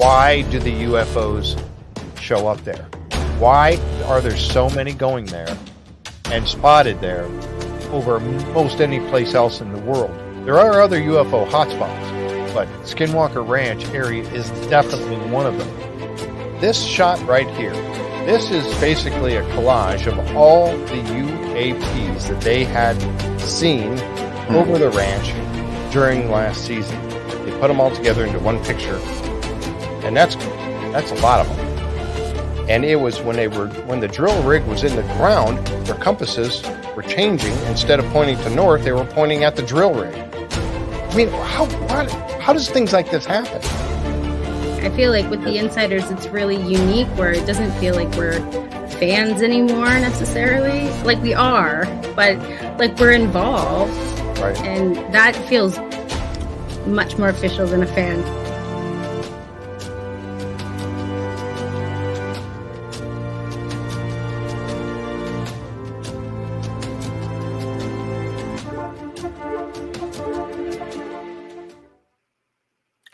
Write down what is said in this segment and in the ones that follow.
why do the UFOs show up there? Why are there so many going there and spotted there over most any place else in the world? There are other UFO hotspots, but Skinwalker Ranch area is definitely one of them. This shot right here, this is basically a collage of all the UAPs that they had seen over the ranch during last season. They put them all together into one picture, and that's a lot of them. And it was when the drill rig was in the ground, their compasses were changing. Instead of pointing to north, they were pointing at the drill rig. I mean, how does things like this happen? I feel like with the insiders, it's really unique where it doesn't feel like we're fans anymore necessarily. Like we are, but like we're involved. Right. And that feels much more official than a fan.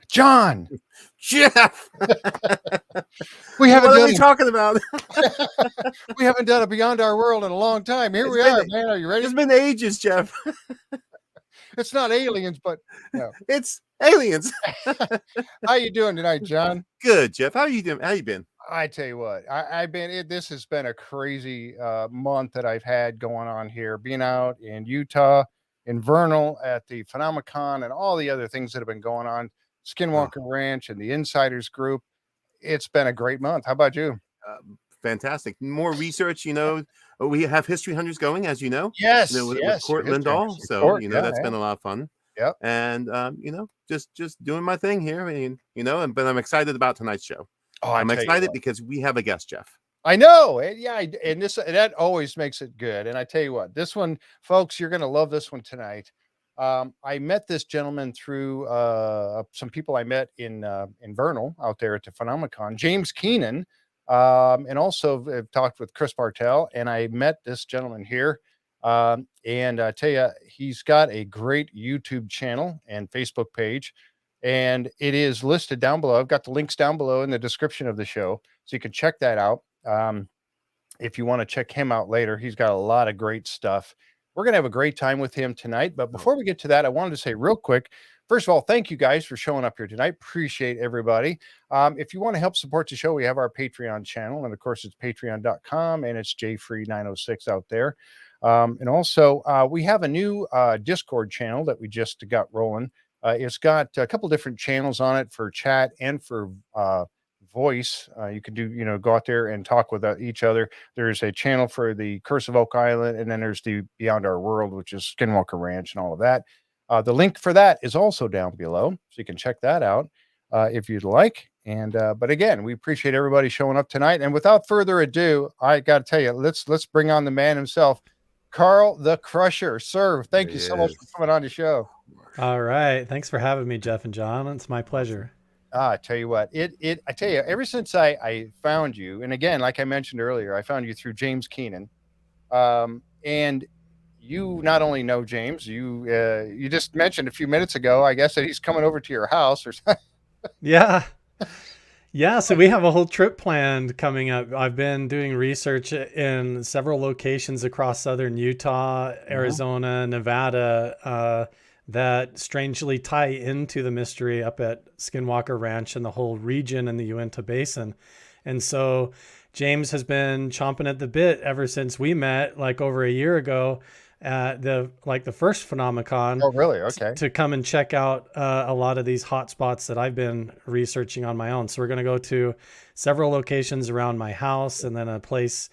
John, Jeff, we haven't what are we talking about? we haven't done a Beyond Our World in a long time. Here we are, man. Are you ready? It's been ages, Jeff. It's not aliens, but no. It's aliens. How you doing tonight, John? Good, Jeff. How you doing? How you been? I tell you what, this has been a crazy month that I've had going on here, being out in Utah, in Vernal at the Phenomenon and all the other things that have been going on. Skinwalker Ranch and the Insiders Group. It's been a great month. How about you? Fantastic. More research, we have History Hunters going, as you know. Yes, with Court Lindahl. So, that's been a lot of fun. Yep. And, just doing my thing here. I mean, but I'm excited about tonight's show. Oh, I'm excited because we have a guest, Jeff. I know. Yeah. And that always makes it good. And I tell you what, this one, folks, you're going to love this one tonight. I met this gentleman through some people I met in Vernal out there at the Phenomenon, James Keenan, and also I've talked with Chris Bartell, and I met this gentleman here. And I tell you, he's got a great YouTube channel and Facebook page, and it is listed down below. I've got the links down below in the description of the show, so you can check that out. If you want to check him out later, he's got a lot of great stuff. We're going to have a great time with him tonight. But before we get to that, I wanted to say real quick, first of all, thank you guys for showing up here tonight. Appreciate everybody. If you want to help support the show, we have our Patreon channel. And of course, it's patreon.com, and it's jfree906 out there. And also, we have a new Discord channel that we just got rolling. It's got a couple different channels on it for chat and for voice. You can do, go out there and talk with each other. There's a channel for the Curse of Oak Island, and then there's the Beyond Our World, which is Skinwalker Ranch and all of that. The link for that is also down below, so you can check that out if you'd like. And but again, we appreciate everybody showing up tonight. And without further ado, I got to tell you, let's bring on the man himself, Carl the Crusher. Sir, thank you so much for coming on the show. All right, thanks for having me, Jeff and John. It's my pleasure. I tell you what, I tell you, ever since I found you, and again, like I mentioned earlier, I found you through James Keenan, and you not only know James, you just mentioned a few minutes ago, I guess, that he's coming over to your house or something. Yeah. So we have a whole trip planned coming up. I've been doing research in several locations across southern Utah, Arizona, Nevada, that strangely tie into the mystery up at Skinwalker Ranch and the whole region in the Uinta Basin. And so James has been chomping at the bit ever since we met like over a year ago at the first Phenomenon. Oh, really? Okay. To come and check out a lot of these hot spots that I've been researching on my own. So we're going to go to several locations around my house, and then a place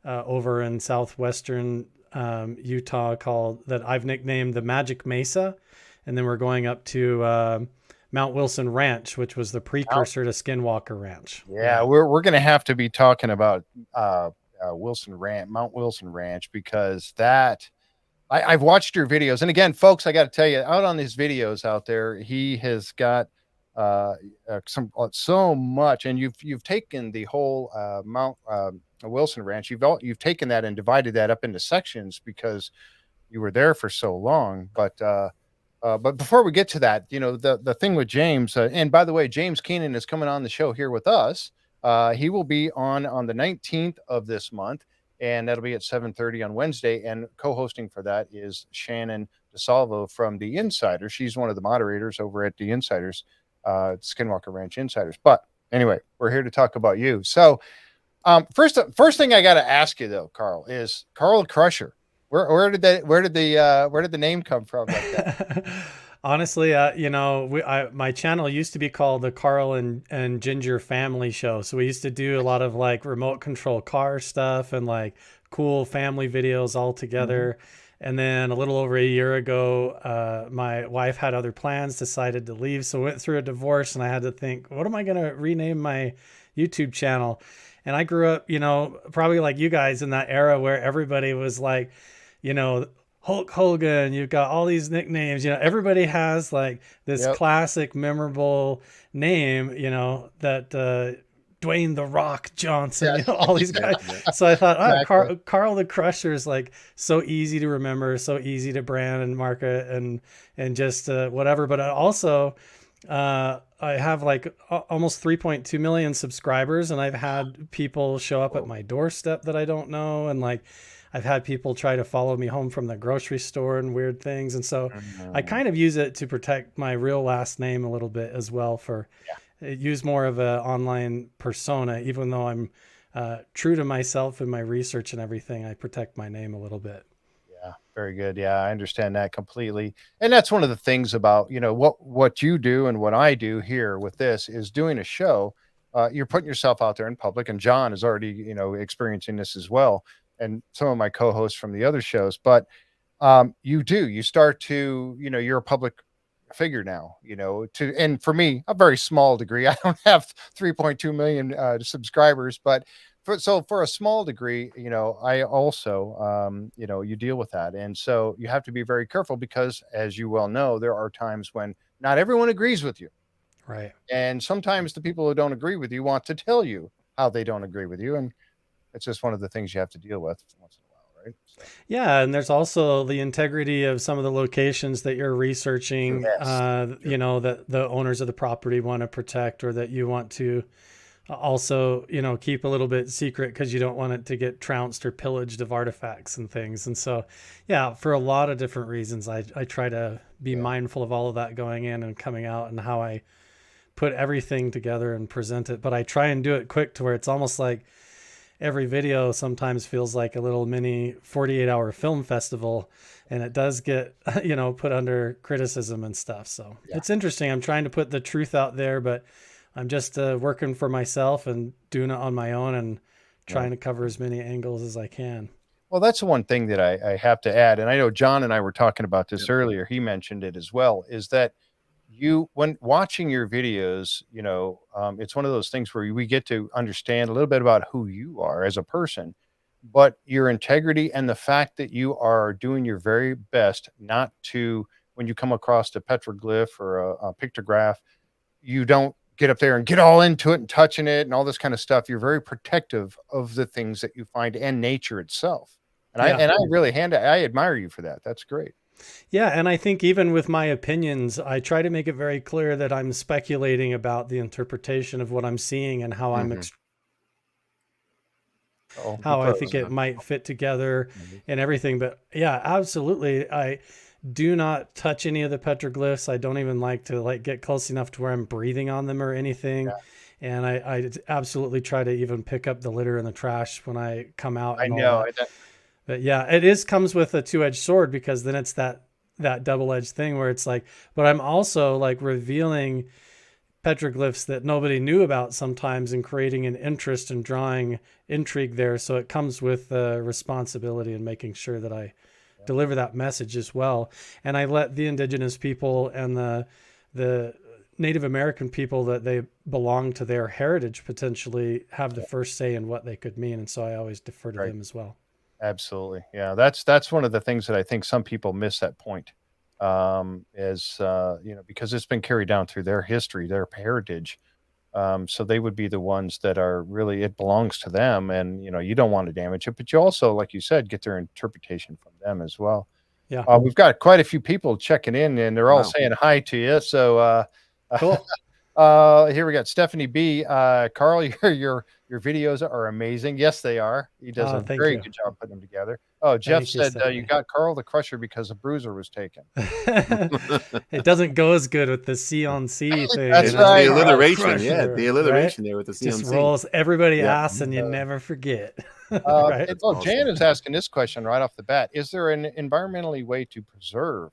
over in southwestern Utah that I've nicknamed the Magic Mesa. And then we're going up to Mount Wilson Ranch, which was the precursor to Skinwalker Ranch. Yeah, we're going to have to be talking about Mount Wilson Ranch, because that I've watched your videos. And again, folks, I got to tell you, out on his videos out there, he has got so much, and you've taken the whole Mount Wilson Ranch. You've taken that and divided that up into sections because you were there for so long. But But before we get to that, the thing with James, and by the way, James Keenan is coming on the show here with us. He will be on the 19th of this month, and that'll be at 7:30 on Wednesday. And co-hosting for that is Shannon DeSalvo from The Insiders. She's one of the moderators over at The Insiders, Skinwalker Ranch Insiders. But anyway, we're here to talk about you. So first thing I got to ask you though, Carl, is Carl Crusher. Where did the name come from? Like that? Honestly, my channel used to be called the Carl and Ginger Family Show. So we used to do a lot of like remote control car stuff and like cool family videos all together. And then a little over a year ago, my wife had other plans, decided to leave. So went through a divorce and I had to think, what am I going to rename my YouTube channel? And I grew up, probably like you guys in that era where everybody was like, Hulk Hogan, you've got all these nicknames, everybody has like this classic memorable name, that Dwayne the Rock Johnson, all these guys. So I thought, exactly. Carl the Crusher is like so easy to remember, so easy to brand and market and just whatever. But also, I have like almost 3.2 million subscribers, and I've had people show up at my doorstep that I don't know. And like, I've had people try to follow me home from the grocery store and weird things. And so I kind of use it to protect my real last name a little bit as well use more of a online persona, even though I'm true to myself in my research and everything. I protect my name a little bit. Yeah, very good. Yeah, I understand that completely. And that's one of the things about, what you do and what I do here with this is doing a show. You're putting yourself out there in public, and John is already, experiencing this as well. And some of my co-hosts from the other shows, but you start to, you're a public figure now, and for me, a very small degree. I don't have 3.2 million subscribers, but for a small degree, I also, you deal with that. And so you have to be very careful because, as you well know, there are times when not everyone agrees with you. Right. And sometimes the people who don't agree with you want to tell you how they don't agree with you. And it's just one of the things you have to deal with once in a while, right? So. Yeah, and there's also the integrity of some of the locations that you're researching, that the owners of the property want to protect, or that you want to also, keep a little bit secret because you don't want it to get trounced or pillaged of artifacts and things. And so, yeah, for a lot of different reasons, I try to be mindful of all of that going in and coming out, and how I put everything together and present it. But I try and do it quick to where it's almost like every video sometimes feels like a little mini 48-hour film festival, and it does get, put under criticism and stuff. So It's interesting. I'm trying to put the truth out there, but I'm just working for myself and doing it on my own and trying to cover as many angles as I can. Well, that's the one thing that I have to add. And I know John and I were talking about this earlier. He mentioned it as well, is that when watching your videos, it's one of those things where we get to understand a little bit about who you are as a person, but your integrity and the fact that you are doing your very best not to, when you come across a petroglyph or a pictograph, you don't get up there and get all into it and touching it and all this kind of stuff. You're very protective of the things that you find and nature itself. And I admire you for that. That's great. Yeah, and I think even with my opinions, I try to make it very clear that I'm speculating about the interpretation of what I'm seeing and how I think it might fit together and everything. But yeah, absolutely. I do not touch any of the petroglyphs. I don't even like to get close enough to where I'm breathing on them or anything. Yeah. And I absolutely try to even pick up the litter and the trash when I come out. I know. But yeah, it comes with a two-edged sword, because then it's that double-edged thing where it's like, but I'm also like revealing petroglyphs that nobody knew about sometimes and creating an interest and drawing intrigue there. So it comes with responsibility and making sure that I deliver that message as well. And I let the indigenous people and the Native American people that they belong to their heritage potentially have the first say in what they could mean. And so I always defer to them as well. Absolutely. Yeah. That's one of the things that I think some people miss that point, because it's been carried down through their history, their heritage. So they would be the ones that are really, it belongs to them, and, you don't want to damage it, but you also, like you said, get their interpretation from them as well. Yeah. We've got quite a few people checking in, and they're all Wow. saying hi to you. So, Cool. here we got Stephanie B. Carl, your videos are amazing. Yes, they are. He does Oh, a thank very you. good job putting them together. Oh, Jeff Thank you, said you Stephanie. got Carl the Crusher because a bruiser was taken. It doesn't go as good with the C on C thing. That's you know? right. The Carl alliteration, yeah, Crusher, the right? alliteration there with the Just CMC. rolls. Everybody Yeah. asks, and you never forget. Right? Jan Awesome. is asking this question right off the bat. Is there an environmentally way to preserve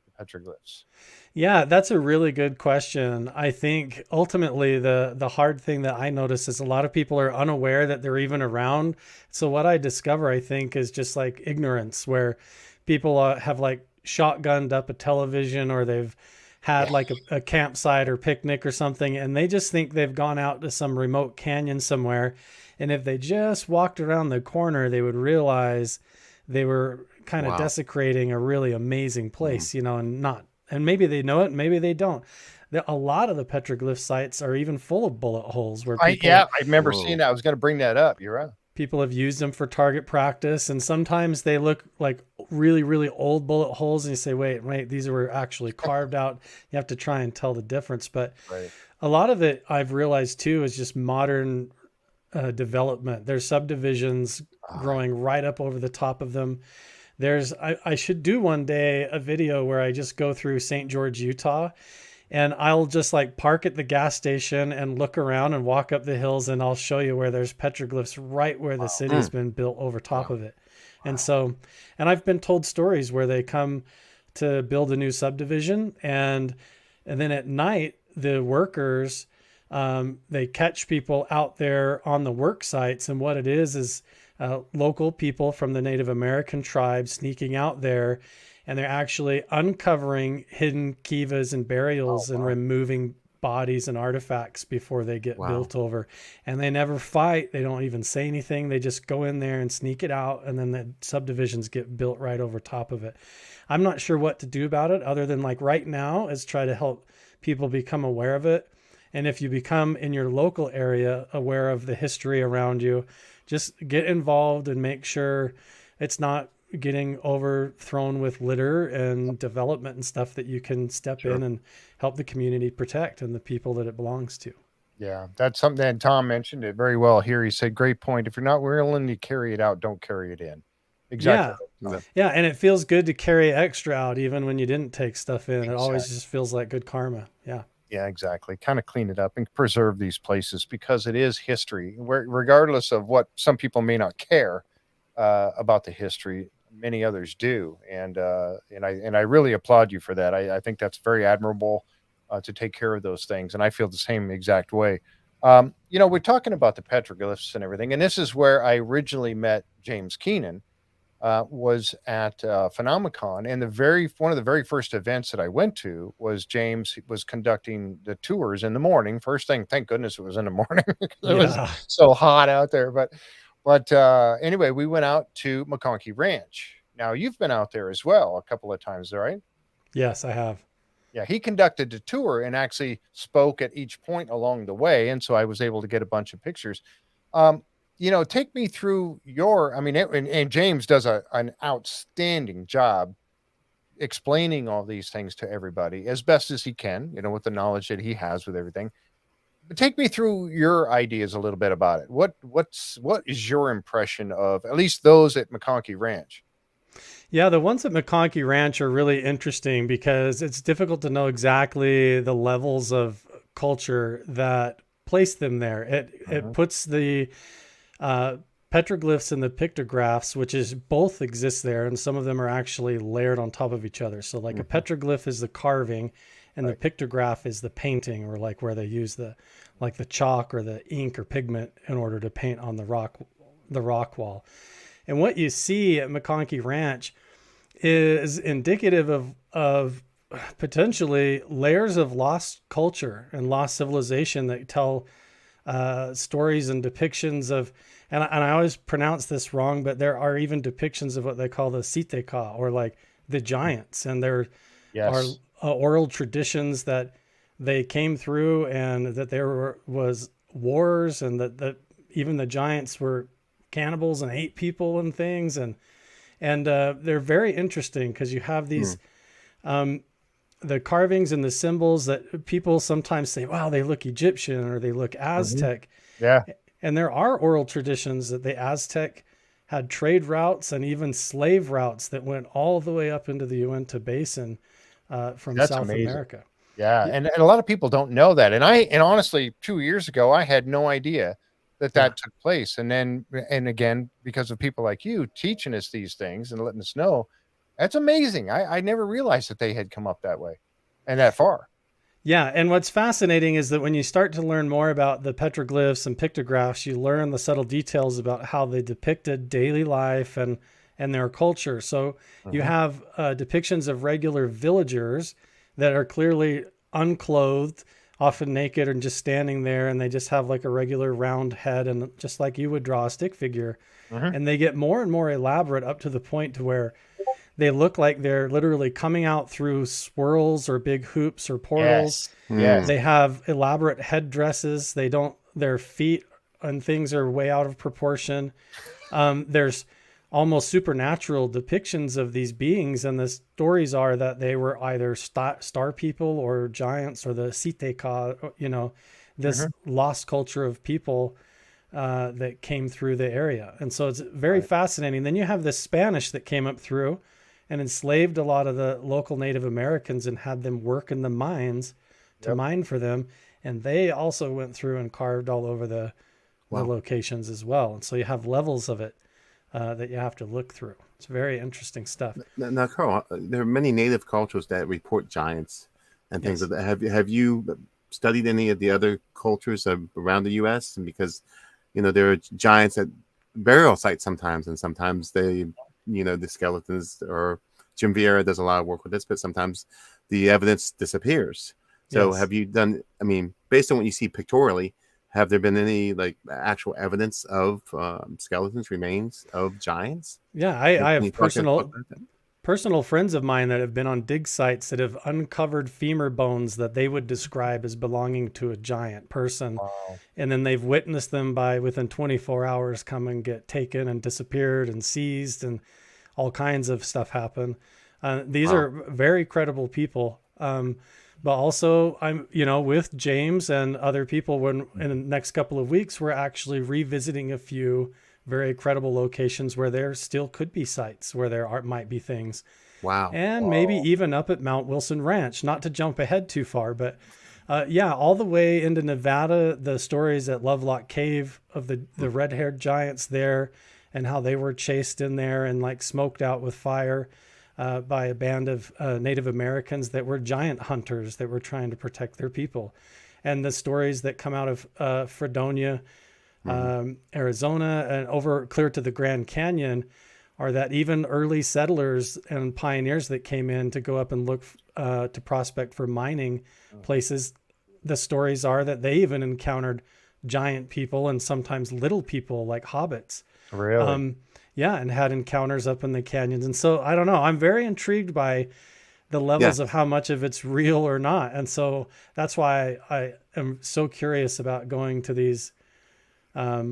the petroglyphs? Yeah, that's a really good question. I think ultimately the hard thing that I notice is a lot of people are unaware that they're even around. So what I discover, I think, is just like ignorance, where people have like shotgunned up a television, or they've had like a campsite or picnic or something, and they just think they've gone out to some remote canyon somewhere. And if they just walked around the corner, they would realize they were kind of Wow. desecrating a really amazing place, you know, and maybe they know it, maybe they don't. A lot of the petroglyph sites are even full of bullet holes where people, I remember Whoa. seeing that. I was going to bring that up. You're right. people have used them for target practice, and sometimes they look like really, really old bullet holes, and you say, wait, these were actually carved out. You have to try and tell the difference. But Right. a lot of it, I've realized too, is just modern development. There's subdivisions growing right up over the top of them. I should do one day a video where I just go through St. George, Utah, and I'll just like park at the gas station and look around and walk up the hills, and I'll show you where there's petroglyphs right where the city's been built over top of it. And so, and I've been told stories where they come to build a new subdivision, and then at night the workers, they catch people out there on the work sites, and what it is local people from the Native American tribes sneaking out there, and they're actually uncovering hidden kivas and burials and removing bodies and artifacts before they get built over. And they never fight. They don't even say anything. They just go in there and sneak it out, and then the subdivisions get built right over top of it. I'm not sure what to do about it other than like right now is try to help people become aware of it. And if you become in your local area aware of the history around you, just get involved and make sure it's not getting overthrown with litter and development and stuff, that you can step in and help the community protect and the people that it belongs to. Yeah, that's something that Tom mentioned it very well here. He said, great point. If you're not willing to carry it out, don't carry it in. Exactly. Yeah. And it feels good to carry extra out even when you didn't take stuff in. It always just feels like good karma. Yeah. Yeah, exactly. Kind of clean it up and preserve these places because it is history. Regardless of what some people may not care about the history, many others do, and I really applaud you for that. I think that's very admirable to take care of those things, and I feel the same exact way. We're talking about the petroglyphs and everything, and this is where I originally met James Keenan. Was at Phenomicon, and one of the very first events that I went to was James was conducting the tours in the morning. First thing, thank goodness it was in the morning because it was so hot out there. But anyway, we went out to McConkey Ranch. Now you've been out there as well a couple of times, right? Yes, I have. Yeah, he conducted the tour and actually spoke at each point along the way, and so I was able to get a bunch of pictures. Take me through and James does an outstanding job explaining all these things to everybody as best as he can, with the knowledge that he has with everything. But take me through your ideas a little bit about it. What is your impression of at least those at McConkey Ranch? Yeah, the ones at McConkey Ranch are really interesting because it's difficult to know exactly the levels of culture that place them there. It puts the petroglyphs and the pictographs, which is both exist there, and some of them are actually layered on top of each other. So like a petroglyph is the carving, and the pictograph is the painting, or like where they use the chalk or the ink or pigment in order to paint on the rock wall. And what you see at McConkey Ranch is indicative of potentially layers of lost culture and lost civilization that tell stories and depictions of, and I always pronounce this wrong, but there are even depictions of what they call the Siteka, or like the giants, and there are oral traditions that they came through, and that there was wars, and that even the giants were cannibals and ate people and things, and And they're very interesting because you have these, the carvings and the symbols that people sometimes say, wow, they look Egyptian or they look Aztec. Yeah. And there are oral traditions that the Aztec had trade routes and even slave routes that went all the way up into the Uinta Basin from That's South amazing. America. Yeah. And a lot of people don't know that. And honestly, 2 years ago, I had no idea that took place. And again, because of people like you teaching us these things and letting us know, that's amazing. I never realized that they had come up that way and that far. Yeah, and what's fascinating is that when you start to learn more about the petroglyphs and pictographs, you learn the subtle details about how they depicted daily life and their culture. So you have depictions of regular villagers that are clearly unclothed, often naked and just standing there, and they just have like a regular round head, and just like you would draw a stick figure. And they get more and more elaborate up to the point to where they look like they're literally coming out through swirls or big hoops or portals. Yes. They have elaborate headdresses. Their feet and things are way out of proportion. There's almost supernatural depictions of these beings. And the stories are that they were either star people or giants, or the Siteka, this lost culture of people that came through the area. And so it's very fascinating. Then you have the Spanish that came up through and enslaved a lot of the local Native Americans and had them work in the mines to mine for them. And they also went through and carved all over the locations as well. And so you have levels of it that you have to look through. It's very interesting stuff. Now, Carl, there are many native cultures that report giants and things like that. Have you studied any of the other cultures around the U.S.? And because, there are giants at burial sites sometimes, and sometimes they, the skeletons, or Jim Vieira does a lot of work with this, but sometimes the evidence disappears. So have you done, based on what you see pictorially, have there been any like actual evidence of skeletons, remains of giants? Yeah, I have personal friends of mine that have been on dig sites that have uncovered femur bones that they would describe as belonging to a giant person. Wow. And then they've witnessed them within 24 hours come and get taken and disappeared and seized, and all kinds of stuff happen. These are very credible people. But also I'm, with James and other people, in the next couple of weeks, we're actually revisiting a few very credible locations where there still could be sites where there might be things. Wow. And maybe even up at Mount Wilson Ranch, not to jump ahead too far, but all the way into Nevada, the stories at Lovelock Cave of the red-haired giants there, and how they were chased in there and like smoked out with fire by a band of Native Americans that were giant hunters that were trying to protect their people. And the stories that come out of Fredonia, Arizona, and over clear to the Grand Canyon, are that even early settlers and pioneers that came in to go up and look to prospect for mining places, the stories are that they even encountered giant people and sometimes little people like hobbits. Really? And had encounters up in the canyons. And so I don't know, I'm very intrigued by the levels of how much of it's real or not. And so that's why I am so curious about going to these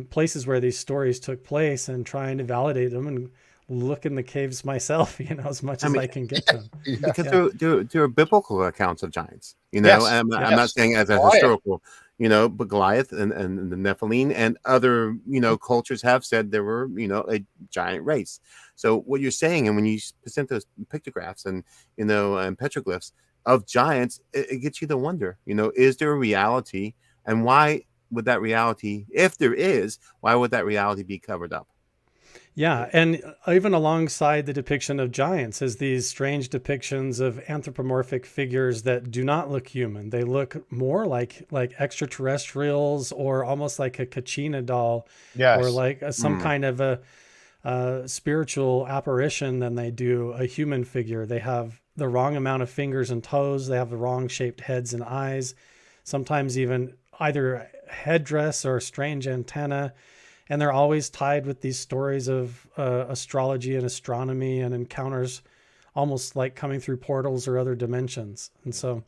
places where these stories took place and trying to validate them and look in the caves myself, as much as I can get to them. Because there are biblical accounts of giants, Yes. I'm not saying as a Goliath. historical, but Goliath and the Nephilim and other, cultures have said there were, a giant race. So what you're saying, and when you present those pictographs and, and petroglyphs of giants, it gets you to wonder, is there a reality, and why would that reality, if there is, why would that reality be covered up? Yeah, and even alongside the depiction of giants is these strange depictions of anthropomorphic figures that do not look human. They look more like extraterrestrials, or almost like a Kachina doll, or like some kind of a spiritual apparition than they do a human figure. They have the wrong amount of fingers and toes. They have the wrong shaped heads and eyes, sometimes even either headdress or strange antenna. And they're always tied with these stories of astrology and astronomy and encounters, almost like coming through portals or other dimensions. And so,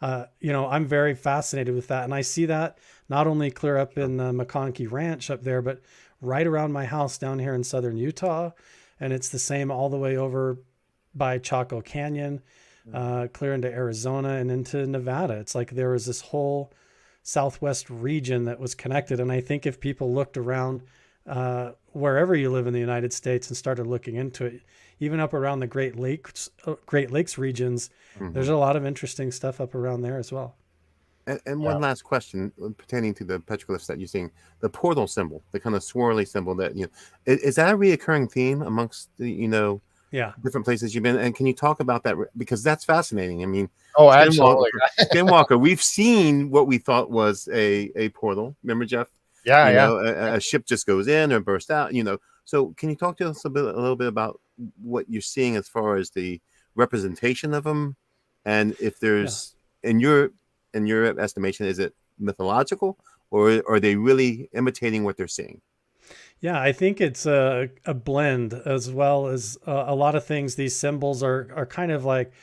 I'm very fascinated with that. And I see that not only clear up in the McConaughey Ranch up there, but right around my house down here in southern Utah, and it's the same all the way over by Chaco Canyon, clear into Arizona and into Nevada. It's like there was this whole Southwest region that was connected. And I think if people looked around wherever you live in the United States and started looking into it, even up around the Great Lakes regions, there's a lot of interesting stuff up around there as well. And one last question pertaining to the petroglyphs that you're seeing, the portal symbol, the kind of swirly symbol that, is that a reoccurring theme amongst the, different places you've been? And can you talk about that? Because that's fascinating. I mean, absolutely. Skinwalker, we've seen what we thought was a portal. Remember, Jeff? A ship just goes in or bursts out, So can you talk to us a little bit about what you're seeing as far as the representation of them? And if there's, in your estimation, is it mythological, or are they really imitating what they're seeing? Yeah, I think it's a blend, as well as a lot of things. These symbols are kind of like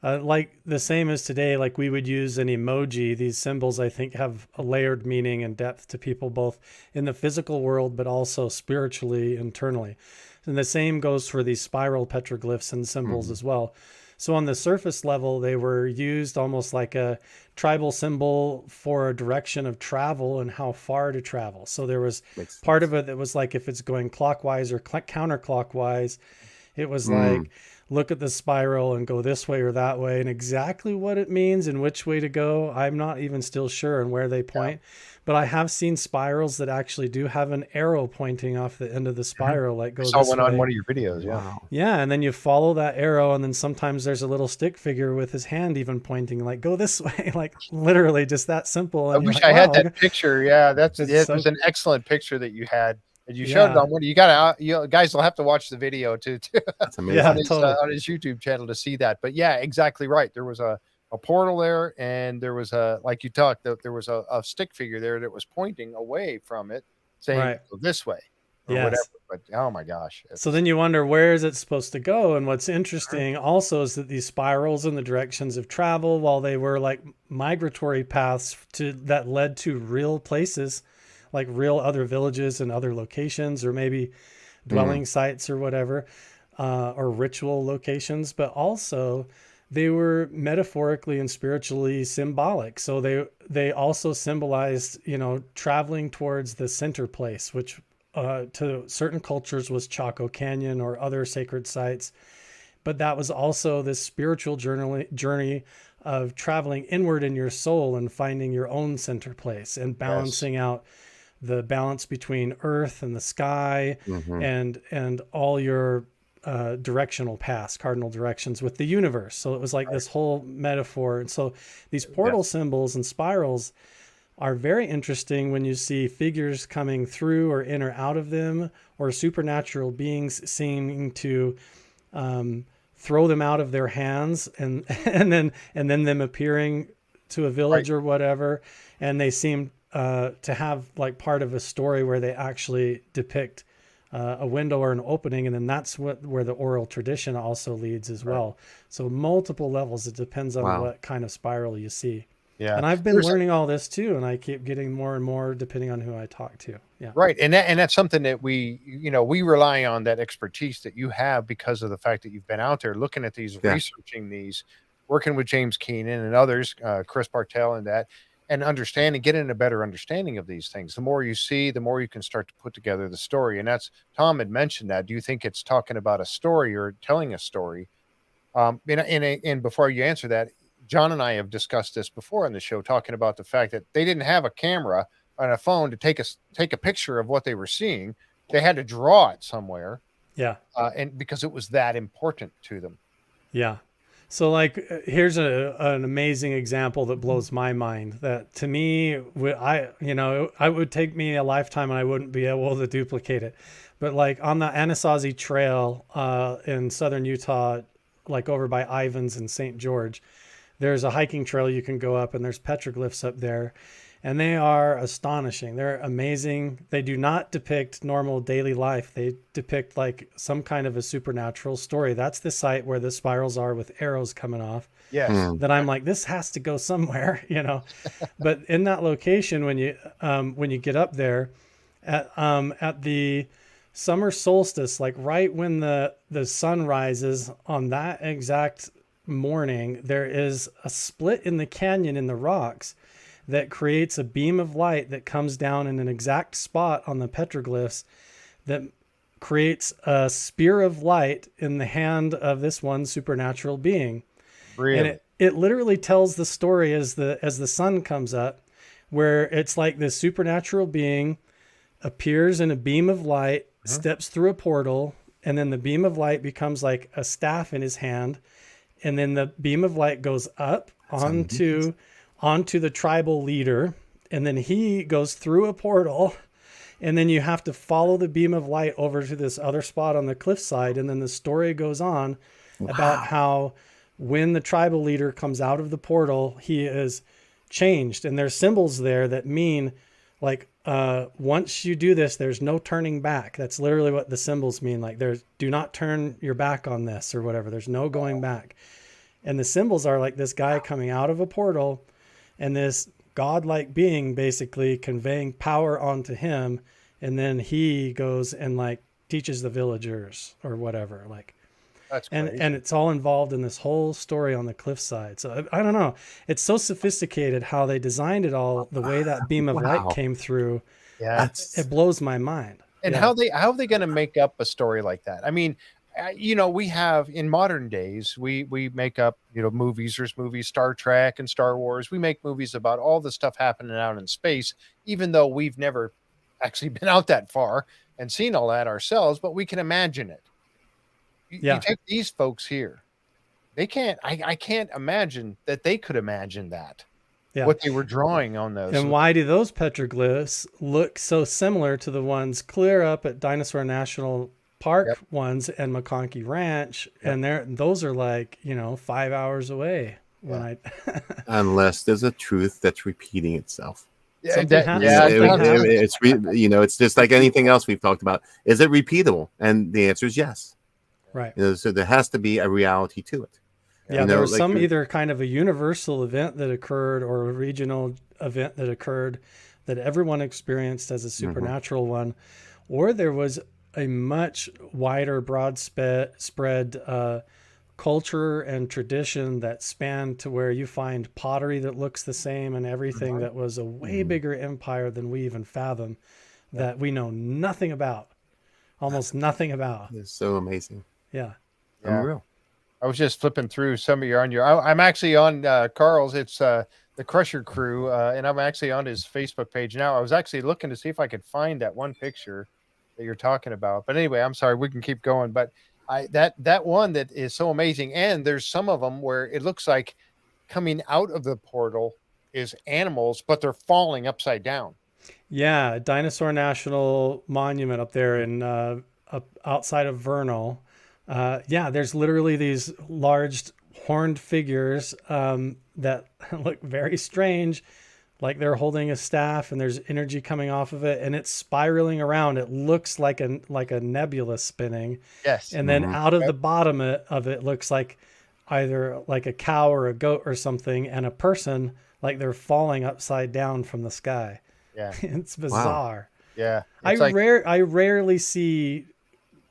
the same as today, like we would use an emoji. These symbols, I think, have a layered meaning and depth to people, both in the physical world, but also spiritually, internally. And the same goes for these spiral petroglyphs and symbols as well. So on the surface level, they were used almost like a tribal symbol for a direction of travel and how far to travel. So there was part of it that was like, if it's going clockwise or counterclockwise, it was like, look at the spiral and go this way or that way. And exactly what it means and which way to go, I'm not even still sure, and where they point. But I have seen spirals that actually do have an arrow pointing off the end of the spiral, like go this way. I saw one on one of your videos. Yeah, and then you follow that arrow, and then sometimes there's a little stick figure with his hand even pointing, like go this way, like literally just that simple. And I wish I had that picture. Yeah, it was an excellent picture that you had. And you showed it on one. You guys will have to watch the video too. That's amazing. On his YouTube channel to see that. But yeah, exactly right. There was a portal there, and there was like you talked, there was a stick figure there that was pointing away from it, saying go this way or whatever. But oh my gosh. So then you wonder, where is it supposed to go? And what's interesting also is that these spirals and the directions of travel, while they were like migratory paths that led to real places, like real other villages and other locations, or maybe dwelling sites or whatever, or ritual locations, but also they were metaphorically and spiritually symbolic. So they also symbolized, traveling towards the center place, which to certain cultures was Chaco Canyon or other sacred sites. But that was also this spiritual journey of traveling inward in your soul and finding your own center place and balancing out the balance between earth and the sky, and all your directional paths, cardinal directions with the universe. So it was like this whole metaphor. And so these portal symbols and spirals are very interesting when you see figures coming through or in or out of them, or supernatural beings seeming to throw them out of their hands, and then them appearing to a village or whatever. And they seem to have like part of a story where they actually depict a window or an opening, and then that's where the oral tradition also leads as well. So multiple levels. It depends on what kind of spiral you see. Yeah, and I've been learning all this too, and I keep getting more and more depending on who I talk to. Yeah, right. And that's something that we rely on, that expertise that you have, because of the fact that you've been out there looking at these, researching these, working with James Keenan and others, Chris Bartell, and that. And getting a better understanding of these things. The more you see, the more you can start to put together the story. And that's, Tom had mentioned that. Do you think it's talking about a story or telling a story? And before you answer that, John and I have discussed this before on the show, talking about the fact that they didn't have a camera on a phone to take a picture of what they were seeing. They had to draw it somewhere. Yeah. And because it was that important to them. Yeah. So like, here's an amazing example that blows my mind, that to me, it would take me a lifetime and I wouldn't be able to duplicate it. But like on the Anasazi Trail in southern Utah, like over by Ivins and St. George, there's a hiking trail you can go up, and there's petroglyphs up there. And they are astonishing. They're amazing. They do not depict normal daily life. They depict like some kind of a supernatural story. That's the site where the spirals are with arrows coming off. Yes. That I'm like, this has to go somewhere, But in that location, when you get up there, at the summer solstice, like right when the sun rises on that exact morning, there is a split in the canyon in the rocks that creates a beam of light that comes down in an exact spot on the petroglyphs that creates a spear of light in the hand of this one supernatural being. Really? And it literally tells the story as the sun comes up, where it's like this supernatural being appears in a beam of light, steps through a portal, and then the beam of light becomes like a staff in his hand, and then the beam of light goes up onto the tribal leader, and then he goes through a portal, and then you have to follow the beam of light over to this other spot on the cliffside, and then the story goes on about how when the tribal leader comes out of the portal, he is changed, and there's symbols there that mean like once you do this, there's no turning back. That's literally what the symbols mean. Like there's, do not turn your back on this or whatever. There's no going back. And the symbols are like this guy coming out of a portal and this godlike being basically conveying power onto him. And then he goes and like teaches the villagers or whatever. Like, That's crazy. and it's all involved in this whole story on the cliffside. So I don't know. It's so sophisticated how they designed it all. The way that beam of light came through, Yeah. it blows my mind. And Yeah. how are they going to make up a story like that? I mean, we have in modern days, we make up, movies. There's movies, Star Trek and Star Wars. We make movies about all the stuff happening out in space, even though we've never actually been out that far and seen all that ourselves, but we can imagine it. You take these folks here. They can't, I can't imagine that they could imagine that. Yeah. What they were drawing on those. And why do those petroglyphs look so similar to the ones clear up at Dinosaur National Park ones and McConkey Ranch? And those are like, 5 hours away when unless there's a truth that's repeating itself. It's just like anything else we've talked about. Is it repeatable? And the answer is yes. Right. So there has to be a reality to it. Yeah, there was some either kind of a universal event that occurred or a regional event that occurred that everyone experienced as a supernatural one, or there was a much wider, broad spread culture and tradition that spanned to where you find pottery that looks the same and everything that was a way bigger empire than we even fathom, that we know nothing about, almost nothing about. It's so amazing. Yeah. Unreal. I was just flipping through some of I'm actually on Carl's. It's the Crusher Crew, and I'm actually on his Facebook page now. I was actually looking to see if I could find that one picture that you're talking about. But anyway, I'm sorry, we can keep going. But that one that is so amazing, and there's some of them where it looks like coming out of the portal is animals, but they're falling upside down. Yeah, Dinosaur National Monument up there in outside of Vernal. There's literally these large horned figures that look very strange, like they're holding a staff and there's energy coming off of it and it's spiraling around. It looks like a nebula spinning. Yes. And then out of the bottom of it looks like either like a cow or a goat or something, and a person like they're falling upside down from the sky. Yeah. It's bizarre. Wow. Yeah. I rarely see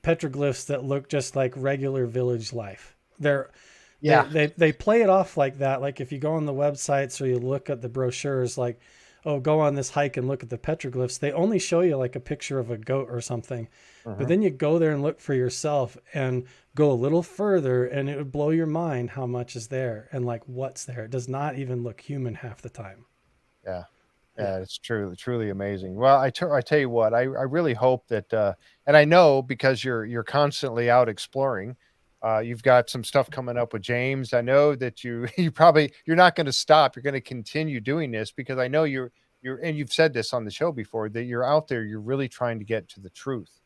petroglyphs that look just like regular village life. They play it off like that. Like if you go on the websites or you look at the brochures, like, oh, go on this hike and look at the petroglyphs, they only show you like a picture of a goat or something. But then you go there and look for yourself and go a little further, and it would blow your mind how much is there and like what's there. It does not even look human half the time. Yeah, it's truly amazing. Well, I tell you what, I really hope that, and I know because you're constantly out exploring, you've got some stuff coming up with James. I know that you're not going to stop. You're going to continue doing this because I know you're, and you've said this on the show before, that you're out there, you're really trying to get to the truth.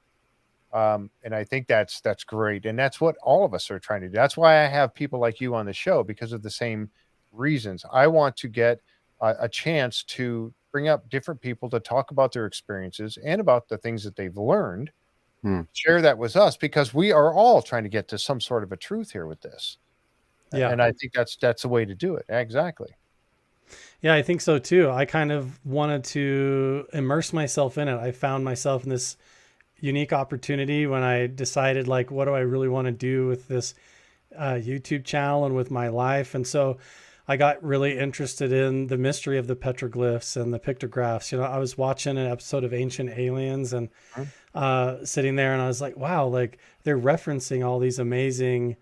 And I think that's great. And that's what all of us are trying to do. That's why I have people like you on the show, because of the same reasons. I want to get a chance to bring up different people to talk about their experiences and about the things that they've learned, share that with us, because we are all trying to get to some sort of a truth here with this. Yeah. And I think that's the way to do it. Exactly. Yeah, I think so too. I kind of wanted to immerse myself in it. I found myself in this unique opportunity when I decided, like, what do I really want to do with this YouTube channel and with my life. And so I got really interested in the mystery of the petroglyphs and the pictographs. I was watching an episode of Ancient Aliens and sitting there, and I was like, wow, like they're referencing all these amazing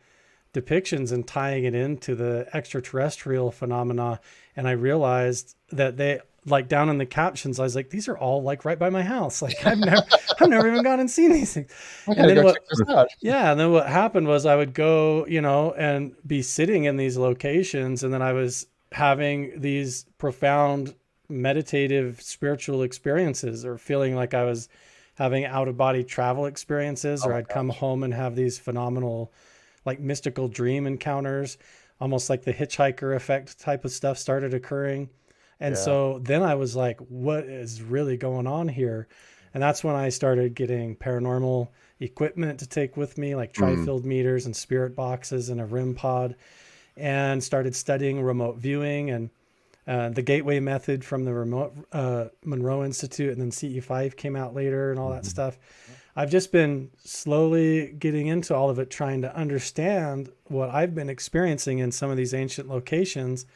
depictions and tying it into the extraterrestrial phenomena. And I realized that they, like, down in the captions, I was like, these are all like right by my house. Like I've never even gone and seen these things. And then and then what happened was I would go, and be sitting in these locations, and then I was having these profound meditative spiritual experiences, or feeling like I was having out of body travel experiences, or I'd come home and have these phenomenal, like, mystical dream encounters, almost like the hitchhiker effect type of stuff started occurring. And so then I was like, what is really going on here? And that's when I started getting paranormal equipment to take with me, like tri-field meters and spirit boxes and a REM pod, and started studying remote viewing and the gateway method from the remote Monroe Institute, and then CE5 came out later and all that stuff. I've just been slowly getting into all of it, trying to understand what I've been experiencing in some of these ancient locations,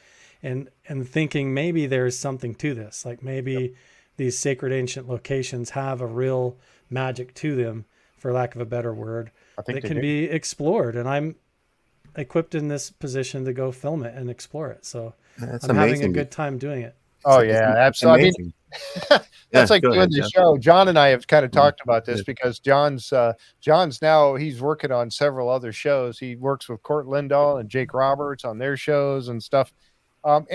and thinking maybe there's something to this. Like maybe these sacred ancient locations have a real magic to them, for lack of a better word, that can be explored. And I'm equipped in this position to go film it and explore it. So That's I'm amazing. having a good time doing it. Oh yeah, absolutely. I mean, that's like doing the show. John and I have kind of talked about this because John's now, he's working on several other shows. He works with Court Lindahl and Jake Roberts on their shows and stuff. But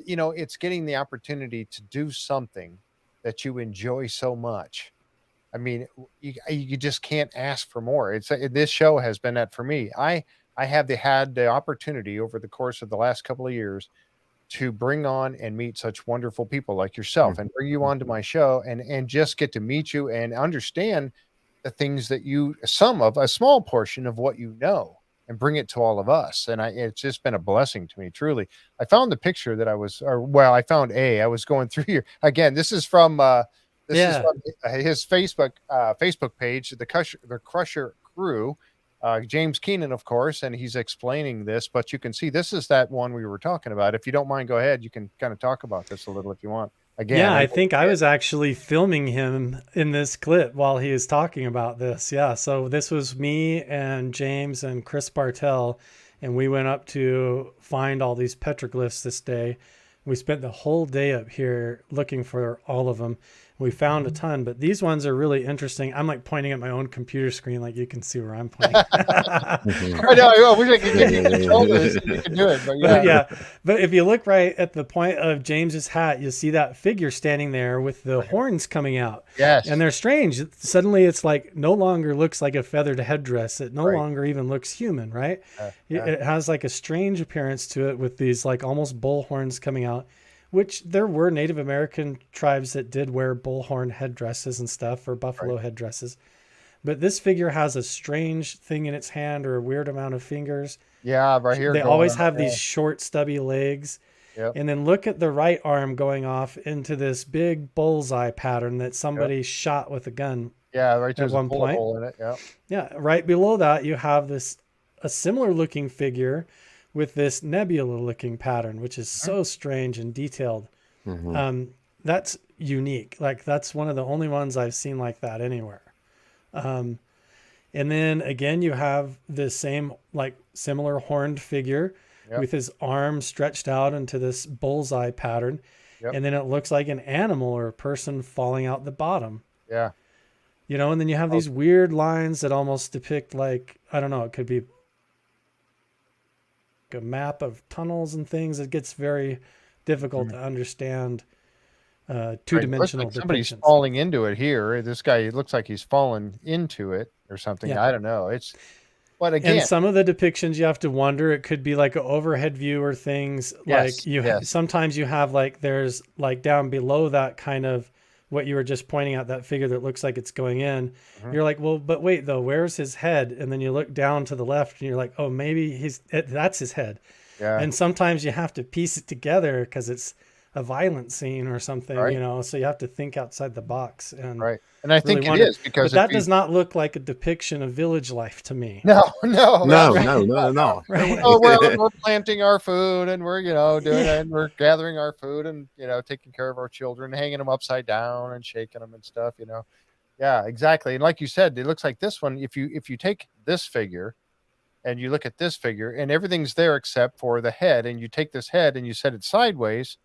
it's getting the opportunity to do something that you enjoy so much. I mean, you just can't ask for more. This show has been that for me. I have had the opportunity over the course of the last couple of years to bring on and meet such wonderful people like yourself, and bring you onto my show and just get to meet you and understand the things that a small portion of what you know, and bring it to all of us. And it's just been a blessing to me, truly. I found the picture that I was going through here again. This is from his Facebook page, the Crusher Crew. James Keenan, of course, and he's explaining this, but you can see this is that one we were talking about. If you don't mind, go ahead. You can kind of talk about this a little if you want. Again, yeah, I think I was actually filming him in this clip while he is talking about this. Yeah, so this was me and James and Chris Bartell, and we went up to find all these petroglyphs this day. We spent the whole day up here looking for all of them. We found a ton, but these ones are really interesting. I'm like pointing at my own computer screen, like you can see where I'm pointing. I know. I wish I could control this. You can do it, but But if you look right at the point of James's hat, you'll see that figure standing there with the horns coming out. Yes, and they're strange. Suddenly, it's like no longer looks like a feathered headdress. It no longer even looks human, right? It has like a strange appearance to it with these like almost bull horns coming out. Which there were Native American tribes that did wear bullhorn headdresses and stuff, or buffalo headdresses. But this figure has a strange thing in its hand, or a weird amount of fingers. Yeah, right here. They always have these short, stubby legs. Yep. And then look at the right arm going off into this big bullseye pattern that somebody shot with a gun. Yeah, right at one point. Hole in it. Yep. Yeah, right below that, you have a similar looking figure with this nebula looking pattern, which is so strange and detailed. That's unique. Like that's one of the only ones I've seen like that anywhere. And then again, you have the same, like similar horned figure with his arm stretched out into this bullseye pattern. And then it looks like an animal or a person falling out the bottom. Yeah. And then you have these weird lines that almost depict, like, I don't know, it could be a map of tunnels and things. It gets very difficult to understand two-dimensional depictions. Somebody's falling into it here. This guy, it looks like he's fallen into it or something. I don't know. But again, and some of the depictions you have to wonder, it could be like an overhead view or things. Sometimes you have like, there's like down below that kind of what you were just pointing out, that figure that looks like it's going in. You're like, well, but wait though, where's his head? And then you look down to the left and you're like, oh, maybe that's his head. And sometimes you have to piece it together because it's a violent scene or something, Right. you know, so you have to think outside the box and Right. And I really think it wonder. is because But if that you does not look like a depiction of village life to me. no, no, No, absolutely no, no, not. no, Right. Oh, we're out and we're planting our food and we're, doing Yeah. it and we're gathering our food and, taking care of our children, hanging them upside down and shaking them and stuff. Yeah, exactly. And like you said, it looks like this one, if you take this figure and you look at this figure and everything's there except for the head, and you take this head and you set it sideways,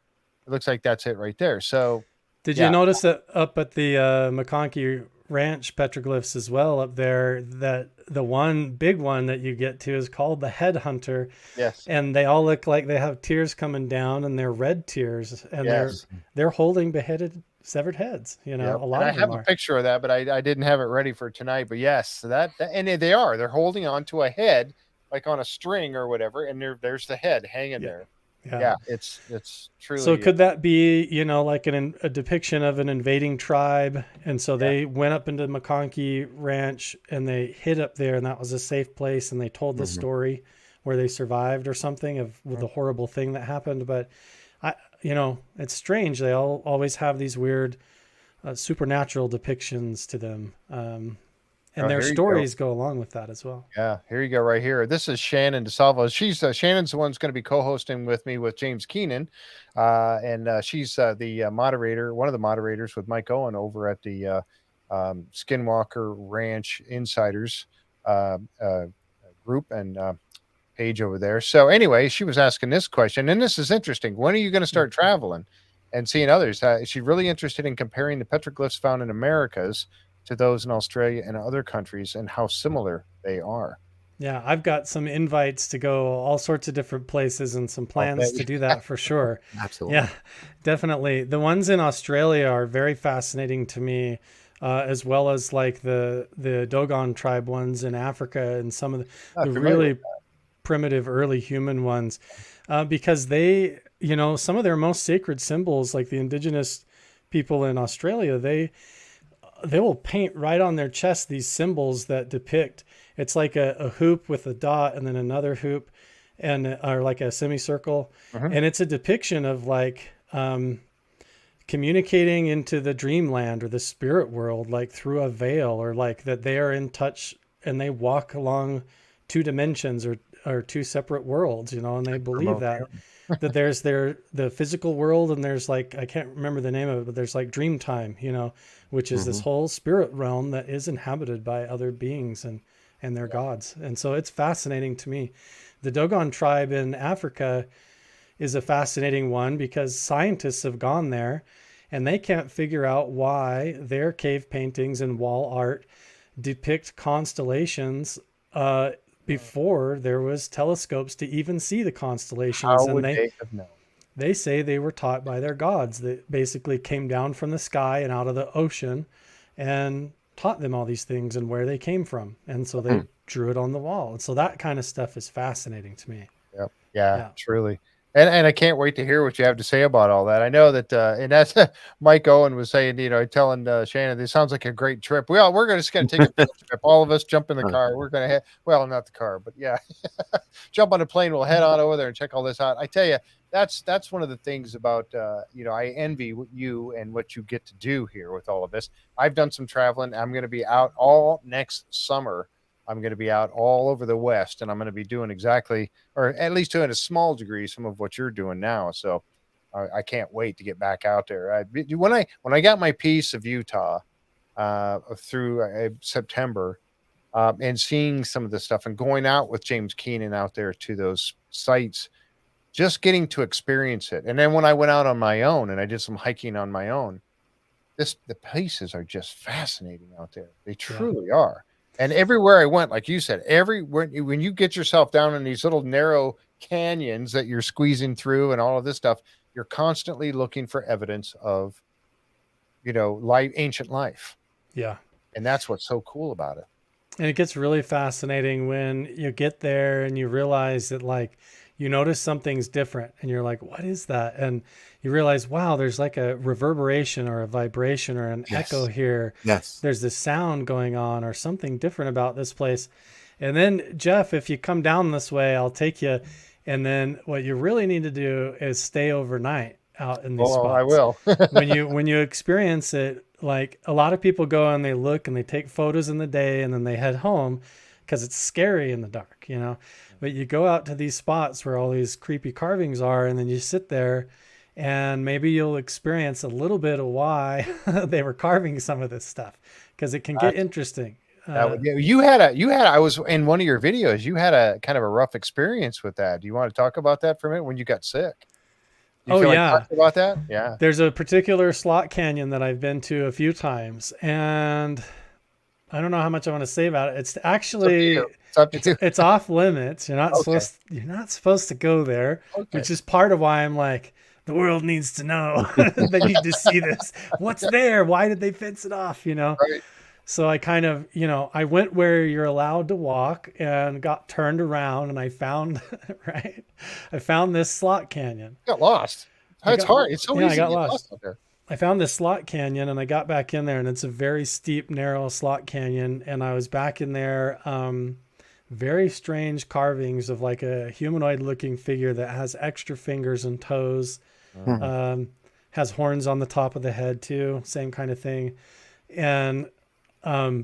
it looks like that's it right there. So, Did you yeah. notice that up at the McConkey Ranch petroglyphs as well up there, that the one big one that you get to is called the headhunter, Yes. and they all look like they have tears coming down, and they're red tears, and Yes. they're holding beheaded severed heads. You know, Yep. a And lot I of them have a are. picture of that, but I didn't have it ready for tonight. But yes, so and they're holding on to a head like on a string or whatever, and there's the head hanging Yeah. there. Yeah. Yeah, it's So truly could that be, you know, like a depiction of an invading tribe? And so they went up into McConkey Ranch and they hid up there, and that was a safe place. And they told the story where they survived or something of with the horrible thing that happened. But it's strange. They always have these weird supernatural depictions to them. And their here you stories go along with that as well. Yeah, here you go, right here. This is Shannon DeSalvo. She's Shannon's the one's going to be co-hosting with me with James Keenan, and she's the moderator, one of the moderators with Mike Owen over at the Skinwalker Ranch Insiders group and page over there. So anyway, she was asking this question, and this is interesting. When are you going to start traveling and seeing others? Is she really interested in comparing the petroglyphs found in Americas to those in Australia and other countries and how similar they are? Yeah, I've got some invites to go all sorts of different places and some plans to do that for sure. absolutely. Yeah, definitely. The ones in Australia are very fascinating to me, as well as like the Dogon tribe ones in Africa and some of the really primitive early human ones, because they, some of their most sacred symbols, like the indigenous people in Australia, they will paint right on their chest these symbols that depict, it's like a hoop with a dot and then another hoop or like a semicircle. And it's a depiction of like communicating into the dreamland or the spirit world, like through a veil, or like that they are in touch and they walk along two dimensions or two separate worlds, and they believe that there's the physical world, and there's like, I can't remember the name of it, but there's like dream time, which is this whole spirit realm that is inhabited by other beings and their gods. And so it's fascinating to me. The Dogon tribe in Africa is a fascinating one because scientists have gone there and they can't figure out why their cave paintings and wall art depict constellations before there was telescopes to even see the constellations. How would they have known? They say they were taught by their gods that basically came down from the sky and out of the ocean and taught them all these things and where they came from. And so they drew it on the wall. And so that kind of stuff is fascinating to me. Yep. Yeah, truly. And I can't wait to hear what you have to say about all that. I know that, and that's Mike Owen was saying, telling Shannon, this sounds like a great trip. We're just going to take a field trip. All of us jump in the car. We're going to head, well, not the car, but yeah, jump on a plane. We'll head on over there and check all this out. I tell you, that's one of the things about, I envy you and what you get to do here with all of this. I've done some traveling. I'm going to be out all next summer. I'm going to be out all over the West, and I'm going to be doing exactly, or at least to a small degree, some of what you're doing now. So I can't wait to get back out there. When I got my piece of Utah through September, and seeing some of this stuff and going out with James Keenan out there to those sites, just getting to experience it. And then when I went out on my own and I did some hiking on my own, the places are just fascinating out there. They truly are. And everywhere I went, like you said, when you get yourself down in these little narrow canyons that you're squeezing through and all of this stuff, you're constantly looking for evidence of, ancient life. Yeah. And that's what's so cool about it. And it gets really fascinating when you get there and you realize that, like, you notice something's different and you're like, what is that? And you realize, wow, there's like a reverberation or a vibration or an echo here. Yes. There's this sound going on or something different about this place. And then, Jeff, if you come down this way, I'll take you. And then what you really need to do is stay overnight out in these Oh, I spots. will. When you experience it, like a lot of people go and they look and they take photos in the day and then they head home because it's scary in the dark, you know. But you go out to these spots where all these creepy carvings are, and then you sit there and maybe you'll experience a little bit of why they were carving some of this stuff, because it can get interesting. I was in one of your videos, you had a kind of a rough experience with that. Do you want to talk about that for a minute when you got sick? Do you feel like talking about that? Yeah. There's a particular slot canyon that I've been to a few times, and I don't know how much I want to say about it. It's actually it's off limits. You're not supposed to go there, which is part of why I'm like, the world needs to know. They need to see this. What's there? Why did they fence it off? You know? Right. So I kind of, I went where you're allowed to walk and got turned around, and I found, I found this slot canyon. Got lost. It's hard. It's so easy I got to get lost out there. I found this slot canyon, and I got back in there, and it's a very steep, narrow slot canyon. And I was back in there, very strange carvings of like a humanoid looking figure that has extra fingers and toes, has horns on the top of the head too, same kind of thing. And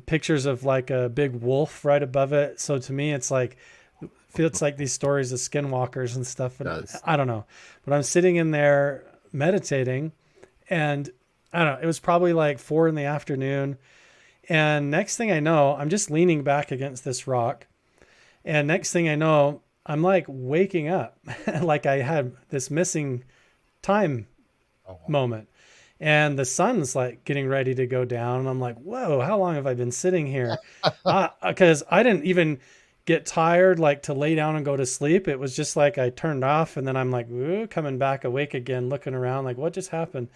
pictures of like a big wolf right above it. So to me, it's like these stories of skinwalkers and stuff. And I don't know, but I'm sitting in there meditating, and I don't know, it was probably like 4 p.m. And next thing I know, I'm just leaning back against this rock. And next thing I know, I'm like waking up like I had this missing time moment. And the sun's like getting ready to go down. And I'm like, whoa, how long have I been sitting here? Because I didn't even get tired, like to lay down and go to sleep. It was just like I turned off, and then I'm like, ooh, coming back awake again, looking around like, what just happened?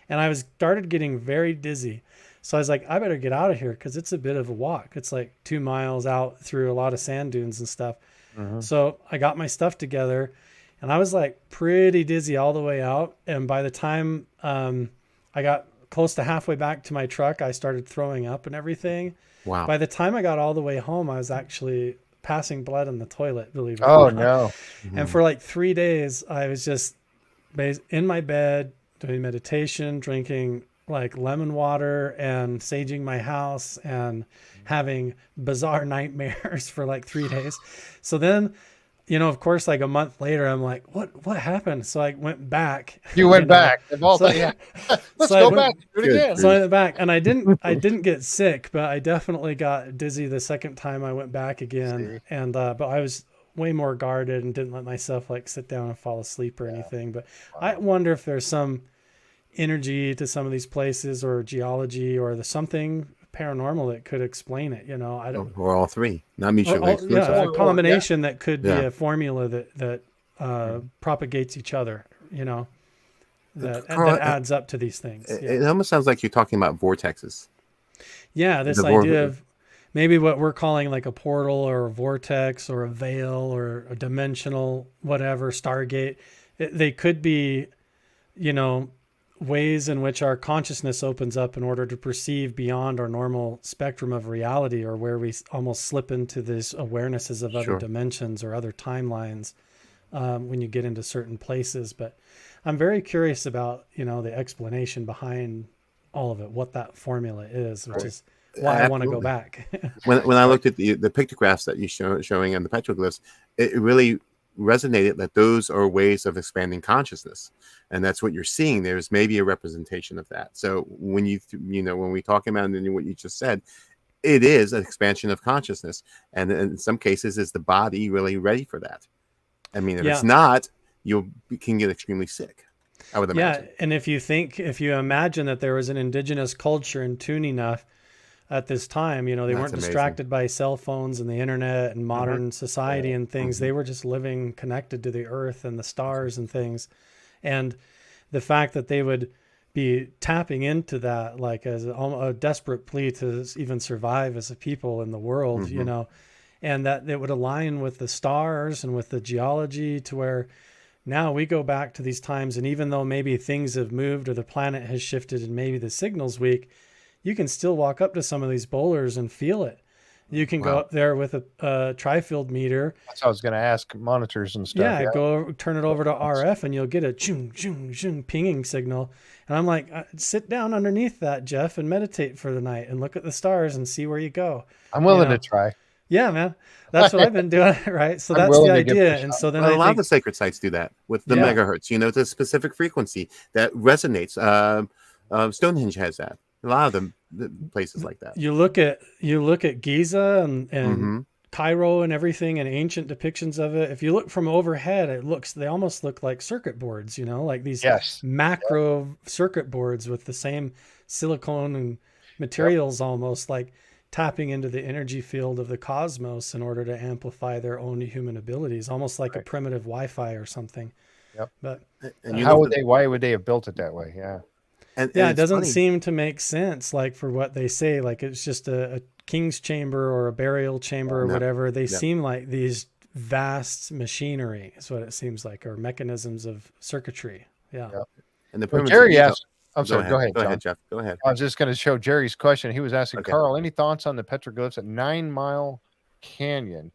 And I started getting very dizzy. So I was like, I better get out of here, because it's a bit of a walk. It's like 2 miles out through a lot of sand dunes and stuff. So I got my stuff together, and I was like pretty dizzy all the way out. And by the time I got close to halfway back to my truck, I started throwing up and everything. Wow. By the time I got all the way home, I was actually passing blood in the toilet, believe it or not. No. And for like 3 days, I was just in my bed doing meditation, drinking like lemon water and saging my house and having bizarre nightmares for like 3 days. So then, of course, like a month later, I'm like, what happened? So I went back. You went back. Let's go back. Do it again. So I went back, and I didn't get sick, but I definitely got dizzy the second time I went back again. And, but I was way more guarded and didn't let myself like sit down and fall asleep or anything. But I wonder if there's some energy to some of these places, or geology, or there's something paranormal that could explain it. I don't, or all three, not mutually exclusive. A combination that could be a formula that propagates each other, that adds up to these things. It almost sounds like you're talking about vortexes. Yeah, this idea of maybe what we're calling like a portal or a vortex or a veil or a dimensional whatever, Stargate. They could be, ways in which our consciousness opens up in order to perceive beyond our normal spectrum of reality, or where we almost slip into these awarenesses of other dimensions or other timelines when you get into certain places. But I'm very curious about, the explanation behind all of it, what that formula is, which is why I want to go back. when I looked at the pictographs that you showing and the petroglyphs, it really resonated that those are ways of expanding consciousness, and that's what you're seeing. There's maybe a representation of that. So when when we talk about what you just said, it is an expansion of consciousness, and in some cases, is the body really ready for that? I mean, if it's not, you can get extremely sick, I would imagine. Yeah, and if you imagine that there was an indigenous culture in tune enough at this time, they weren't distracted by cell phones and the internet and modern society and things. They were just living connected to the earth and the stars and things. And the fact that they would be tapping into that, like as a desperate plea to even survive as a people in the world, and that it would align with the stars and with the geology, to where now we go back to these times. And even though maybe things have moved or the planet has shifted and maybe the signal's weak, you can still walk up to some of these boulders and feel it. You can go Wow. up there with a tri-field meter. That's what I was going to ask. Monitors and stuff. Yeah, turn it over to RF and you'll get a chung, chung, chung pinging signal. And I'm like, sit down underneath that, Jeff, and meditate for the night and look at the stars and see where you go. I'm willing know? to try. Yeah, man. That's what I've been doing, right? So I'm that's willing the to give it a idea. shot. And so then Well, I a lot of think, the sacred sites do that with the Yeah. megahertz. You know, it's a specific frequency that resonates. Stonehenge has that. A lot of them places like that. you look at Giza and Mhm. Cairo and everything and ancient depictions of it. If you look from overhead, they almost look like circuit boards, like these Yes. macro circuit boards with the same silicone and materials, almost like tapping into the energy field of the cosmos in order to amplify their own human abilities, almost like a Right. primitive Wi-Fi or something. Yep. But And you How know, would they? Why would they have built it that way? Yeah. and yeah, it it's doesn't funny. seem to make sense, like for what they say, like it's just a king's chamber or a burial chamber or No. whatever. They No. seem like these vast machinery is what it seems like, or mechanisms of circuitry. Yeah. Yep. And the Well, pyramids Jerry of Giza- asked. I'm sorry. Go ahead. Go John. ahead, Jeff. Go ahead. I was just going to show Jerry's question. He was asking Okay. Carl, any thoughts on the petroglyphs at 9 Mile Canyon?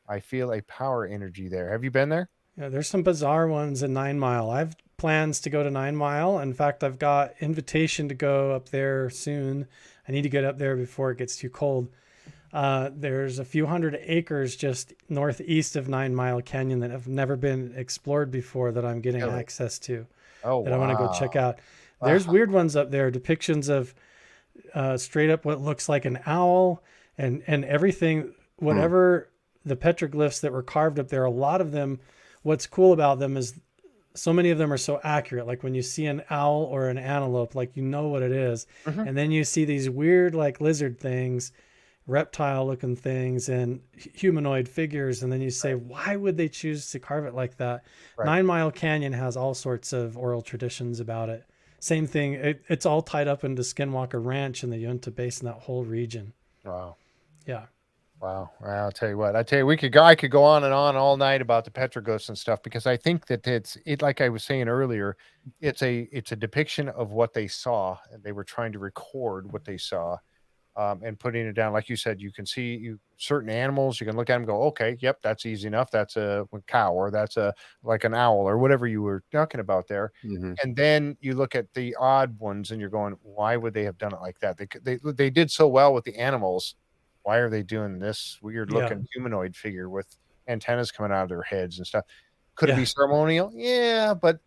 I feel a power energy there. Have you been there? Yeah, there's some bizarre ones in 9 Mile. I've plans to go to 9 Mile. In fact, I've got invitation to go up there soon. I need to get up there before it gets too cold. There's a few hundred acres just northeast of 9 Mile Canyon that have never been explored before that I'm getting Really? access to. Oh, That I want to go check wow. out. There's Wow. weird ones up there, depictions of straight up what looks like an owl and everything, whatever the petroglyphs that were carved up there, a lot of them, what's cool about them is so many of them are so accurate. Like when you see an owl or an antelope, like you know what it is. Mhm. And then you see these weird like lizard things, reptile looking things and humanoid figures. And then you say, why would they choose to carve it like that? Right. 9 Mile Canyon has all sorts of oral traditions about it. Same thing. It's all tied up into Skinwalker Ranch in the Uinta Basin, that whole region. Wow. Yeah. Wow. Well, I'll tell you what. I could go on and on all night about the petroglyphs and stuff because I think that like I was saying earlier, it's a depiction of what they saw and they were trying to record what they saw. And putting it down, like you said, you can see certain animals. You can look at them, and go, okay, yep, that's easy enough. That's a cow, or that's like an owl, or whatever you were talking about there. Mhm. And then you look at the odd ones, and you're going, why would they have done it like that? They did so well with the animals. Why are they doing this weird looking humanoid figure with antennas coming out of their heads and stuff? Could it Yeah. be ceremonial? Yeah, but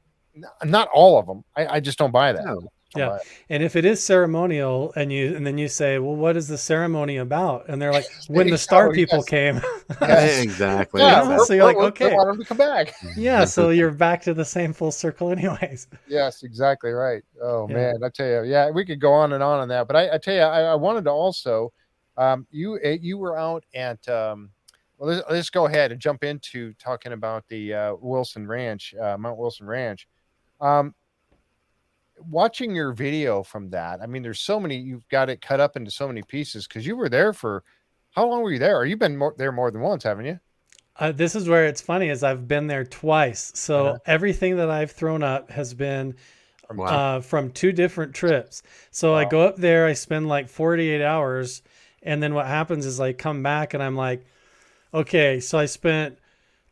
not all of them. I just don't buy that. No. Don't Yeah. buy it. And if it is ceremonial and then you say, well, what is the ceremony about? And they're like, when the star people yes. came. Yes. Exactly. Yeah, You know, so you're like, okay. I want them to come back. Yeah. So you're back to the same full circle anyways. Yes, exactly right. Oh Yeah. man, I tell you, yeah, we could go on and on that, but I tell you, I wanted to also, you were out at, well, let's go ahead and jump into talking about the Wilson Ranch, Mount Wilson Ranch. Watching your video from that, I mean, there's so many. You've got it cut up into so many pieces because you were there for how long were you there? Or you've been there more than once, haven't you? This is where it's funny is I've been there twice. So Uh-huh. everything that I've thrown up has been Wow. from two different trips. So I Wow. go up there, I spend like 48 hours. And then what happens is I come back and I'm like, okay, so I spent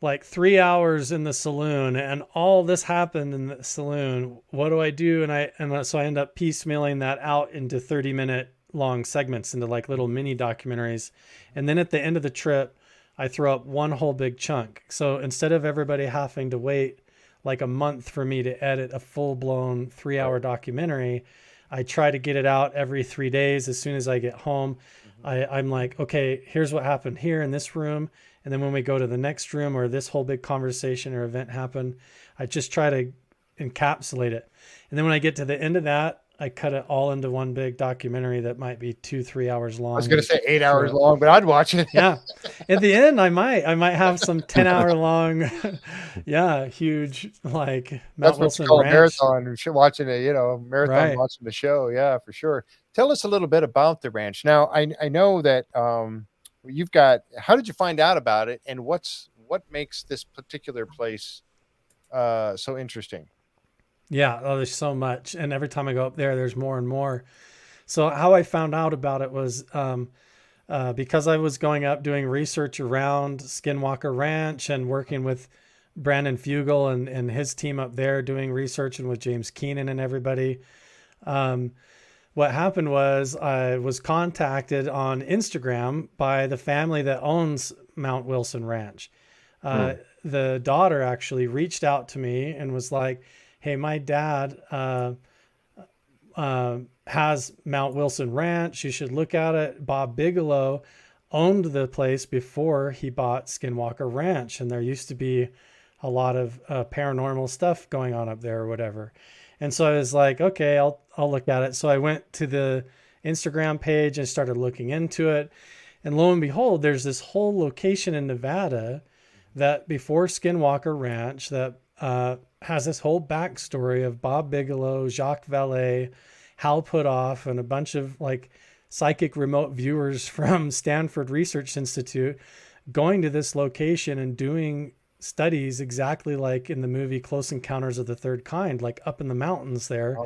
like 3 hours in the saloon and all this happened in the saloon. What do I do? So I end up piecemealing that out into 30-minute long segments into like little mini documentaries. And then at the end of the trip, I throw up one whole big chunk. So instead of everybody having to wait like a month for me to edit a full-blown 3-hour documentary, I try to get it out every 3 days. As soon as I get home, I'm like, okay, here's what happened here in this room. And then when we go to the next room or this whole big conversation or event happened, I just try to encapsulate it. And then when I get to the end of that, I cut it all into one big documentary that might be 2-3 hours long. I was going to say 8 hours long, but I'd watch it. Yeah. At the end, I might have some 10-hour long, huge like That's Mount what Wilson you call a Ranch. marathon. Watching it, marathon Right. watching the show. Yeah, for sure. Tell us a little bit about the ranch. Now, I know that you've got. How did you find out about it, and what makes this particular place so interesting? Yeah, there's so much. And every time I go up there, there's more and more. So how I found out about it was because I was going up doing research around Skinwalker Ranch and working with Brandon Fugel and his team up there doing research, and with James Keenan and everybody. What happened was I was contacted on Instagram by the family that owns Mount Wilson Ranch. The daughter actually reached out to me and was like, hey, my dad has Mount Wilson Ranch. You should look at it. Bob Bigelow owned the place before he bought Skinwalker Ranch, and there used to be a lot of paranormal stuff going on up there or whatever. And so I was like, okay, I'll look at it. So I went to the Instagram page and started looking into it. And lo and behold, there's this whole location in Nevada that before Skinwalker Ranch that has this whole backstory of Bob Bigelow, Jacques Vallée, Hal Puthoff, and a bunch of like psychic remote viewers from Stanford Research Institute going to this location and doing studies exactly like in the movie Close Encounters of the Third Kind, like up in the mountains there,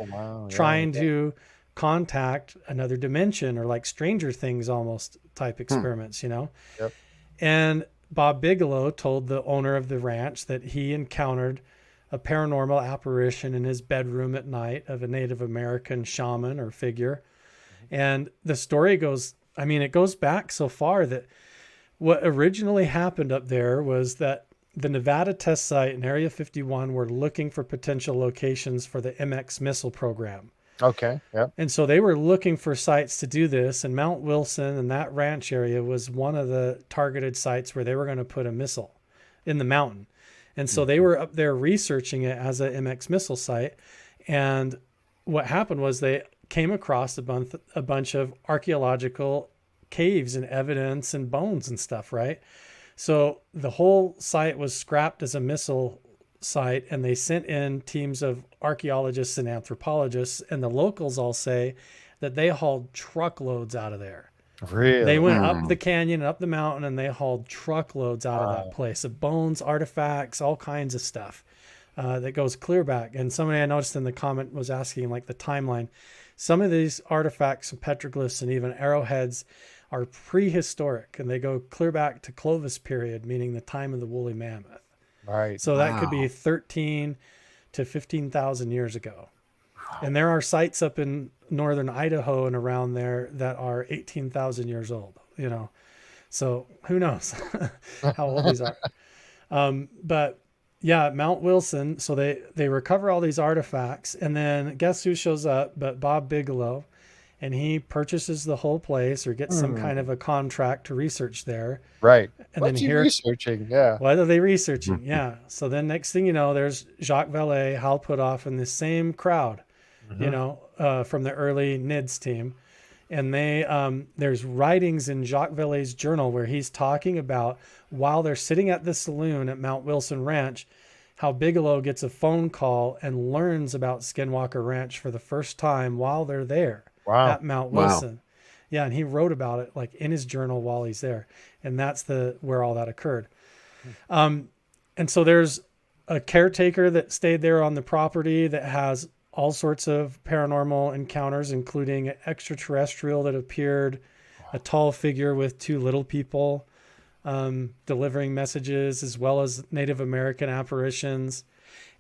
trying to contact another dimension, or like Stranger Things almost type experiments, you know? Yep. And Bob Bigelow told the owner of the ranch that he encountered a paranormal apparition in his bedroom at night of a Native American shaman or figure. And the story goes, I mean, it goes back so far that what originally happened up there was that the Nevada test site in Area 51 were looking for potential locations for the MX missile program. Okay. Yep. And so they were looking for sites to do this, and Mount Wilson and that ranch area was one of the targeted sites where they were going to put a missile in the mountain. And so they were up there researching it as a MX missile site. And what happened was they came across a bunch of archaeological caves and evidence and bones and stuff, right? So the whole site was scrapped as a missile site, and they sent in teams of archaeologists and anthropologists, and the locals all say that they hauled truckloads out of there. Really? They went up the canyon, up the mountain, and they hauled truckloads out of that place of bones, artifacts, all kinds of stuff that goes clear back. And somebody I noticed in the comment was asking like the timeline. Some of these artifacts and petroglyphs and even arrowheads are prehistoric, and they go clear back to Clovis period, meaning the time of the woolly mammoth. Right. So that could be 13 to 15,000 years ago. And there are sites up in northern Idaho and around there that are 18,000 years old, you know. So who knows how old these are. But yeah, Mount Wilson. So they recover all these artifacts, and then guess who shows up but Bob Bigelow. And he purchases the whole place or gets some kind of a contract to research there. Right. And What's then he researching? Yeah. What are they researching? Yeah. So then next thing you know, there's Jacques Vallée, Hal Puthoff, and the same crowd, you know, from the early NIDS team. And there's writings in Jacques Vallée's journal where he's talking about while they're sitting at the saloon at Mount Wilson Ranch, how Bigelow gets a phone call and learns about Skinwalker Ranch for the first time while they're there. Wow. At Mount Wilson. Yeah, and he wrote about it like in his journal while he's there. And that's where all that occurred. And so there's a caretaker that stayed there on the property that has all sorts of paranormal encounters, including an extraterrestrial that appeared, a tall figure with two little people delivering messages, as well as Native American apparitions.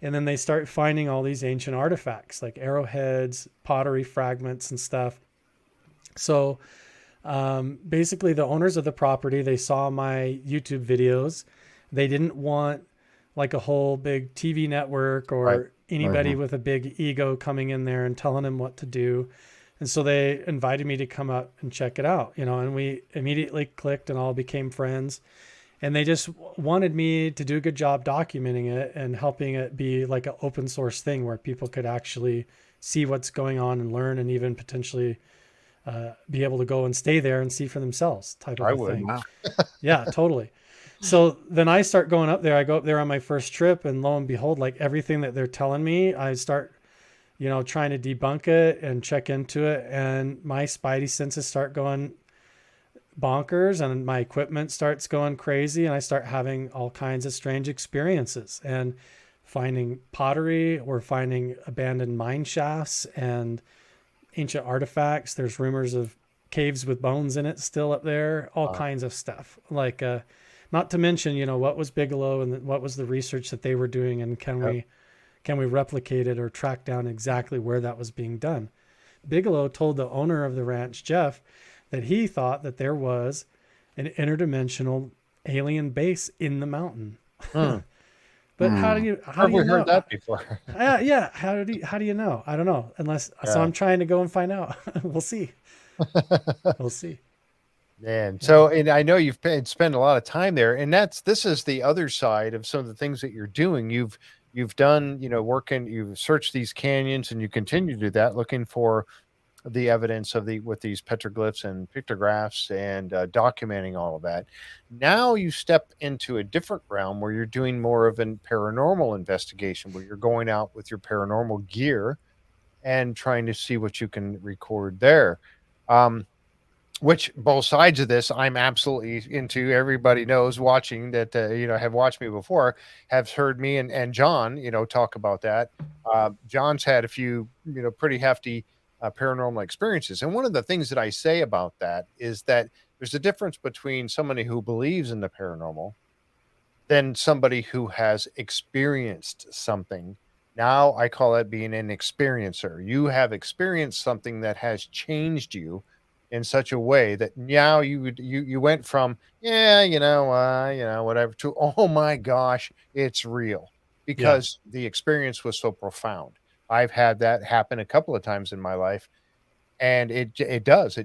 And then they start finding all these ancient artifacts like arrowheads, pottery fragments and stuff. So basically the owners of the property, they saw my YouTube videos. They didn't want like a whole big TV network or anybody with a big ego coming in there and telling them what to do. And so they invited me to come up and check it out, you know, and we immediately clicked and all became friends. And they just wanted me to do a good job documenting it and helping it be like an open source thing where people could actually see what's going on and learn, and even potentially be able to go and stay there and see for themselves type of a thing. Wow. Yeah, totally. So then I start going up there. I go up there on my first trip, and lo and behold, like everything that they're telling me, I start, you know, trying to debunk it and check into it. And my spidey senses start going bonkers, and my equipment starts going crazy, and I start having all kinds of strange experiences and finding pottery or finding abandoned mine shafts and ancient artifacts. There's rumors of caves with bones in it still up there, all kinds of stuff. Like, not to mention, what was Bigelow and what was the research that they were doing, and can we replicate it or track down exactly where that was being done? Bigelow told the owner of the ranch, Jeff, that he thought that there was an interdimensional alien base in the mountain. But how do you know? Heard that before? Yeah. How do you know? I don't know. So I'm trying to go and find out. We'll see. We'll see. And so, and I know you've spent a lot of time there, and this is the other side of some of the things that you're doing. You've done, you've searched these canyons, and you continue to do that, looking for the evidence with these petroglyphs and pictographs, and documenting all of that. Now you step into a different realm where you're doing more of a paranormal investigation, where you're going out with your paranormal gear and trying to see what you can record there. Which both sides of this, I'm absolutely into. Everybody knows watching that, have watched me before, have heard me and John, talk about that. John's had a few, pretty hefty paranormal experiences. And one of the things that I say about that is that there's a difference between somebody who believes in the paranormal than somebody who has experienced something. Now I call it being an experiencer. You have experienced something that has changed you in such a way that now you went from, whatever, to, oh my gosh, it's real, because the experience was so profound. I've had that happen a couple of times in my life, and it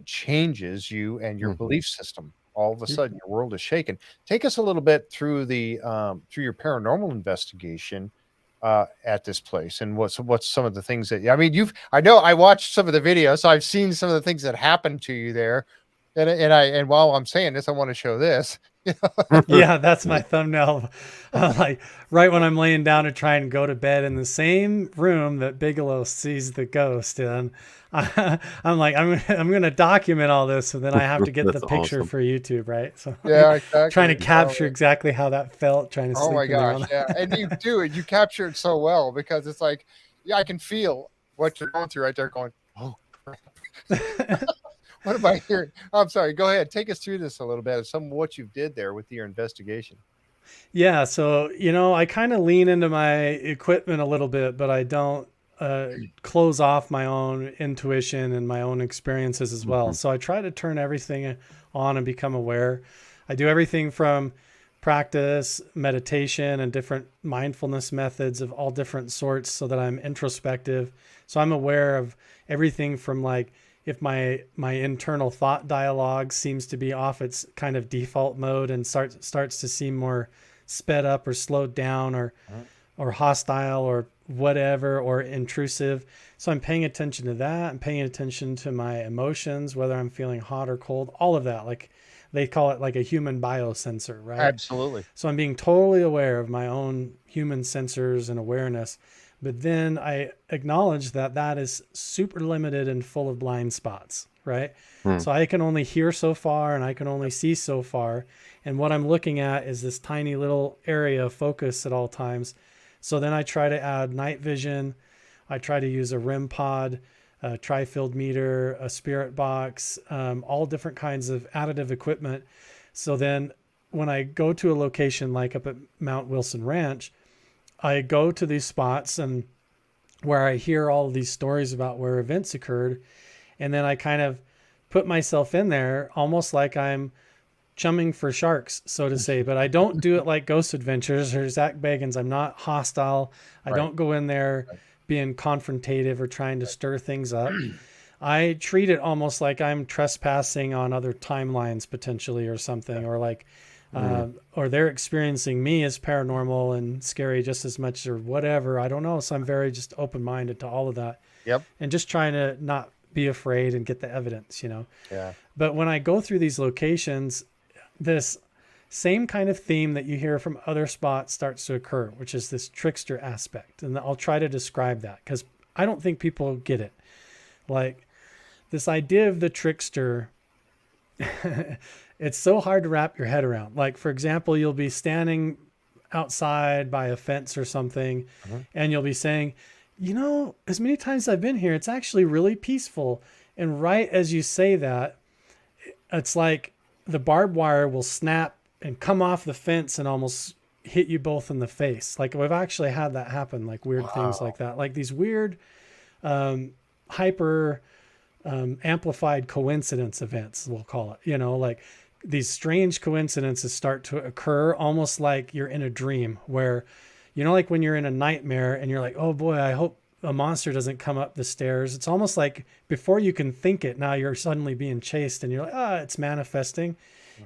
changes you and your belief system. All of a sudden your world is shaken. Take us a little bit through through your paranormal investigation at this place, and what's some of the things that, I know I watched some of the videos, so I've seen some of the things that happened to you there, and while I'm saying this, I want to show this. Yeah, that's my thumbnail. Like right when I'm laying down to try and go to bed, in the same room that Bigelow sees the ghost in, I'm like, I'm going to document all this, so then I have to get the picture awesome. for YouTube, right? So exactly. Trying to capture exactly how that felt, trying to sleep. Oh my gosh, yeah. And you do it. You capture it so well, because it's like, I can feel what you're going through right there, going, oh crap. What am I hearing? I'm sorry. Go ahead. Take us through this a little bit of some of what you did there with your investigation. Yeah. So, I kind of lean into my equipment a little bit, but I don't close off my own intuition and my own experiences as well. So I try to turn everything on and become aware. I do everything from practice, meditation, and different mindfulness methods of all different sorts, so that I'm introspective. So I'm aware of everything from, like, if my internal thought dialogue seems to be off its kind of default mode and starts to seem more sped up or slowed down or hostile or whatever, or intrusive. So I'm paying attention to that. I'm paying attention to my emotions, whether I'm feeling hot or cold, all of that. Like they call it like a human biosensor, right? Absolutely. So I'm being totally aware of my own human sensors and awareness. But then I acknowledge that is super limited and full of blind spots, right? So I can only hear so far, and I can only see so far. And what I'm looking at is this tiny little area of focus at all times. So then I try to add night vision. I try to use a REM pod, a tri-field meter, a spirit box, all different kinds of additive equipment. So then when I go to a location like up at Mount Wilson Ranch, I go to these spots and where I hear all of these stories about where events occurred. And then I kind of put myself in there almost like I'm chumming for sharks, so to say, but I don't do it like Ghost Adventures or Zach Bagans. I'm not hostile. I don't go in there being confrontative or trying to stir things up. I treat it almost like I'm trespassing on other timelines potentially, or something, or like, or they're experiencing me as paranormal and scary just as much, or whatever. I don't know. So I'm very just open-minded to all of that. Yep. And just trying to not be afraid and get the evidence, Yeah. But when I go through these locations, this same kind of theme that you hear from other spots starts to occur, which is this trickster aspect. And I'll try to describe that, because I don't think people get it. Like this idea of the trickster, it's so hard to wrap your head around. Like, for example, you'll be standing outside by a fence or something, and you'll be saying, as many times I've been here, it's actually really peaceful. And right as you say that, it's like the barbed wire will snap and come off the fence and almost hit you both in the face. Like we've actually had that happen, like weird things like that, like these weird hyper amplified coincidence events, we'll call it, like these strange coincidences start to occur almost like you're in a dream where, like when you're in a nightmare and you're like, oh boy, I hope a monster doesn't come up the stairs. It's almost like before you can think it, now you're suddenly being chased and you're like, it's manifesting.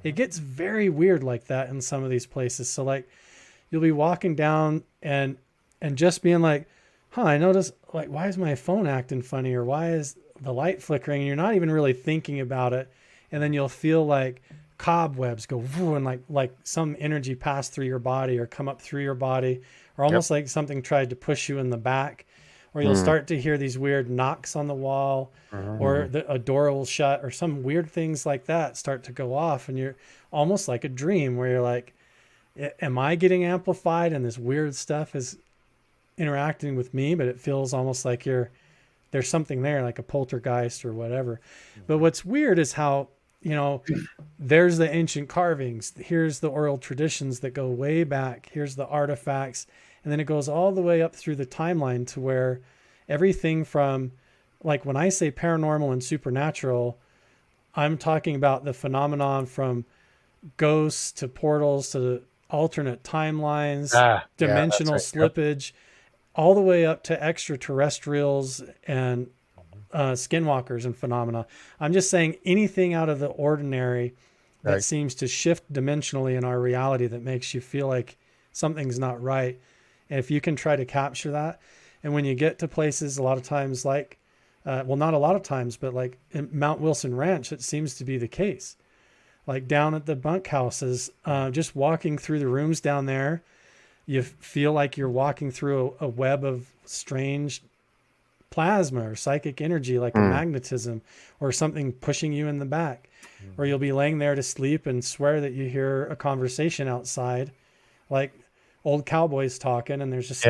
It gets very weird like that in some of these places. So like you'll be walking down and just being like, I noticed, like, why is my phone acting funny, or why is the light flickering? And you're not even really thinking about it. And then you'll feel like cobwebs go and like some energy pass through your body or come up through your body, or almost like something tried to push you in the back. Or you'll start to hear these weird knocks on the wall, or a door will shut, or some weird things like that start to go off. And you're almost like a dream where you're like, am I getting amplified and this weird stuff is interacting with me? But it feels almost like there's something there, like a poltergeist or whatever. But what's weird is how, there's the ancient carvings. Here's the oral traditions that go way back. Here's the artifacts. And then it goes all the way up through the timeline to where everything from, like when I say paranormal and supernatural, I'm talking about the phenomenon from ghosts to portals to alternate timelines, dimensional slippage, all the way up to extraterrestrials and skinwalkers and phenomena. I'm just saying anything out of the ordinary that seems to shift dimensionally in our reality that makes you feel like something's not right. And if you can try to capture that, and when you get to places, a lot of times like, not a lot of times, but like in Mount Wilson Ranch, it seems to be the case. Like down at the bunkhouses, just walking through the rooms down there, you feel like you're walking through a web of strange plasma or psychic energy, like a magnetism or something pushing you in the back. Or you'll be laying there to sleep and swear that you hear a conversation outside, like old cowboys talking, and there's just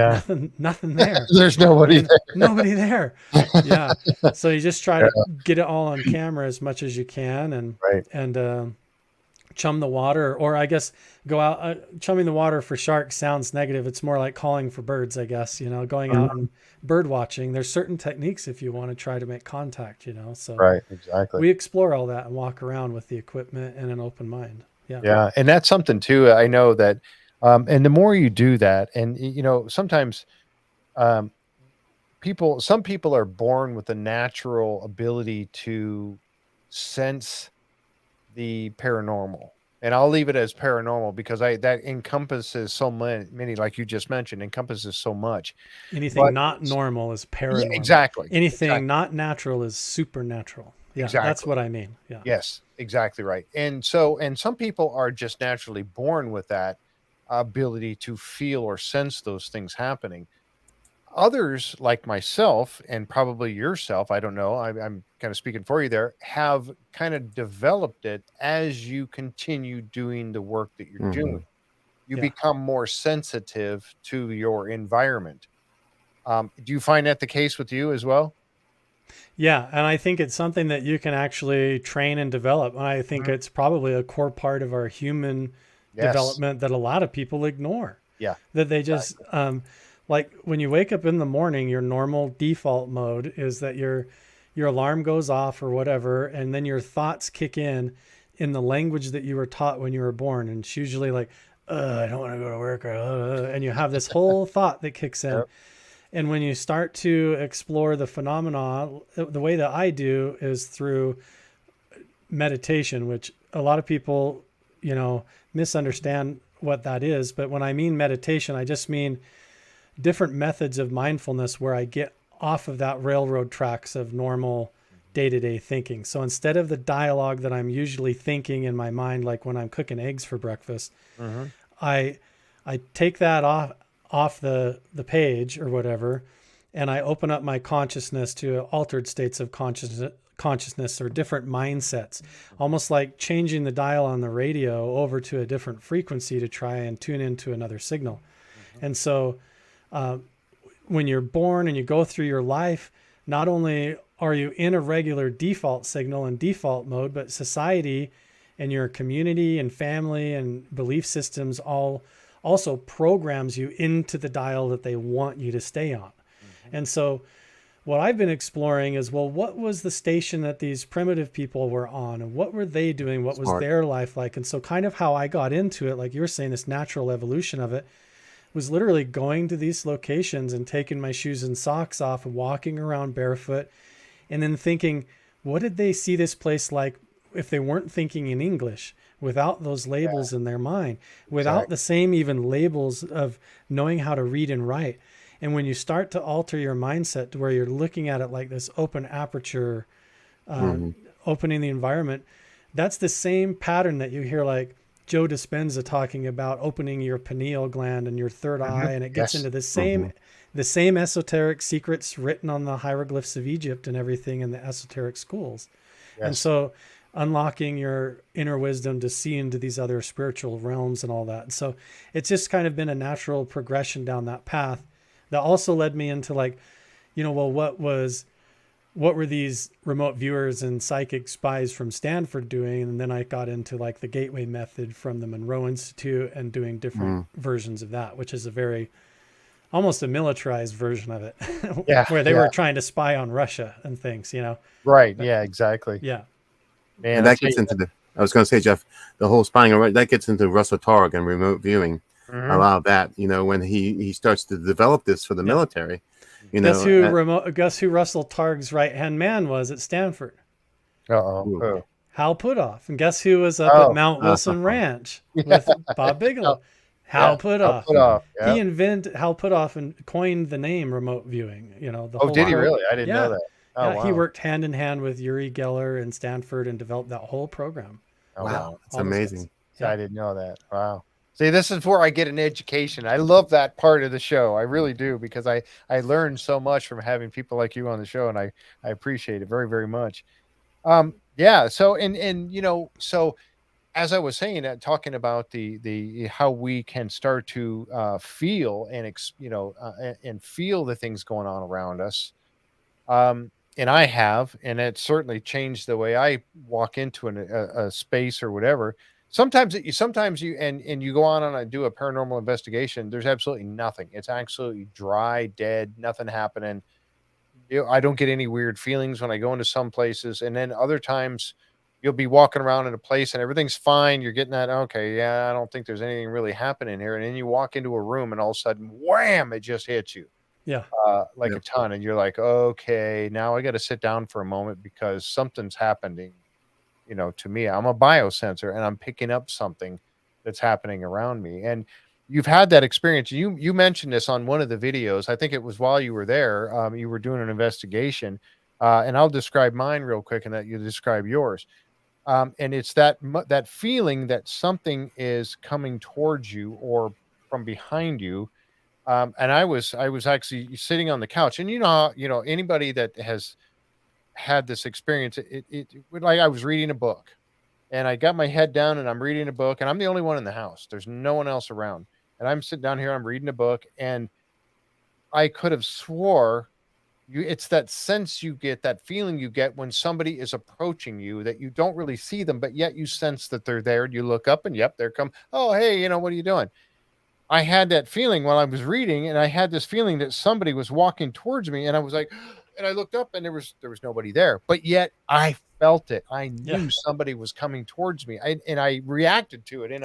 nothing there. There's nobody there. Nobody there. Yeah. So you just try to get it all on camera as much as you can, and chum the water, or I guess go out. Chumming the water for sharks sounds negative. It's more like calling for birds, I guess. Going out and bird watching. There's certain techniques if you want to try to make contact. So exactly. We explore all that and walk around with the equipment and an open mind. Yeah, and that's something too. I know that. And the more you do that, and sometimes some people are born with a natural ability to sense the paranormal, and I'll leave it as paranormal because that encompasses so many, like you just mentioned, encompasses so much. Anything not normal is paranormal. Yeah, exactly. Anything not natural is supernatural. Yeah, exactly. That's what I mean. Yeah. Yes, exactly right. And some people are just naturally born with that ability to feel or sense those things happening. Others, like myself and probably yourself, I don't know, I'm kind of speaking for you there, have kind of developed it as you continue doing the work that you're doing. You become more sensitive to your environment. Do you find that the case with you as well? Yeah, and I think it's something that you can actually train and develop. And I think it's probably a core part of our human development that a lot of people ignore. Yeah. That they just, like when you wake up in the morning, your normal default mode is that your alarm goes off or whatever, and then your thoughts kick in the language that you were taught when you were born. And it's usually like, I don't want to go to work, and you have this whole thought that kicks in. Yep. And when you start to explore the phenomena, the way that I do is through meditation, which a lot of people, misunderstand what that is. But when I mean meditation, I just mean different methods of mindfulness where I get off of that railroad tracks of normal day-to-day thinking. So instead of the dialogue that I'm usually thinking in my mind, like when I'm cooking eggs for breakfast, I take that off the page or whatever, and I open up my consciousness to altered states of consciousness or different mindsets, almost like changing the dial on the radio over to a different frequency to try and tune into another signal. And so when you're born and you go through your life, not only are you in a regular default signal and default mode, but society and your community and family and belief systems all also programs you into the dial that they want you to stay on. And so what I've been exploring is, well, what was the station that these primitive people were on, and what were they doing? What was their life like? And so kind of how I got into it, like you were saying, this natural evolution of it was literally going to these locations and taking my shoes and socks off and walking around barefoot, and then thinking, what did they see this place like if they weren't thinking in English, without those labels in their mind, without the same even labels of knowing how to read and write? And when you start to alter your mindset to where you're looking at it like this open aperture, opening the environment, that's the same pattern that you hear like Joe Dispenza talking about, opening your pineal gland and your third eye. And it gets into the same esoteric secrets written on the hieroglyphs of Egypt and everything in the esoteric schools. And so unlocking your inner wisdom to see into these other spiritual realms and all that. And so it's just kind of been a natural progression down that path that also led me into like, you know, well, what were these remote viewers and psychic spies from Stanford doing? And then I got into like the gateway method from the Monroe Institute and doing different versions of that, which is a very, almost a militarized version of it, where they were trying to spy on Russia and things, you know? Right. Yeah, exactly. Yeah. Man, and that gets into I was going to say, Jeff, the whole spying, that gets into Russell Targ and remote viewing. A lot of that, you know, when he starts to develop this for the military, you know. Guess who Russell Targ's right-hand man was at Stanford? Hal Puthoff. And guess who was up at Mount Wilson Ranch with Bob Bigelow? Hal Puthoff. He invented Hal Puthoff and coined the name remote viewing. You know, did he really? I didn't know that. Wow. He worked hand in hand with Uri Geller and Stanford and developed that whole program. Wow, it's amazing. I didn't know that. Wow. See, this is where I get an education. I love that part of the show. I really do, because I learned so much from having people like you on the show, and I appreciate it very, very much. Yeah. So, and you know, so as I was saying, talking about the how we can start to feel and and feel the things going on around us. And I have, and it certainly changed the way I walk into a space or whatever. Sometimes you and you go on and do a paranormal investigation. There's absolutely nothing. It's absolutely dry, dead, nothing happening. I don't get any weird feelings when I go into some places. And then other times you'll be walking around in a place and everything's fine. You're getting that, okay, yeah, I don't think there's anything really happening here. And then you walk into a room and all of a sudden, wham, it just hits you. Yeah. Like a ton. And you're like, okay, now I got to sit down for a moment because something's happening. You know, to me, I'm a biosensor and I'm picking up something that's happening around me. And you've had that experience. You mentioned this on one of the videos. I think it was while you were there. You were doing an investigation, and I'll describe mine real quick, and that you describe yours. And it's that feeling that something is coming towards you or from behind you. And I was actually sitting on the couch, and you know, anybody that has had this experience, it like I was reading a book, and I got my head down and I'm reading a book, and I'm the only one in the house. There's no one else around, and I'm sitting down here, I'm reading a book, and I could have swore it's that sense you get, that feeling you get when somebody is approaching you, that you don't really see them, but yet you sense that they're there, and you look up and yep, they're come. Oh, hey, you know, what are you doing? I had that feeling while I was reading, and I had this feeling that somebody was walking towards me, and I was like, and I looked up and there was nobody there, but yet I felt it. I knew somebody was coming towards me. And I reacted to it and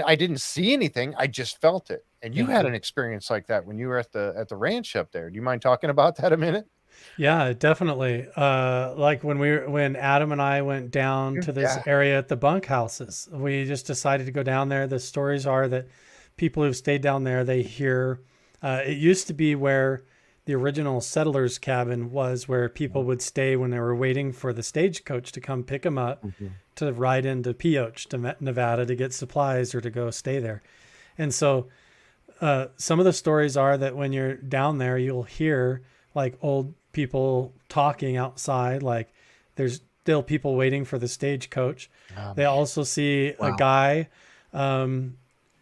I didn't see anything. I just felt it. And you had an experience like that when you were at the ranch up there. Do you mind talking about that a minute? Yeah, definitely. Like when Adam and I went down to this area at the bunkhouses, we just decided to go down there. The stories are that people who've stayed down there, they hear, it used to be where the original settlers cabin was, where people would stay when they were waiting for the stagecoach to come pick them up to ride into Pioche to Nevada to get supplies or to go stay there. And so some of the stories are that when you're down there, you'll hear like old people talking outside, like there's still people waiting for the stagecoach. They also see a guy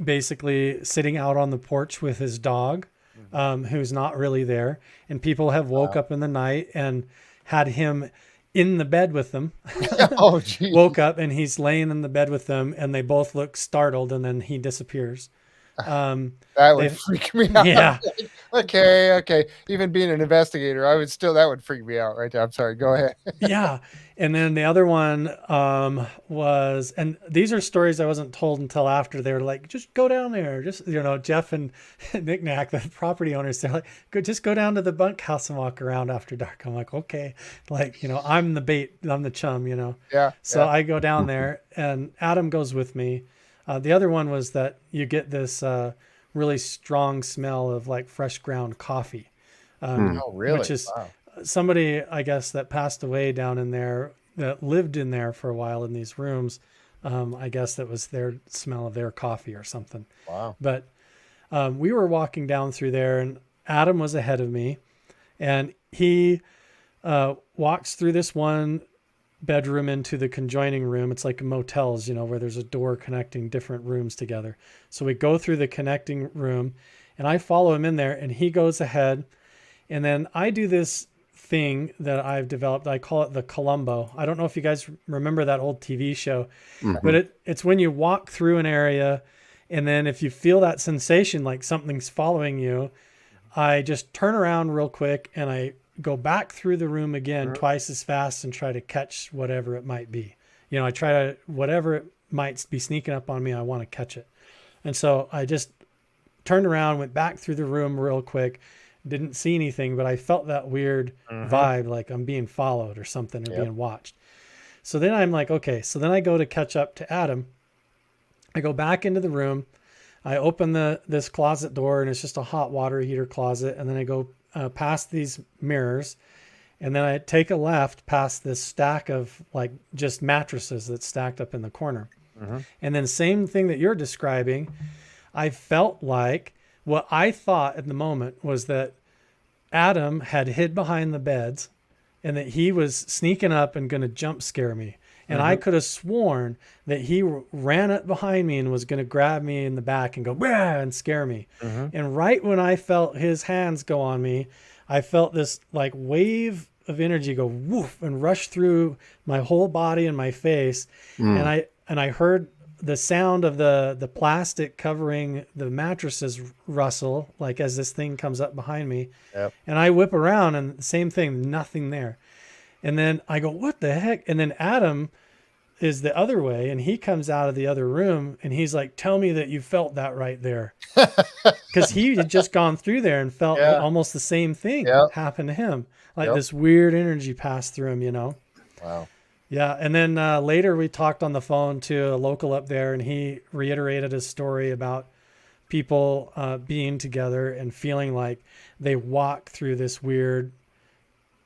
basically sitting out on the porch with his dog. who's not really there. And people have woke up in the night and had him in the bed with them. Oh, geez. Woke up and he's laying in the bed with them, and they both look startled, and then he disappears. That would freak me out. Yeah. Okay. Even being an investigator, that would freak me out right there. I'm sorry. Go ahead. Yeah. And then the other one was, and these are stories I wasn't told until after. They're like, just go down there. Just, Jeff and Nick Knack, the property owners, they're like, just go down to the bunkhouse and walk around after dark. I'm like, okay. Like, I'm the bait, I'm the chum, Yeah. So I go down there, and Adam goes with me. The other one was that you get this really strong smell of like fresh ground coffee. Oh, really? Which is wow. Somebody, I guess, that passed away down in there, that lived in there for a while in these rooms. I guess that was their smell of their coffee or something. Wow. But we were walking down through there, and Adam was ahead of me, and he walks through this one bedroom into the conjoining room. It's like motels, where there's a door connecting different rooms together. So we go through the connecting room, and I follow him in there, and he goes ahead. And then I do this thing that I've developed. I call it the Columbo. I don't know if you guys remember that old TV show, but it's when you walk through an area, and then if you feel that sensation, like something's following you, I just turn around real quick and I go back through the room again twice as fast and try to catch whatever it might be. I try to, whatever it might be sneaking up on me, I want to catch it. And so I just turned around, went back through the room real quick, didn't see anything, but I felt that weird vibe, like I'm being followed or something, or being watched. So then I'm like, okay. So then I go to catch up to Adam. I go back into the room. I open this closet door, and it's just a hot water heater closet. And then I go past these mirrors, and then I take a left past this stack of like just mattresses that's stacked up in the corner. And then same thing that you're describing, I felt like what I thought at the moment was that Adam had hid behind the beds, and that he was sneaking up and going to jump scare me. And I could have sworn that he ran up behind me and was going to grab me in the back and go, "Bah!" and scare me. And right when I felt his hands go on me, I felt this like wave of energy go woof and rush through my whole body and my face. And I heard the sound of the plastic covering the mattresses rustle, like as this thing comes up behind me. And I whip around, and same thing, nothing there. And then I go, what the heck? And then Adam is the other way, and he comes out of the other room, and he's like, tell me that you felt that right there. Because he had just gone through there and felt almost the same thing happen to him. Like this weird energy passed through him, Wow. Yeah. And then later we talked on the phone to a local up there, and he reiterated his story about people being together and feeling like they walk through this weird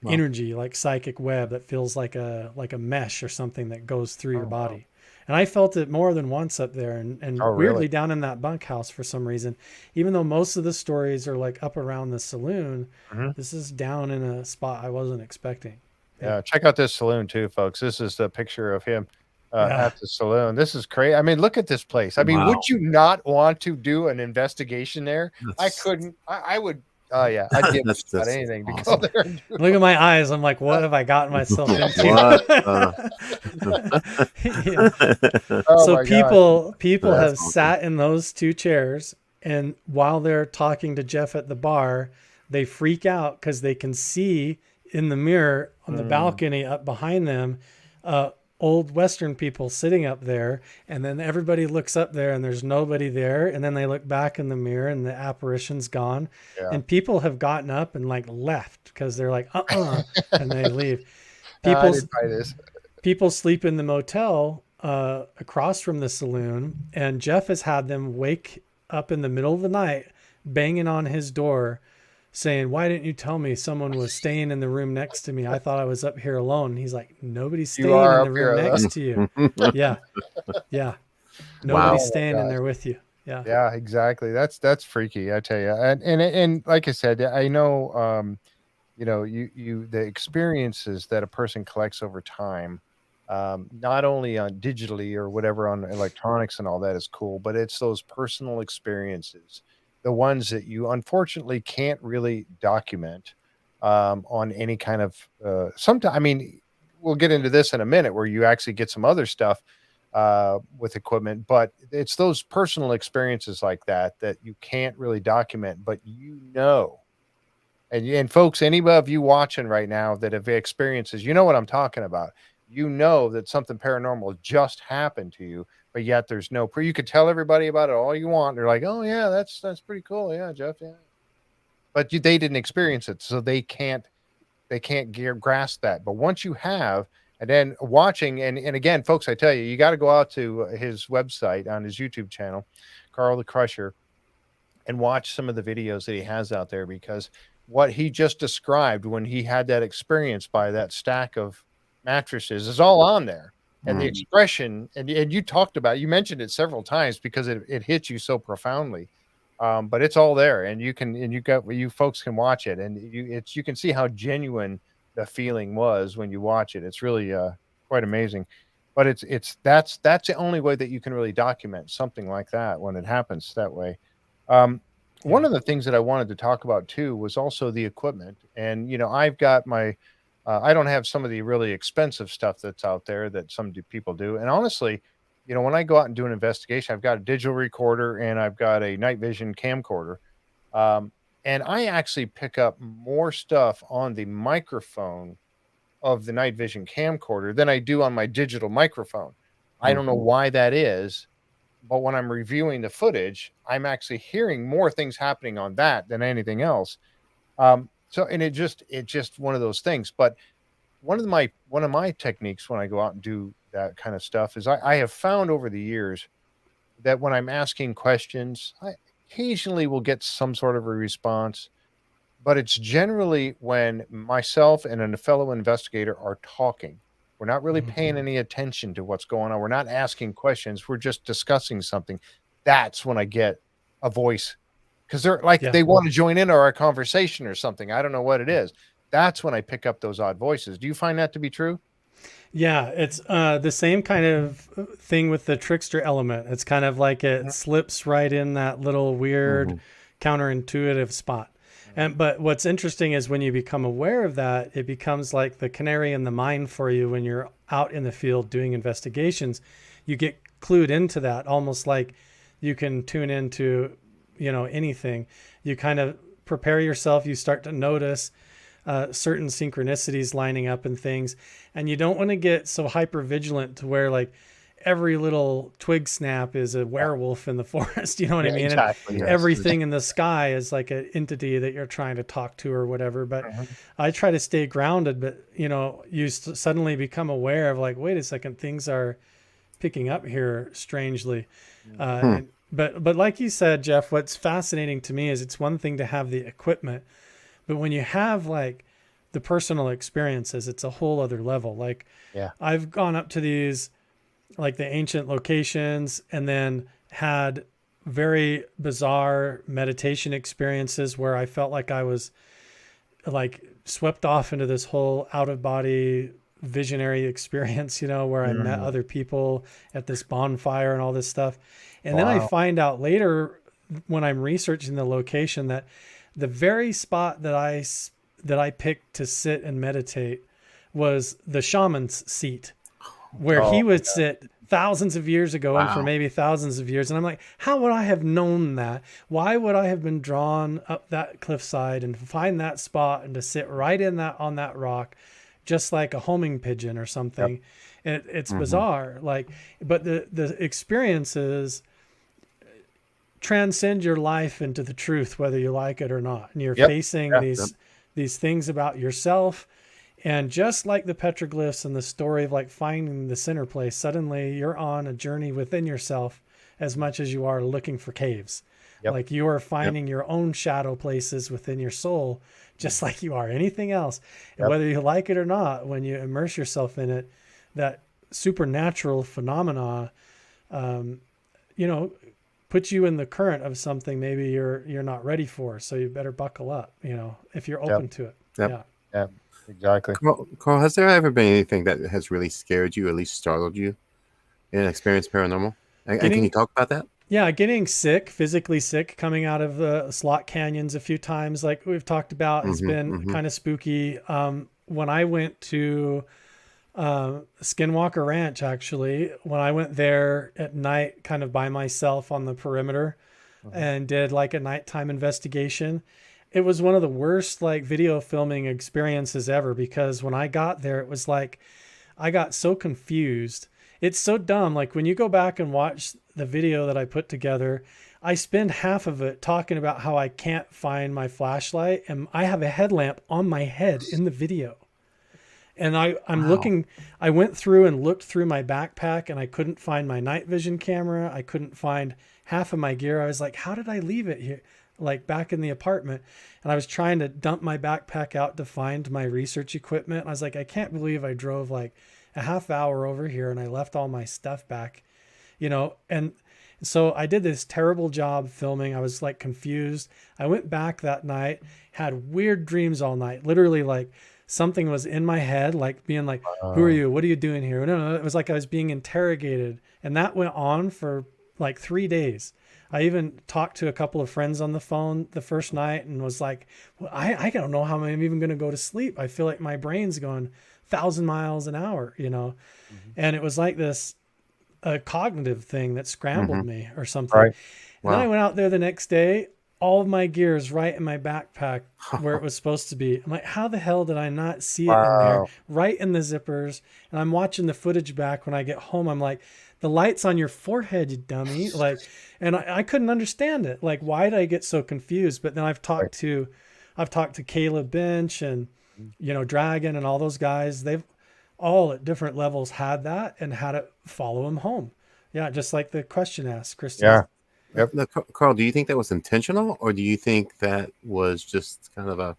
energy, like psychic web that feels like a mesh or something that goes through your body. And I felt it more than once up there, and weirdly really? down in that bunkhouse for some reason, even though most of the stories are like up around the saloon, this is down in a spot I wasn't expecting. Yeah, check out this saloon too, folks. This is the picture of him at the saloon. This is crazy. I mean, look at this place. I mean, would you not want to do an investigation there? I couldn't. I would. Oh yeah, I'd give just about anything to go there. And do Look at my eyes. I'm like, what have I gotten myself into? So people have sat in those two chairs, and while they're talking to Jeff at the bar, they freak out because they can see in the mirror on the balcony up behind them, old Western people sitting up there. And then everybody looks up there and there's nobody there. And then they look back in the mirror and the apparition's gone. And people have gotten up and like left because they're like, and they leave. People sleep in the motel across from the saloon. And Jeff has had them wake up in the middle of the night, banging on his door, saying, why didn't you tell me someone was staying in the room next to me? I thought I was up here alone. And he's like, nobody's staying in the room next to you. Yeah. Nobody's staying in there with you. Yeah, exactly. That's freaky, I tell you. And like I said, I know, the experiences that a person collects over time, not only on digitally or whatever on electronics and all that is cool, but it's those personal experiences the ones that you unfortunately can't really document on any kind of sometimes. I mean, we'll get into this in a minute where you actually get some other stuff with equipment, but it's those personal experiences like that that you can't really document, but and folks, any of you watching right now that have experiences, you know what I'm talking about. You know that something paranormal just happened to you, but yet there's no proof. You could tell everybody about it all you want. They're like, "Oh yeah, that's pretty cool, yeah, Jeff, yeah." But they didn't experience it, so they can't grasp that. But once you have, and then watching, and again, folks, I tell you, you got to go out to his website on his YouTube channel, Carl the Crusher, and watch some of the videos that he has out there, because what he just described when he had that experience by that stack of mattresses is all on there. And the expression, and you talked about, you mentioned it several times because it hits you so profoundly. But it's all there, and you folks can watch it, and you can see how genuine the feeling was when you watch it. It's really quite amazing. But that's the only way that you can really document something like that when it happens that way. One of the things that I wanted to talk about too was also the equipment. And, I've got I don't have some of the really expensive stuff that's out there that some people do. And honestly, when I go out and do an investigation, I've got a digital recorder and I've got a night vision camcorder. And I actually pick up more stuff on the microphone of the night vision camcorder than I do on my digital microphone. I don't know why that is. But when I'm reviewing the footage, I'm actually hearing more things happening on that than anything else. And it's just one of those things. But one of my techniques when I go out and do that kind of stuff is I have found over the years that when I'm asking questions, I occasionally will get some sort of a response, but it's generally when myself and a fellow investigator are talking. We're not really paying any attention to what's going on. We're not asking questions. We're just discussing something. That's when I get a voice, because they're like, they want to join in our conversation or something. I don't know what it is. That's when I pick up those odd voices. Do you find that to be true? Yeah, it's the same kind of thing with the trickster element. It's kind of like it slips right in that little weird counterintuitive spot. But what's interesting is when you become aware of that, it becomes like the canary in the mine for you when you're out in the field doing investigations. You get clued into that, almost like you can tune into, anything. You kind of prepare yourself. You start to notice certain synchronicities lining up and things. And you don't want to get so hyper vigilant to where like every little twig snap is a werewolf in the forest. You know what I mean? Exactly. And everything in the sky is like an entity that you're trying to talk to or whatever. But I try to stay grounded, but you suddenly become aware of like, wait a second, things are picking up here strangely. But like you said, Jeff, what's fascinating to me is it's one thing to have the equipment, but when you have like the personal experiences, it's a whole other level. Like I've gone up to these, like the ancient locations, and then had very bizarre meditation experiences where I felt like I was like swept off into this whole out of body visionary experience, where I met other people at this bonfire and all this stuff. And then I find out later when I'm researching the location that the very spot that I picked to sit and meditate was the shaman's seat, where he would sit thousands of years ago and for maybe thousands of years. And I'm like, how would I have known that? Why would I have been drawn up that cliffside and find that spot and to sit right in that, on that rock, just like a homing pigeon or something? It's bizarre. Like, but the experiences transcend your life into the truth, whether you like it or not. And you're facing these things about yourself. And just like the petroglyphs and the story of like finding the center place, suddenly you're on a journey within yourself as much as you are looking for caves. Like you are finding your own shadow places within your soul, just like you are anything else. And whether you like it or not, when you immerse yourself in it, that supernatural phenomena, puts you in the current of something maybe you're not ready for. So you better buckle up, if you're open to it. Yeah. Exactly. Carl, has there ever been anything that has really scared you, at least startled you in an experience paranormal? And can you talk about that? Yeah, getting sick, physically sick, coming out of the slot canyons a few times, like we've talked about, has been kind of spooky. When I went to Skinwalker Ranch, actually, when I went there at night, kind of by myself on the perimeter, and did like a nighttime investigation, it was one of the worst like video filming experiences ever, because when I got there, it was like I got so confused. It's so dumb. Like when you go back and watch the video that I put together, I spend half of it talking about how I can't find my flashlight, and I have a headlamp on my head in the video. And I'm looking, I went through and looked through my backpack, and I couldn't find my night vision camera. I couldn't find half of my gear. I was like, how did I leave it here? Like back in the apartment. And I was trying to dump my backpack out to find my research equipment. And I was like, I can't believe I drove like a half hour over here and I left all my stuff back, and so I did this terrible job filming. I was like confused. I went back that night, had weird dreams all night, literally like something was in my head, like being like, who are you? What are you doing here? No, it was like I was being interrogated. And that went on for like 3 days. I even talked to a couple of friends on the phone the first night and was like, well, I don't know how I'm even going to go to sleep. I feel like my brain's going 1,000 miles an hour, and it was like this cognitive thing that scrambled me or something. Right. And then I went out there the next day, all of my gear is right in my backpack where it was supposed to be. I'm like, how the hell did I not see it in there? Right in the zippers. And I'm watching the footage back when I get home. I'm like, the light's on your forehead, you dummy. Like, and I couldn't understand it. Like, why did I get so confused? But then I've talked to Caleb Bench and, Dragon and all those guys. They've all at different levels had that and had it follow them home. Yeah. Just like the question asked, Christian. Yeah. Yep. Now, Carl, do you think that was intentional, or do you think that was just kind of a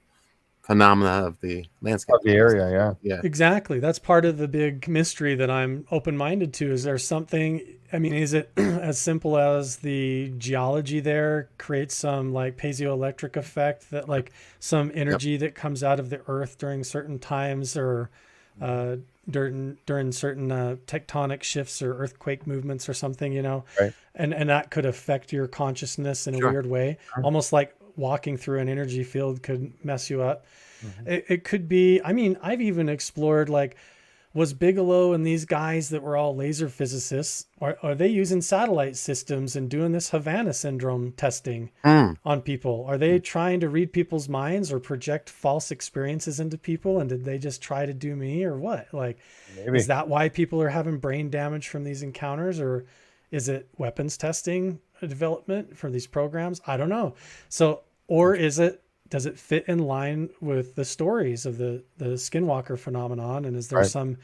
phenomena of the landscape? Of the area, yeah. Exactly. That's part of the big mystery that I'm open-minded to. Is there something, is it as simple as the geology there creates some like piezoelectric effect, that like some energy that comes out of the earth during certain times, or during certain tectonic shifts or earthquake movements or something, right. And that could affect your consciousness in a weird way, almost like walking through an energy field could mess you up. It could be, I've even explored, like, was Bigelow and these guys that were all laser physicists, are they using satellite systems and doing this Havana syndrome testing on people? Are they trying to read people's minds or project false experiences into people? And did they just try to do me, or what? Like, maybe. Is that why people are having brain damage from these encounters? Or is it weapons testing development for these programs? I don't know. So, or does it fit in line with the stories of the Skinwalker phenomenon? And is there some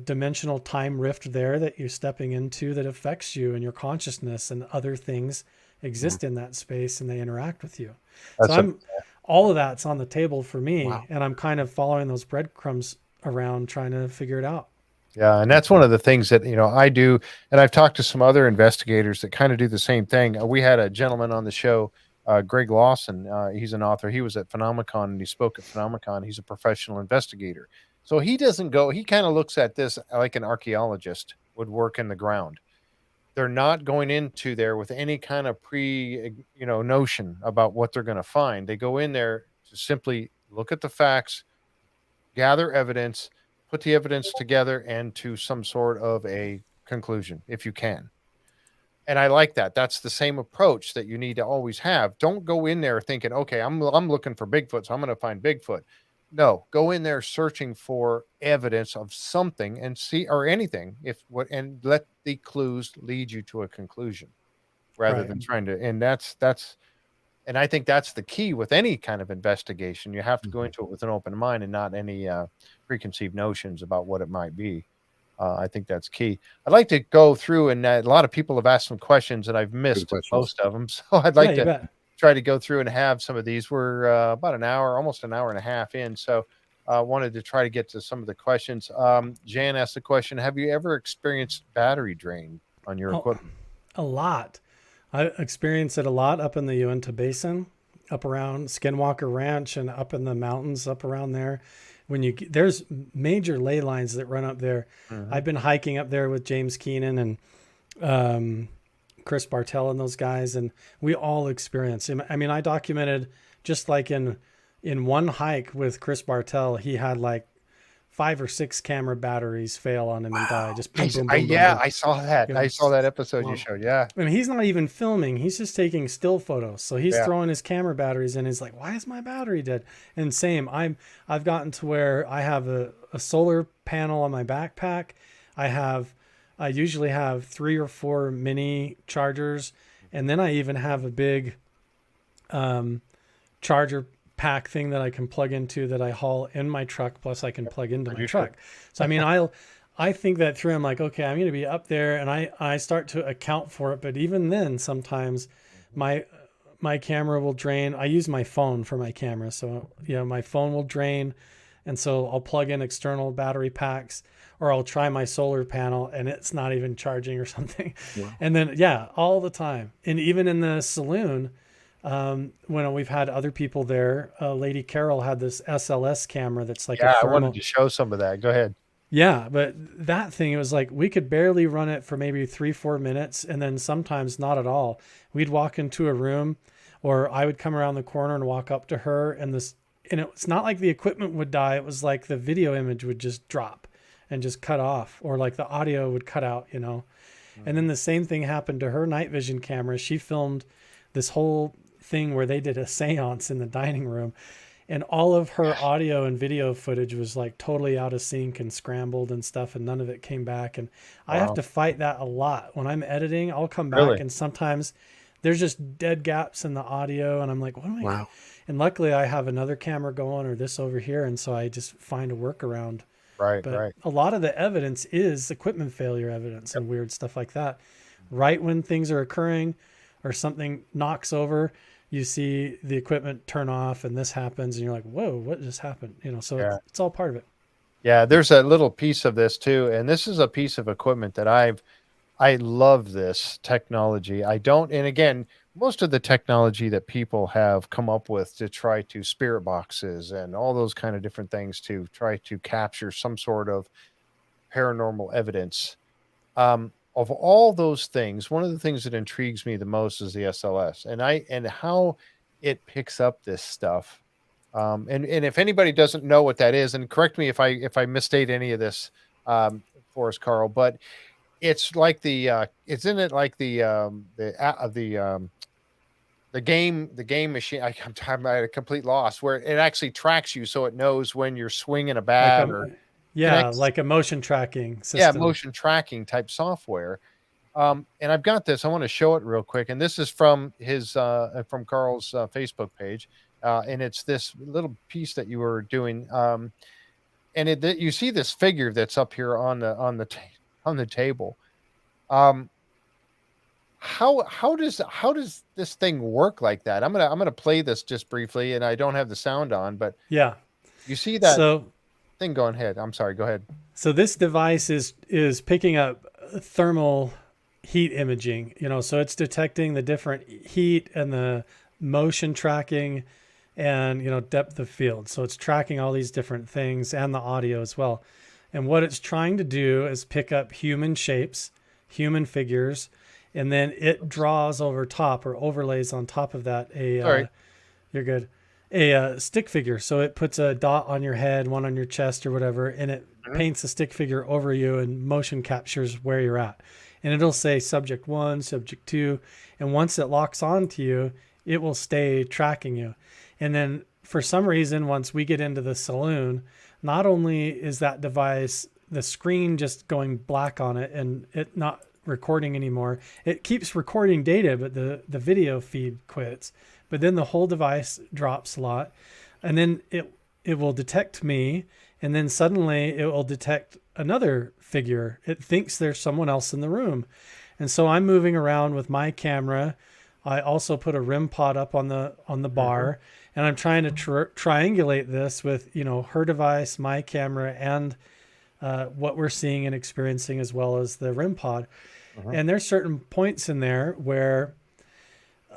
dimensional time rift there that you're stepping into that affects you and your consciousness, and other things exist in that space and they interact with you? All of that's on the table for me. And I'm kind of following those breadcrumbs around, trying to figure it out. Yeah. And that's one of the things that, I do. And I've talked to some other investigators that kind of do the same thing. We had a gentleman on the show, Greg Lawson. He's an author. He was at Phenomicon and he spoke at Phenomicon. He's a professional investigator. So he kind of looks at this like an archaeologist would work in the ground. They're not going into there with any kind of notion about what they're going to find. They go in there to simply look at the facts, gather evidence, put the evidence together, and to some sort of a conclusion, if you can. And I like that. That's the same approach that you need to always have. Don't go in there thinking, okay, I'm looking for Bigfoot, so I'm going to find Bigfoot. No, go in there searching for evidence of something and see, or anything, and let the clues lead you to a conclusion, rather than trying to. And and I think that's the key with any kind of investigation. You have to go into it with an open mind and not any preconceived notions about what it might be. I think that's key. I'd like to go through, and a lot of people have asked some questions, and I've missed most of them. So I'd like to try to go through and have some of these. We're about an hour, almost an hour and a half in. So I wanted to try to get to some of the questions. Jan asked the question, have you ever experienced battery drain on your equipment? A lot. I experience it a lot up in the Uinta Basin, up around Skinwalker Ranch, and up in the mountains up around there. There's major ley lines that run up there. I've been hiking up there with James Keenan and Chris Bartell and those guys, and we all experienced. I mean, I documented just like in one hike with Chris Bartell, he had like 5 or 6 camera batteries fail on him and die. Just boom, boom, boom, boom, boom. I saw that. You know, I saw that episode you showed. Yeah. And he's not even filming. He's just taking still photos. So he's Yeah. throwing his camera batteries in. He's like, why is my battery dead? And same, I've gotten to where I have a solar panel on my backpack. I usually have 3 or 4 mini chargers. And then I even have a big charger pack thing that I can plug into that I haul in my truck. Plus I can plug into my truck. So, I mean, I think that through, I'm like, okay, I'm going to be up there, and I start to account for it. But even then, sometimes my camera will drain. I use my phone for my camera. So, my phone will drain. And so I'll plug in external battery packs, or I'll try my solar panel and it's not even charging or something. Wow. And then, all the time. And even in the saloon, when we've had other people there, Lady Carol had this SLS camera that's like a thermal. I wanted to show some of that. Go ahead. Yeah, but that thing, it was like we could barely run it for maybe 3-4 minutes, and then sometimes not at all. We'd walk into a room, or I would come around the corner and walk up to her, and it's not like the equipment would die. It was like the video image would just drop and just cut off, or like the audio would cut out, And then the same thing happened to her night vision camera. She filmed this whole thing where they did a seance in the dining room, and all of her audio and video footage was like totally out of sync and scrambled and stuff, and none of it came back. And I have to fight that a lot. When I'm editing, I'll come back and sometimes there's just dead gaps in the audio, and I'm like, what am I? Wow. And luckily I have another camera going, or this over here, and so I just find a workaround. Right, but a lot of the evidence is equipment failure evidence and weird stuff like that. Right when things are occurring or something knocks over, you see the equipment turn off and this happens and you're like, whoa, what just happened? So it's all part of it. Yeah. There's a little piece of this too. And this is a piece of equipment that I love this technology. And again, most of the technology that people have come up with to try to spirit boxes and all those kind of different things to try to capture some sort of paranormal evidence. Of all those things, one of the things that intrigues me the most is the SLS and how it picks up this stuff. And if anybody doesn't know what that is, and correct me if I misstate any of this, for us, Carl, but it's like it's in it like the game machine. I'm at a complete loss where it actually tracks you, so it knows when you're swinging a bat like a motion tracking system. Yeah, motion tracking type software. And I've got this. I want to show it real quick. And this is from from Carl's Facebook page. And it's this little piece that you were doing. And you see this figure that's up here on the table. How does this thing work like that? I'm gonna play this just briefly, and I don't have the sound on, but you see that thing going ahead. I'm sorry, go ahead. So this device is picking up thermal heat imaging, so it's detecting the different heat and the motion tracking and, depth of field. So it's tracking all these different things and the audio as well. And what it's trying to do is pick up human shapes, human figures, and then it draws over top or overlays on top of that you're good. A stick figure. So it puts a dot on your head, one on your chest or whatever, and it paints a stick figure over you and motion captures where you're at. And it'll say subject 1, subject 2. And once it locks onto you, it will stay tracking you. And then for some reason, once we get into the saloon, not only is that device, the screen just going black on it and it not recording anymore, it keeps recording data, but the video feed quits. But then the whole device drops a lot, and then it will detect me, and then suddenly it will detect another figure. It thinks there's someone else in the room. And so I'm moving around with my camera. I also put a REM pod up on the bar, and I'm trying to triangulate this with, her device, my camera, and what we're seeing and experiencing, as well as the REM pod. And there's certain points in there where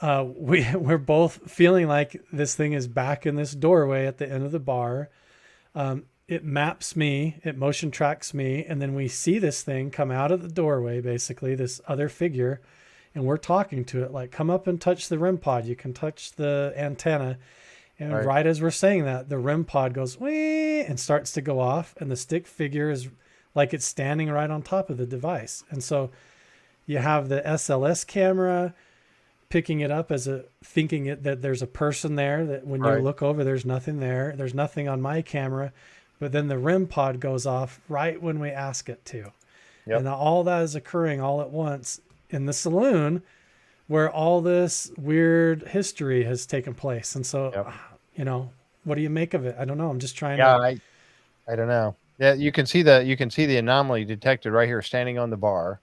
we're both feeling like this thing is back in this doorway at the end of the bar. It maps me, it motion tracks me, and then we see this thing come out of the doorway, basically this other figure, and we're talking to it, like, come up and touch the REM pod. You can touch the antenna. And right as we're saying that, the REM pod goes wee and starts to go off, and the stick figure is like it's standing right on top of the device. And so you have the SLS camera picking it up as thinking that there's a person there, that when you look over, there's nothing there. There's nothing on my camera, but then the REM pod goes off right when we ask it to. Yep. And all that is occurring all at once in the saloon where all this weird history has taken place. And so, what do you make of it? I don't know. I'm just trying to. I don't know. Yeah, you can see the anomaly detected right here, standing on the bar.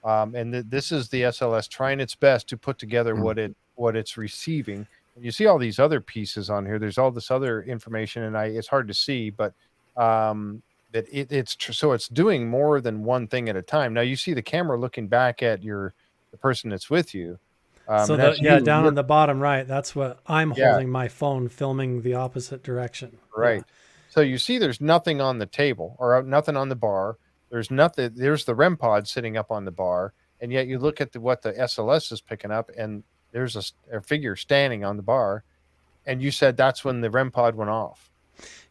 And this is the SLS trying its best to put together what it's receiving. And you see all these other pieces on here. There's all this other information, and it's hard to see, but that it's doing more than one thing at a time. Now you see the camera looking back at the person that's with you. Down on the bottom right, that's what I'm holding my phone, filming the opposite direction. Right. Yeah. So you see there's nothing on the table or nothing on the bar. There's nothing. There's the REM pod sitting up on the bar, and yet you look at what the SLS is picking up, and there's a figure standing on the bar, and you said that's when the REM pod went off.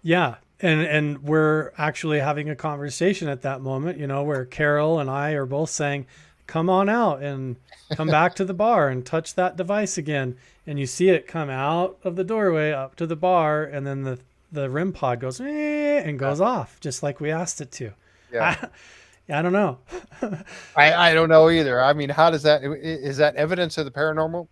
Yeah, and we're actually having a conversation at that moment, where Carol and I are both saying, "Come on out and come back to the bar and touch that device again." And you see it come out of the doorway up to the bar, and then the REM pod goes and goes off just like we asked it to. Yeah. I don't know. I don't know either. I mean, how does that, is that evidence of the paranormal?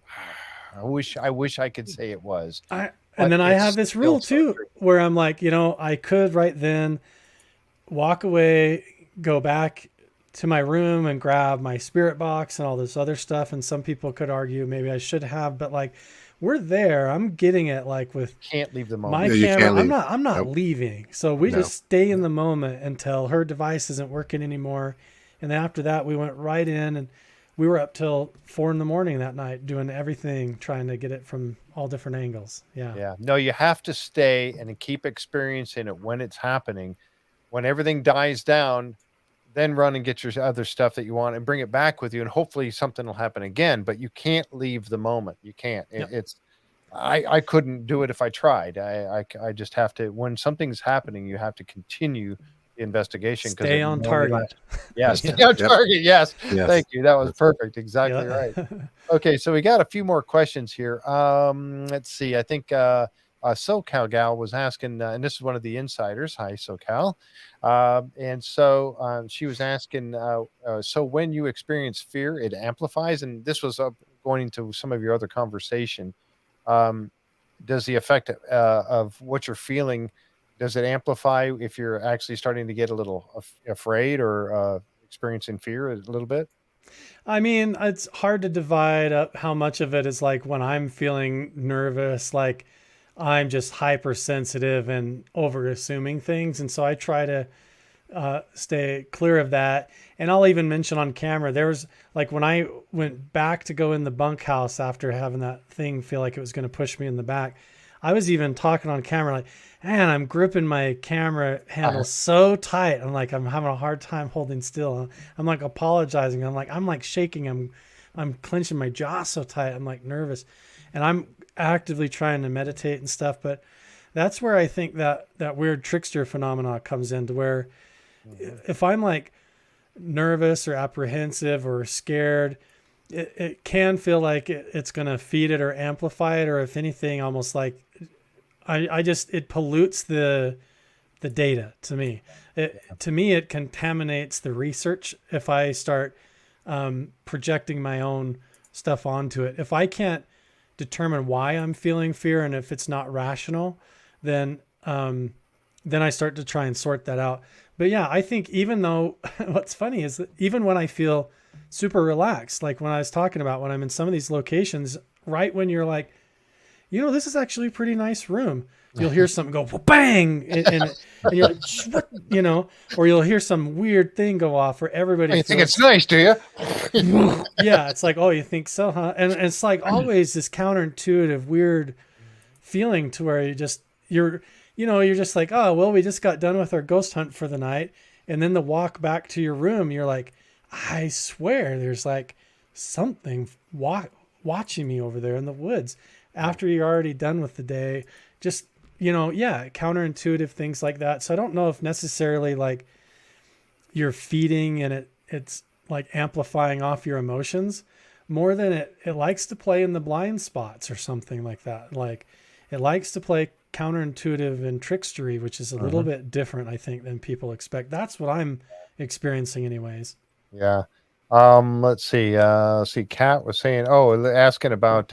I wish I could say it was. And then I have this rule too, where I'm like, I could right then walk away, go back to my room and grab my spirit box and all this other stuff. And some people could argue maybe I should have, but like, we're there. I'm getting it like with can't leave the moment. My camera. I'm not leaving. So we just stay in the moment until her device isn't working anymore. And then after that, we went right in, and we were up till 4 a.m. that night doing everything, trying to get it from all different angles. Yeah. Yeah. No, you have to stay and keep experiencing it when it's happening. When everything dies down, then run and get your other stuff that you want and bring it back with you, and hopefully something will happen again. But you can't leave the moment. You can't. I couldn't do it if I tried. I just have to. When something's happening, you have to continue the investigation. Stay on target. Yeah, stay on target. Yes. Thank you. That was perfect. Exactly right. Okay, so we got a few more questions here. Let's see. I think SoCal Gal was asking, and this is one of the insiders. Hi, SoCal. And so she was asking, so when you experience fear, it amplifies. And this was going into some of your other conversation. Does the effect of what you're feeling, does it amplify if you're actually starting to get a little afraid or experiencing fear a little bit? I mean, it's hard to divide up how much of it is like when I'm feeling nervous, like I'm just hypersensitive and over assuming things. And so I try to stay clear of that. And I'll even mention on camera, there was like when I went back to go in the bunkhouse after having that thing feel like it was going to push me in the back, I was even talking on camera like, man, I'm gripping my camera handle so tight. I'm like, I'm having a hard time holding still. I'm like apologizing. I'm like shaking. I'm clenching my jaw so tight. I'm like nervous, and I'm actively trying to meditate and stuff. But that's where I think that weird trickster phenomena comes into, where if I'm like nervous or apprehensive or scared, it can feel like it's going to feed it or amplify it, or if anything, almost like it pollutes the data to me. To me, it contaminates the research if I start projecting my own stuff onto it. If I can't determine why I'm feeling fear, and if it's not rational, then I start to try and sort that out. But yeah, I think even though what's funny is that even when I feel super relaxed, like when I was talking about when I'm in some of these locations, right when you're like, this is actually a pretty nice room, you'll hear something go bang, and you're like, what, or you'll hear some weird thing go off where everybody. You think it's nice, do you? Yeah, it's like, oh, you think so, huh? And it's like always this counterintuitive, weird feeling to where you're just like, oh, well, we just got done with our ghost hunt for the night, and then the walk back to your room, you're like, I swear, there's like something watching me over there in the woods after you're already done with the day. Just, counterintuitive things like that. So I don't know if necessarily like you're feeding and it's like amplifying off your emotions more than it likes to play in the blind spots or something like that. Like it likes to play counterintuitive and trickstery, which is a little bit different, I think, than people expect. That's what I'm experiencing anyways. Yeah. Let's see. Kat was saying, asking about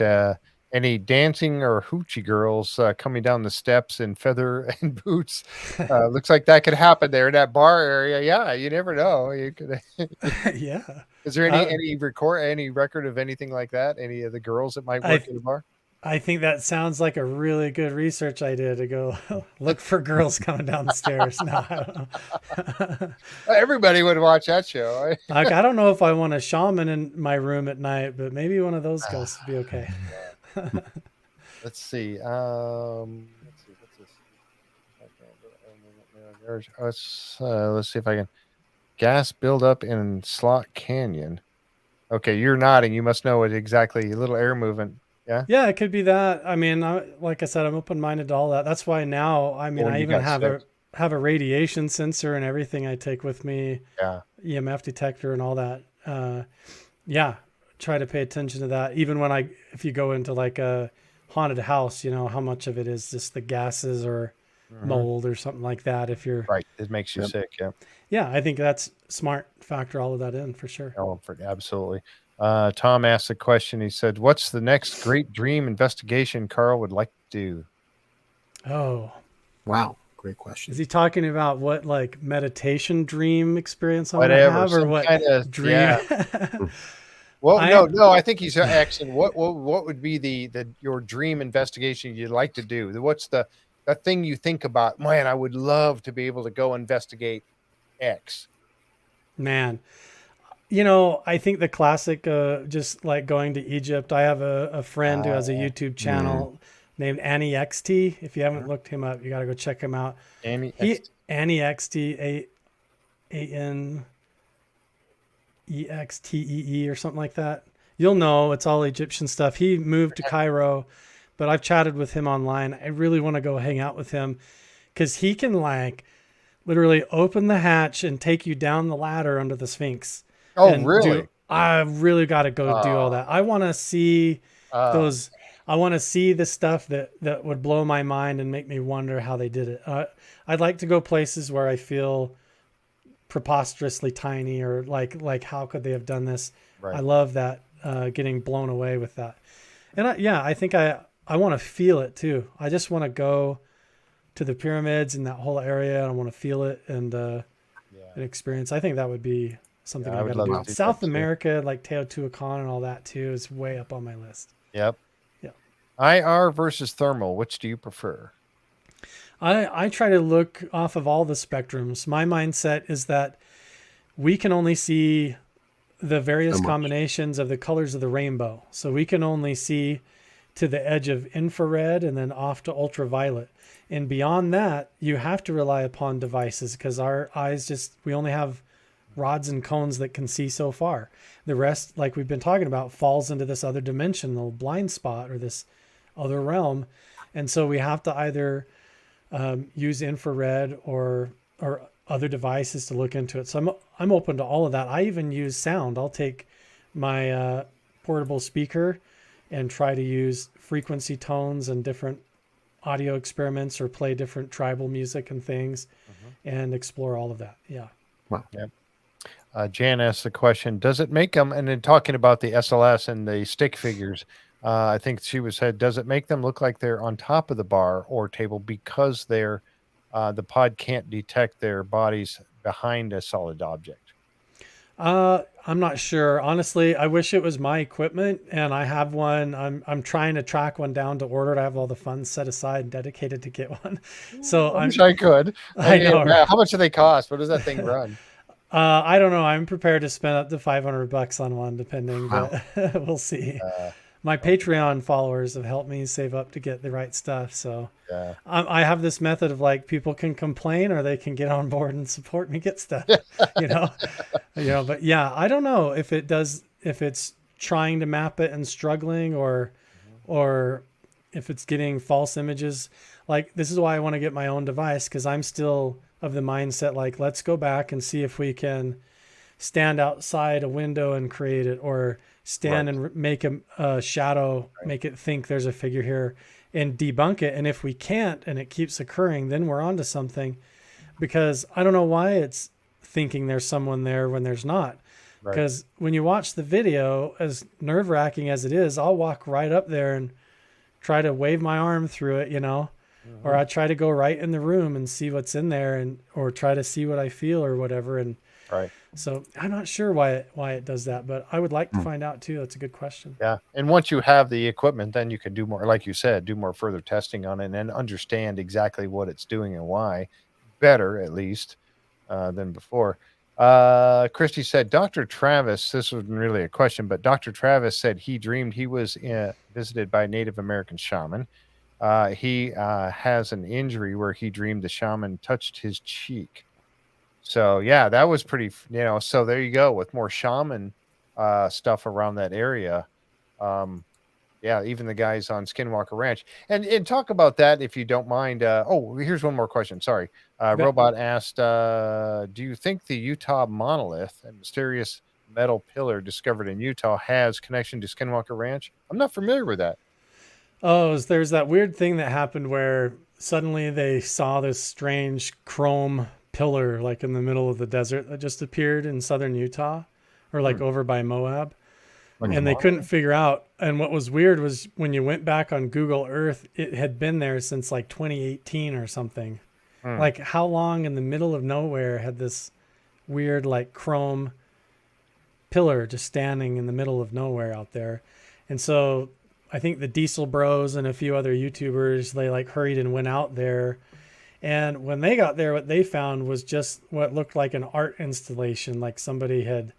any dancing or hoochie girls coming down the steps in feather and boots. Looks like that could happen there in that bar area. Yeah, you never know. You could. Yeah. Is there any record of anything like that? Any of the girls that might work in the bar? I think that sounds like a really good research idea to go look for girls coming down the stairs. No, I don't know. Everybody would watch that show. Like, I don't know if I want a shaman in my room at night, but maybe one of those ghosts would be okay. Let's see. Let's see if I can. Gas buildup in Slot Canyon. Okay, you're nodding. You must know it exactly. A little air movement. Yeah. Yeah, it could be that. I mean, like I said, I'm open-minded to all that. That's why now, I mean, I even have a radiation sensor and everything I take with me. Yeah. EMF detector and all that. Try to pay attention to that. Even if you go into like a haunted house, how much of it is just the gases or mold or something like that. If you're right, it makes you sick. Yeah. Yeah, I think that's smart. Factor all of that in for sure. Oh, absolutely. Tom asked a question. He said, "What's the next great dream investigation Carl would like to do?" Oh, wow. Great question. Is he talking about what like meditation dream experience I have, or what kind of dream? Yeah. Well, no. I think he's asking what would be your dream investigation you'd like to do? What's the thing you think about? Man, I would love to be able to go investigate X. Man, I think the classic, just like going to Egypt. I have a friend who has a YouTube channel named Annie XT. If you haven't looked him up, you got to go check him out. Annie XT, ANEXTEE or something like that. You'll know it's all Egyptian stuff. He moved to Cairo, but I've chatted with him online. I really want to go hang out with him because he can like literally open the hatch and take you down the ladder under the Sphinx. Oh, really? I really got to go do all that. I want to see those. I want to see the stuff that would blow my mind and make me wonder how they did it. I'd like to go places where I feel preposterously tiny or like how could they have done this? Right. I love that, getting blown away with that. And I think I want to feel it too. I just want to go to the pyramids in that whole area. I want to feel it and experience. I think that would be something I would love to do. South America, like Teotihuacan and all that too, is way up on my list. Yep. Yeah. IR versus thermal. Which do you prefer? I try to look off of all the spectrums. My mindset is that we can only see the various combinations of the colors of the rainbow. So we can only see to the edge of infrared and then off to ultraviolet. And beyond that, you have to rely upon devices because our eyes we only have rods and cones that can see so far. The rest, like we've been talking about, falls into this other dimensional blind spot or this other realm. And so we have to either use infrared or other devices to look into it. So I'm open to all of that. I even use sound. I'll take my portable speaker and try to use frequency tones and different audio experiments or play different tribal music and things and explore all of that. Yeah. Wow. Yeah. Jan asked the question, does it make them, and then talking about the SLS and the stick figures, I think she said, does it make them look like they're on top of the bar or table because they're the pod can't detect their bodies behind a solid object? I'm not sure. Honestly, I wish it was my equipment and I have one. I'm trying to track one down to order it. I have all the funds set aside and dedicated to get one. So I wish I could. I know. Right? How much do they cost? What does that thing run? I don't know. I'm prepared to spend up to $500 on one, depending, but we'll see. My Patreon followers have helped me save up to get the right stuff. So I have this method of like people can complain or they can get on board and support me get stuff, but yeah, I don't know if it's trying to map it and struggling, or if it's getting false images. Like, this is why I want to get my own device, because I'm still of the mindset, like, let's go back and see if we can stand outside a window and create it, or stand and make a shadow, make it think there's a figure here, and debunk it. And if we can't, and it keeps occurring, then we're onto something, because I don't know why it's thinking there's someone there when there's not. Because when you watch the video, as nerve-wracking as it is, I'll walk right up there and try to wave my arm through it, or I try to go right in the room and see what's in there, and or try to see what I feel or whatever. And so I'm not sure why it does that, but I would like to find out too. That's a good question. Yeah. And once you have the equipment, then you can do more, like you said, do more further testing on it and understand exactly what it's doing and why better, at least, than before. Christy said, Dr. Travis, this wasn't really a question, but Dr. Travis said he dreamed he was visited by a Native American shaman. He has an injury where he dreamed the shaman touched his cheek. So yeah, that was pretty, so there you go with more shaman stuff around that area. Yeah, even the guys on Skinwalker Ranch. And talk about that if you don't mind. Here's one more question. Sorry. Robot asked, do you think the Utah Monolith, a mysterious metal pillar discovered in Utah, has connection to Skinwalker Ranch? I'm not familiar with that. Oh, there's that weird thing that happened where suddenly they saw this strange chrome pillar like in the middle of the desert that just appeared in southern Utah, or like over by Moab. And they couldn't figure out. And what was weird was when you went back on Google Earth, it had been there since like 2018 or something. Like, how long in the middle of nowhere had this weird like chrome pillar just standing in the middle of nowhere out there? And so I think the Diesel Bros and a few other YouTubers, they like hurried and went out there. And when they got there, what they found was just what looked like an art installation, like somebody had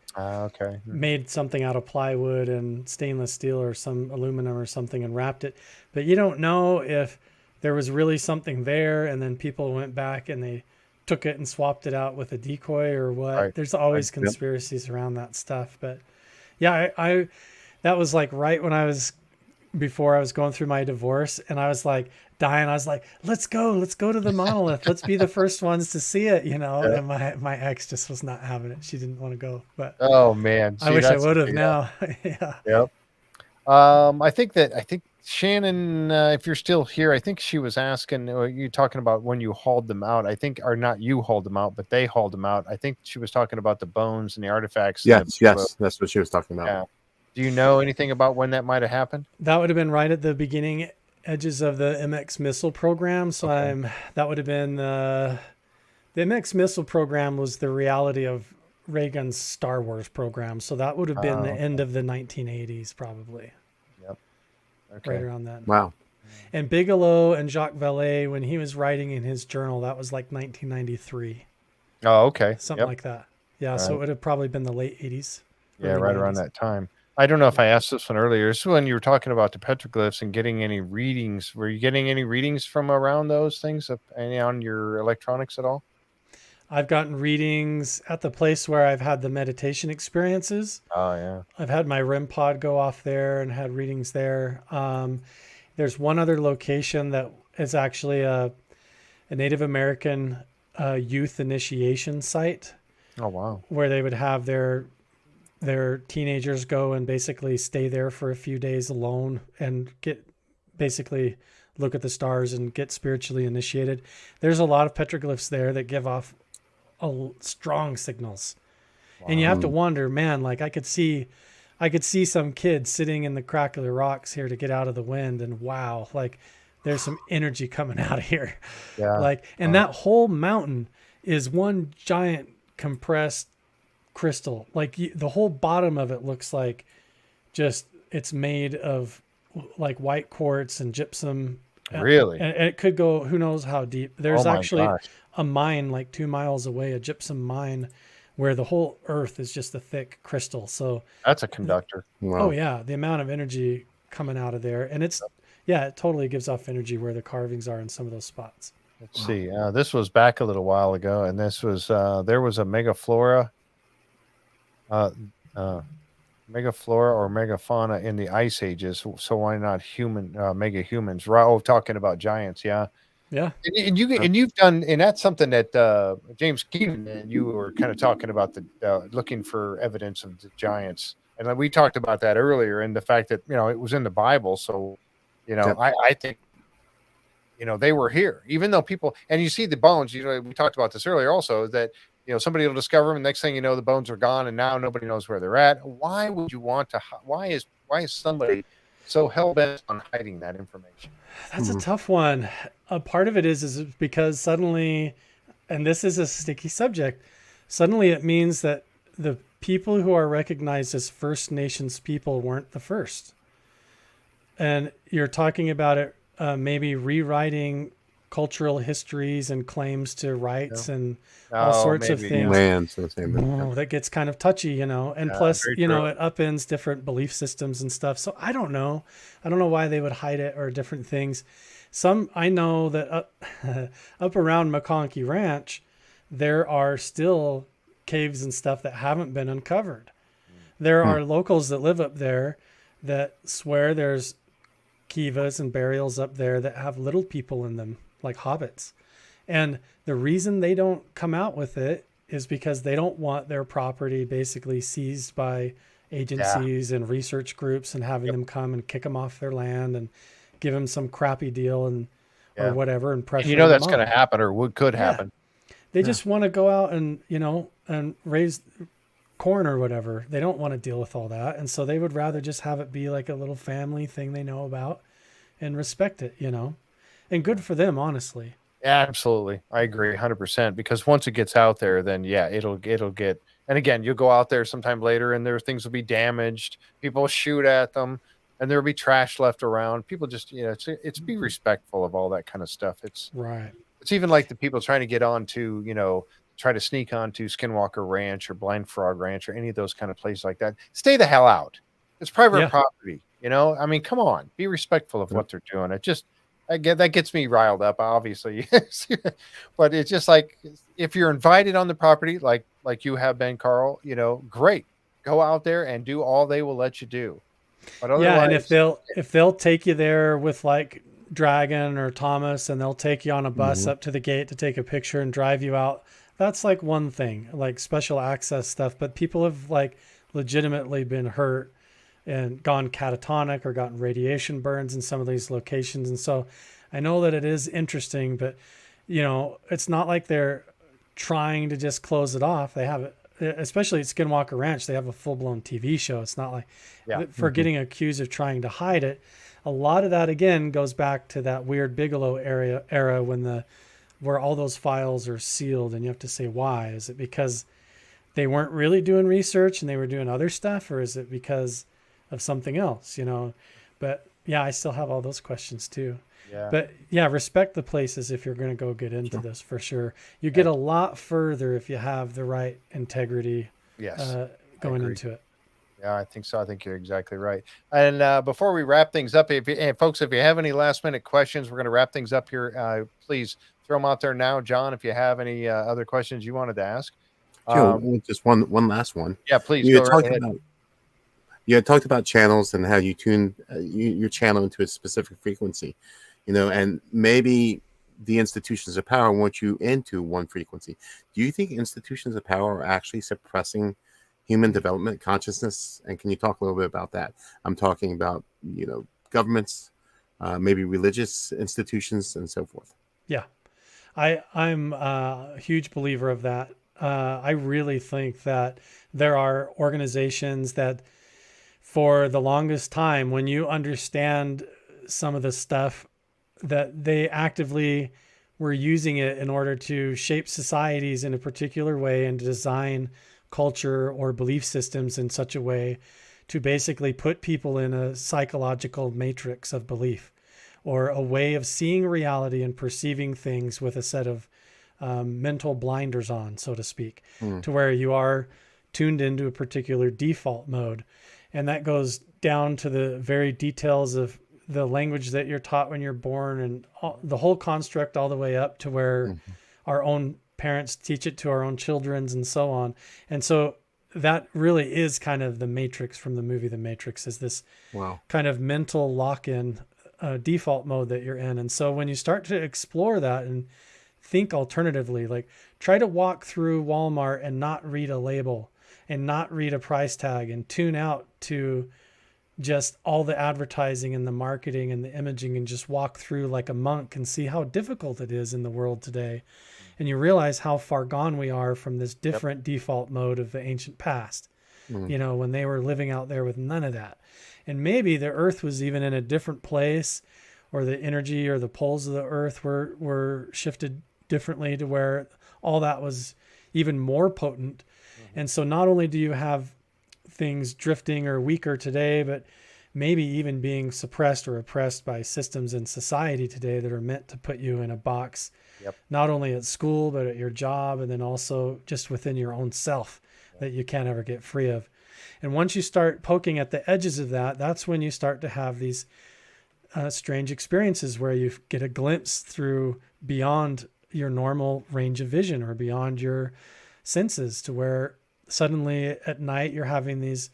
made something out of plywood and stainless steel or some aluminum or something and wrapped it. But you don't know if there was really something there, and then people went back and they took it and swapped it out with a decoy or what. There's always conspiracies around that stuff. But yeah, I that was like right when before I was going through my divorce, and I was like dying. I was like, let's go to the Monolith. Let's be the first ones to see it, And my ex just was not having it. She didn't want to go, but oh man, I wish I would have now. Yeah. Yep. I think Shannon, if you're still here, I think she was asking, you talking about when you hauled them out. I think, or not you hauled them out, but they hauled them out. I think she was talking about the bones and the artifacts. Yes, that's what she was talking about. Yeah. Do you know anything about when that might have happened? That would have been right at the beginning edges of the MX missile program. So that would have been the MX missile program was the reality of Reagan's Star Wars program. So that would have been the end of the 1980s, probably. Yep. Okay. Right around that. Wow. And Bigelow and Jacques Vallée, when he was writing in his journal, that was like 1993. Oh, okay. Something like that. Yeah. So it would have probably been the late 80s. Yeah, right 90s. Around that time. I don't know if I asked this one earlier. This is when you were talking about the petroglyphs and getting any readings. Were you getting any readings from around those things on your electronics at all? I've gotten readings at the place where I've had the meditation experiences. Oh, yeah. I've had my REM pod go off there and had readings there. There's one other location that is actually a Native American youth initiation site. Oh, wow. Where they would have their teenagers go and basically stay there for a few days alone and basically look at the stars and get spiritually initiated. There's a lot of petroglyphs there that give off strong signals. Wow. And you have to wonder, man, like I could see some kids sitting in the crack of the rocks here to get out of the wind, and wow, like there's some energy coming out of here. Yeah. Like, and that whole mountain is one giant compressed crystal. Like the whole bottom of it looks like just it's made of like white quartz and gypsum. Really? And it could go who knows how deep. There's actually a mine like 2 miles away, a gypsum mine, where the whole earth is just a thick crystal. So that's a conductor. Wow. Oh yeah, the amount of energy coming out of there, and it totally gives off energy where the carvings are in some of those spots. Let's see. This was back a little while ago, and this was there was a megaflora. megaflora or megafauna in the ice ages. So why not mega humans? Right? Oh, talking about giants. Yeah. Yeah. And you've done, and that's something that James Keenan and you were kind of talking about, the looking for evidence of the giants, and we talked about that earlier, and the fact that it was in the Bible. So Yep. I think they were here, even though people, and you see the bones. We talked about this earlier also, that somebody will discover them, and next thing you know, the bones are gone, and now nobody knows where they're at. Why would you want to? Why is somebody so hell bent on hiding that information? That's a tough one. A part of it is because suddenly, and this is a sticky subject, suddenly it means that the people who are recognized as First Nations people weren't the first. And you're talking about it maybe rewriting cultural histories and claims to rights and all sorts of things. Lands, the same thing. Oh, that gets kind of touchy, and plus, it upends different belief systems and stuff. So I don't know. I don't know why they would hide it or different things. I know that up around McConkey Ranch, there are still caves and stuff that haven't been uncovered. There are locals that live up there that swear there's kivas and burials up there that have little people in them, like hobbits. And the reason they don't come out with it is because they don't want their property basically seized by agencies and research groups and having them come and kick them off their land and give them some crappy deal or whatever and pressure. And that's going to happen or could happen. They just want to go out and and raise corn or whatever. They don't want to deal with all that, and so they would rather just have it be like a little family thing they know about and respect it, and good for them, honestly. Absolutely. I agree 100%, because once it gets out there, then it'll get, and again, you'll go out there sometime later and things will be damaged. People shoot at them and there'll be trash left around. People just, it's be respectful of all that kind of stuff. It's right. It's even like the people trying to get onto, try to sneak onto Skinwalker Ranch or Blind Frog Ranch or any of those kind of places like that. Stay the hell out. It's private property. I mean, come on, be respectful of what they're doing. It just, that gets me riled up, obviously. But it's just like, if you're invited on the property, like you have been, Carl, great, go out there and do all they will let you do. But and if they'll take you there with like Dragon or Thomas, and they'll take you on a bus up to the gate to take a picture and drive you out, that's like one thing, like special access stuff. But people have like legitimately been hurt and gone catatonic or gotten radiation burns in some of these locations. And so I know that it is interesting, but it's not like they're trying to just close it off. They have it, especially at Skinwalker Ranch, they have a full-blown TV show. It's not like for getting accused of trying to hide it. A lot of that again goes back to that weird Bigelow era when where all those files are sealed, and you have to say, why? Is it because they weren't really doing research and they were doing other stuff, or is it because of something else, But I still have all those questions too. But respect the places if you're going to go get into this, for sure. You get a lot further if you have the right integrity going into it. Yeah, I think so. I think you're exactly right. And before we wrap things up, folks, if you have any last minute questions, we're going to wrap things up here. Please throw them out there now. John, if you have any other questions you wanted to ask. Just one last one. Yeah, please You go right ahead. You had talked about channels and how you tune your channel into a specific frequency, and maybe the institutions of power want you into one frequency. Do you think institutions of power are actually suppressing human development, consciousness? And can you talk a little bit about that? I'm talking about, governments, maybe religious institutions and so forth. Yeah, I'm a huge believer of that. I really think that there are organizations that, for the longest time, when you understand some of the stuff, that they actively were using it in order to shape societies in a particular way and design culture or belief systems in such a way to basically put people in a psychological matrix of belief, or a way of seeing reality and perceiving things with a set of mental blinders on, so to speak, to where you are tuned into a particular default mode. And that goes down to the very details of the language that you're taught when you're born, and the whole construct all the way up to where our own parents teach it to our own children's and so on. And so that really is kind of the Matrix from the movie The Matrix, is this Wow. kind of mental lock-in default mode that you're in. And so when you start to explore that and think alternatively, like try to walk through Walmart and not read a label and not read a price tag and tune out to just all the advertising and the marketing and the imaging, and just walk through like a monk and see how difficult it is in the world today. And you realize how far gone we are from this different default mode of the ancient past, you know, when they were living out there with none of that. And maybe the earth was even in a different place, or the energy or the poles of the earth were shifted differently to where all that was even more potent. And so not only do you have things drifting or weaker today, but maybe even being suppressed or oppressed by systems in society today that are meant to put you in a box, not only at school, but at your job, and then also just within your own self that you can't ever get free of. And once you start poking at the edges of that, that's when you start to have these strange experiences where you get a glimpse through beyond your normal range of vision or beyond your senses, to where suddenly at night you're having these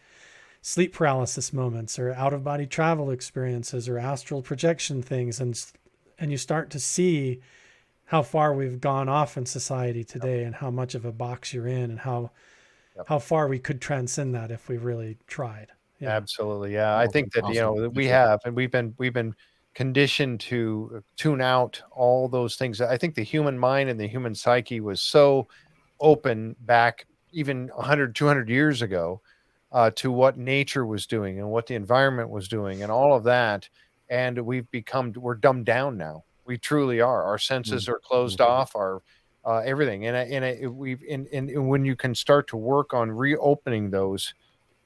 sleep paralysis moments or out of body travel experiences or astral projection things. And you start to see how far we've gone off in society today and how much of a box you're in, and how far we could transcend that if we really tried. Yeah. Absolutely. Yeah. I think that, you know, we have, and we've been conditioned to tune out all those things. I think the human mind and the human psyche was so open back even 100, 200 years ago to what nature was doing and what the environment was doing and all of that. And we're dumbed down now. We truly are. Our senses are closed off, our everything. And when you can start to work on reopening those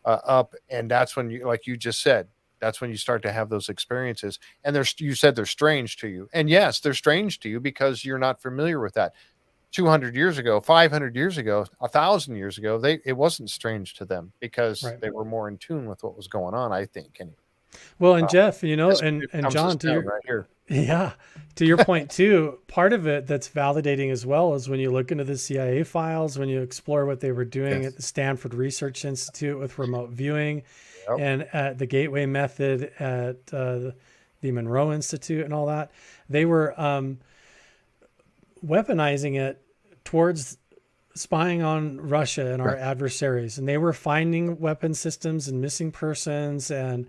up, and that's when you, like you just said, that's when you start to have those experiences. And you said they're strange to you. And yes, they're strange to you because you're not familiar with that. 200 years ago, 500 years ago, 1,000 years ago, it wasn't strange to them because they were more in tune with what was going on, I think. Anyway. Well, and Jeff, you know, and John, to your, right here. Yeah, to your point too, part of it that's validating as well is when you look into the CIA files, when you explore what they were doing at the Stanford Research Institute with remote viewing, and at the Gateway Method at the Monroe Institute and all that, they were weaponizing it towards spying on Russia and our adversaries. And they were finding weapon systems and missing persons and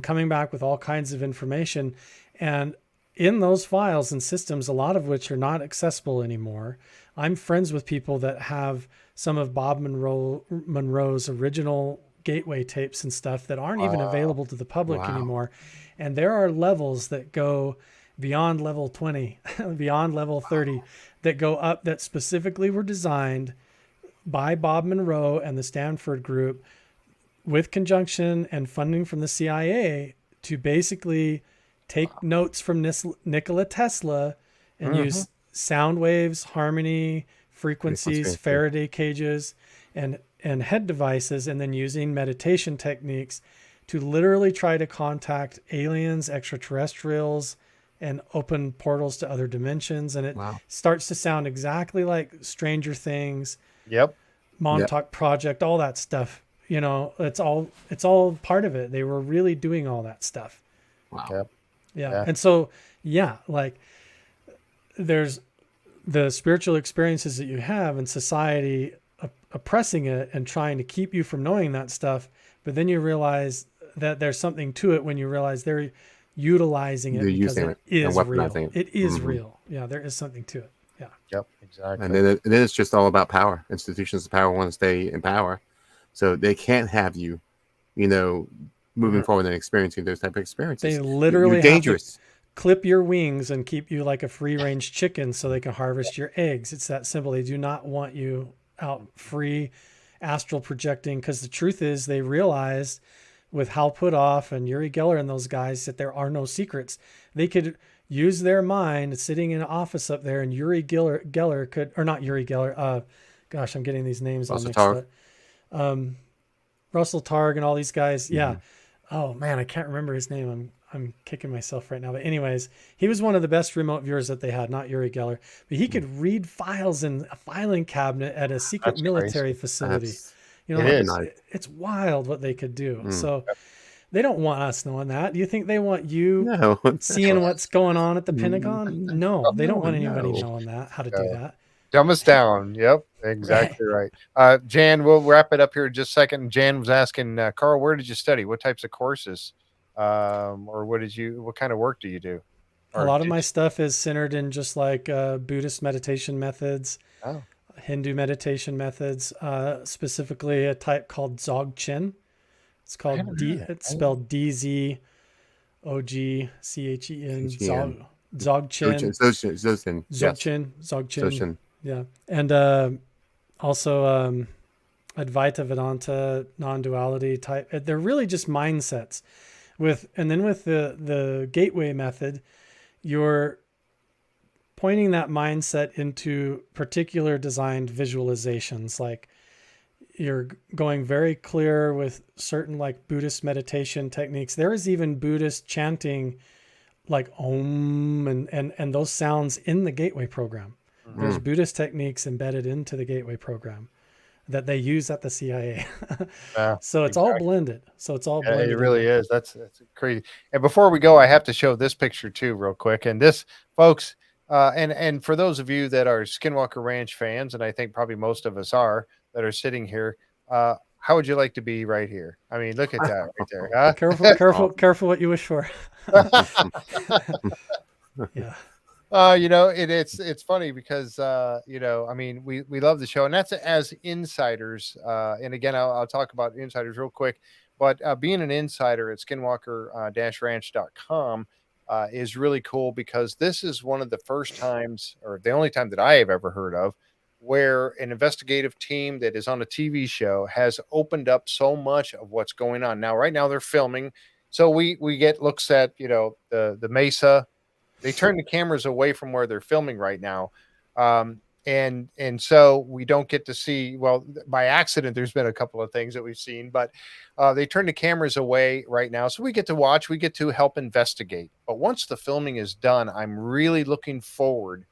coming back with all kinds of information. And in those files and systems, a lot of which are not accessible anymore, I'm friends with people that have some of Bob Monroe's original Gateway tapes and stuff that aren't even available to the public anymore. And there are levels that go beyond level 20, beyond level 30, that go up, that specifically were designed by Bob Monroe and the Stanford group with conjunction and funding from the CIA to basically take notes from Nikola Tesla and use sound waves, harmony, frequencies, Faraday cages, and head devices, and then using meditation techniques to literally try to contact aliens, extraterrestrials, and open portals to other dimensions. And it starts to sound exactly like Stranger Things, Montauk Project, all that stuff. You know, it's all part of it. They were really doing all that stuff. Wow. Yeah. And so, like there's the spiritual experiences that you have in society oppressing it and trying to keep you from knowing that stuff. But then you realize that there's something to it when you realize they're utilizing it because it is real. It is real. Yeah. There is something to it. Yeah. Yep. Exactly. And then it's just all about power. Institutions of power want to stay in power. So they can't have you, moving forward and experiencing those type of experiences. They literally You're dangerous. Have to clip your wings and keep you like a free-range chicken so they can harvest your eggs. It's that simple. They do not want you out free astral projecting, because the truth is they realized with Hal Puthoff and Uri Geller and those guys that there are no secrets. They could use their mind sitting in an office up there, and Uri Geller could, or not Uri Geller, gosh, I'm getting these names all mixed up. Russell Targ and all these guys. Yeah. Oh man, I can't remember his name. I'm kicking myself right now. But anyways, he was one of the best remote viewers that they had, not Uri Geller, but he could read files in a filing cabinet at a secret military facility. You know, It like, is. it's wild what they could do. Mm. So they don't want us knowing that. Do you think they want you No. seeing what's going on at the Mm, Pentagon? No, they don't want anybody no. knowing that, how to do No. that. Dumb us down. Yep, Right. exactly right. Jan, we'll wrap it up here in just a second. Jan was asking, Carl, where did you study? What types of courses? Or what kind of work do you do? A Or lot of did my you- stuff is centered in just like Buddhist meditation methods, Oh, Hindu meditation methods, specifically a type called Dzogchen. It's called haven't heard of it. It's spelled DZOGCHEN. HEN. Dzogchen. Dzogchen. Yes. Dzogchen. Dzogchen. Yeah. And also Advaita Vedanta, non-duality type. They're really just mindsets. And then with the gateway method, you're pointing that mindset into particular designed visualizations. Like you're going very clear with certain like Buddhist meditation techniques. There is even Buddhist chanting like Om and those sounds in the gateway program. There's Buddhist techniques embedded into the gateway program that they use at the CIA. So it's all blended. Yeah, it really is. That's crazy. And before we go, I have to show this picture too, real quick. And this, folks, and for those of you that are Skinwalker Ranch fans, and I think probably most of us are that are sitting here, how would you like to be right here? I mean, look at that right there. Huh? Careful what you wish for. Yeah. It's funny because I mean, we love the show, and that's as insiders. And again, I'll talk about insiders real quick, but being an insider at skinwalker-ranch.com is really cool because this is one of the first times, or the only time that I have ever heard of, where an investigative team that is on a TV show has opened up so much of what's going on. Now, right now they're filming, so we get looks at the mesa. They turn the cameras away from where they're filming right now. And so we don't get to see, well, by accident, there's been a couple of things that we've seen, but they turn the cameras away right now. So we get to watch, we get to help investigate. But once the filming is done, I'm really looking forward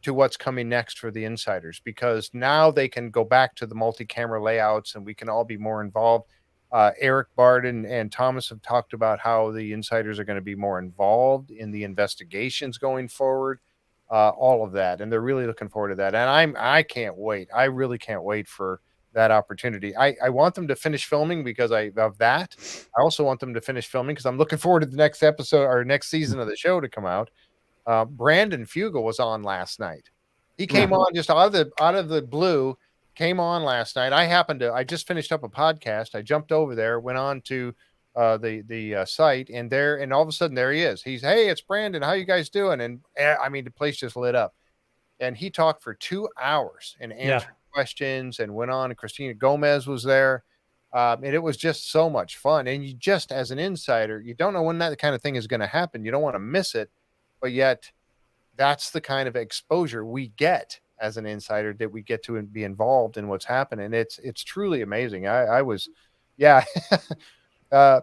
to what's coming next for the insiders, because now they can go back to the multi-camera layouts and we can all be more involved. Eric Bard and Thomas have talked about how the insiders are going to be more involved in the investigations going forward, all of that. And they're really looking forward to that. And I can't wait. I really can't wait for that opportunity. I want them to finish filming because of that. I also want them to finish filming because I'm looking forward to the next episode or next season of the show to come out. Brandon Fugel was on last night. He came on just out of the blue. Came on last night. I just finished up a podcast. I jumped over there, went on to the site, and all of a sudden there he is. Hey, it's Brandon. How you guys doing? And I mean, the place just lit up. And he talked for 2 hours and answered questions and went on. And Christina Gomez was there. And it was just so much fun. And you just, as an insider, you don't know when that kind of thing is going to happen. You don't want to miss it, but yet that's the kind of exposure we get as an insider, that we get to be involved in what's happening. It's truly amazing. I was, yeah. As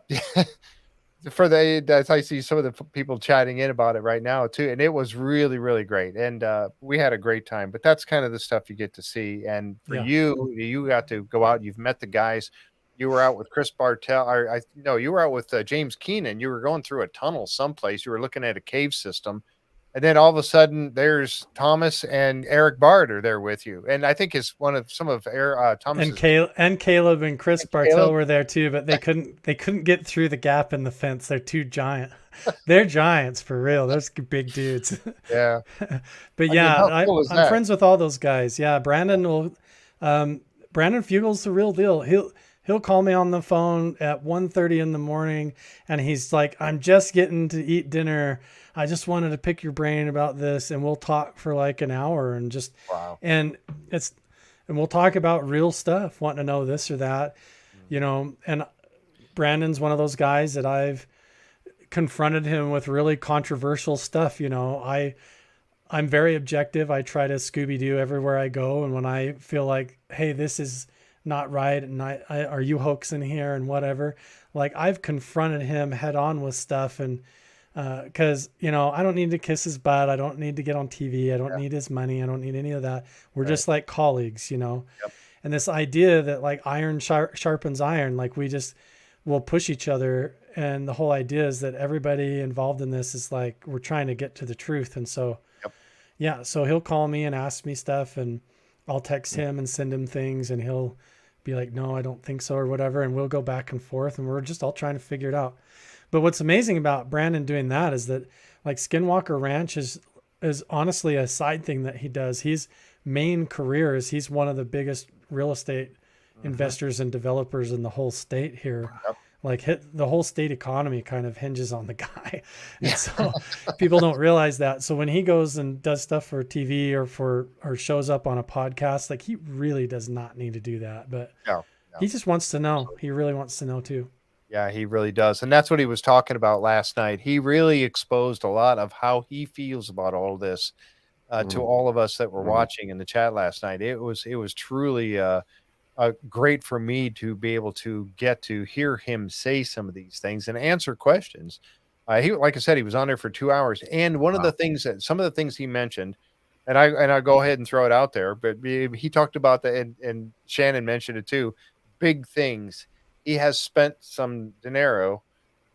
I see some of the people chatting in about it right now too. And it was really, really great. And we had a great time, but that's kind of the stuff you get to see. And for you got to go out, you've met the guys. You were out with Chris Bartell. You were out with James Keenan. You were going through a tunnel someplace. You were looking at a cave system. And then all of a sudden, there's Thomas and Eric Bard are there with you, and I think it's some of Thomas and Caleb and Chris Bartell were there too, but they couldn't get through the gap in the fence. They're too giant. They're giants for real. Those big dudes. Yeah, but I'm friends with all those guys. Yeah, Brandon Fugel's the real deal. He'll call me on the phone at 1:30 in the morning, and he's like, "I'm just getting to eat dinner. I just wanted to pick your brain about this," and we'll talk for like an hour and just and we'll talk about real stuff, wanting to know this or that, and Brandon's one of those guys that I've confronted him with really controversial stuff. I'm very objective. I try to Scooby-Doo everywhere I go, and when I feel like, hey, this is not right, and are you hoaxing here and whatever, like I've confronted him head on with stuff, and because I don't need to kiss his butt, I don't need to get on TV, I don't need his money, I don't need any of that. We're just like colleagues, And this idea that like iron sharpens iron, like we just will push each other. And the whole idea is that everybody involved in this is like, we're trying to get to the truth. And so, Yep. yeah, so he'll call me and ask me stuff, and I'll text him and send him things, and he'll be like, no, I don't think so, or whatever. And we'll go back and forth, and we're just all trying to figure it out. But what's amazing about Brandon doing that is that like Skinwalker Ranch is honestly a side thing that he does. His main career is he's one of the biggest real estate investors and developers in the whole state here. Yep. Like the whole state economy kind of hinges on the guy. And so people don't realize that. So when he goes and does stuff for TV or shows up on a podcast, like he really does not need to do that. But No. he just wants to know. He really wants to know too. Yeah, he really does. And that's what he was talking about last night. He really exposed a lot of how he feels about all this to all of us that were watching in the chat last night. It was truly great for me to be able to get to hear him say some of these things and answer questions. He, like I said, he was on there for 2 hours. And one of the things some of the things he mentioned, and I go ahead and throw it out there, but he talked about that, and Shannon mentioned it too, big things. He has spent some dinero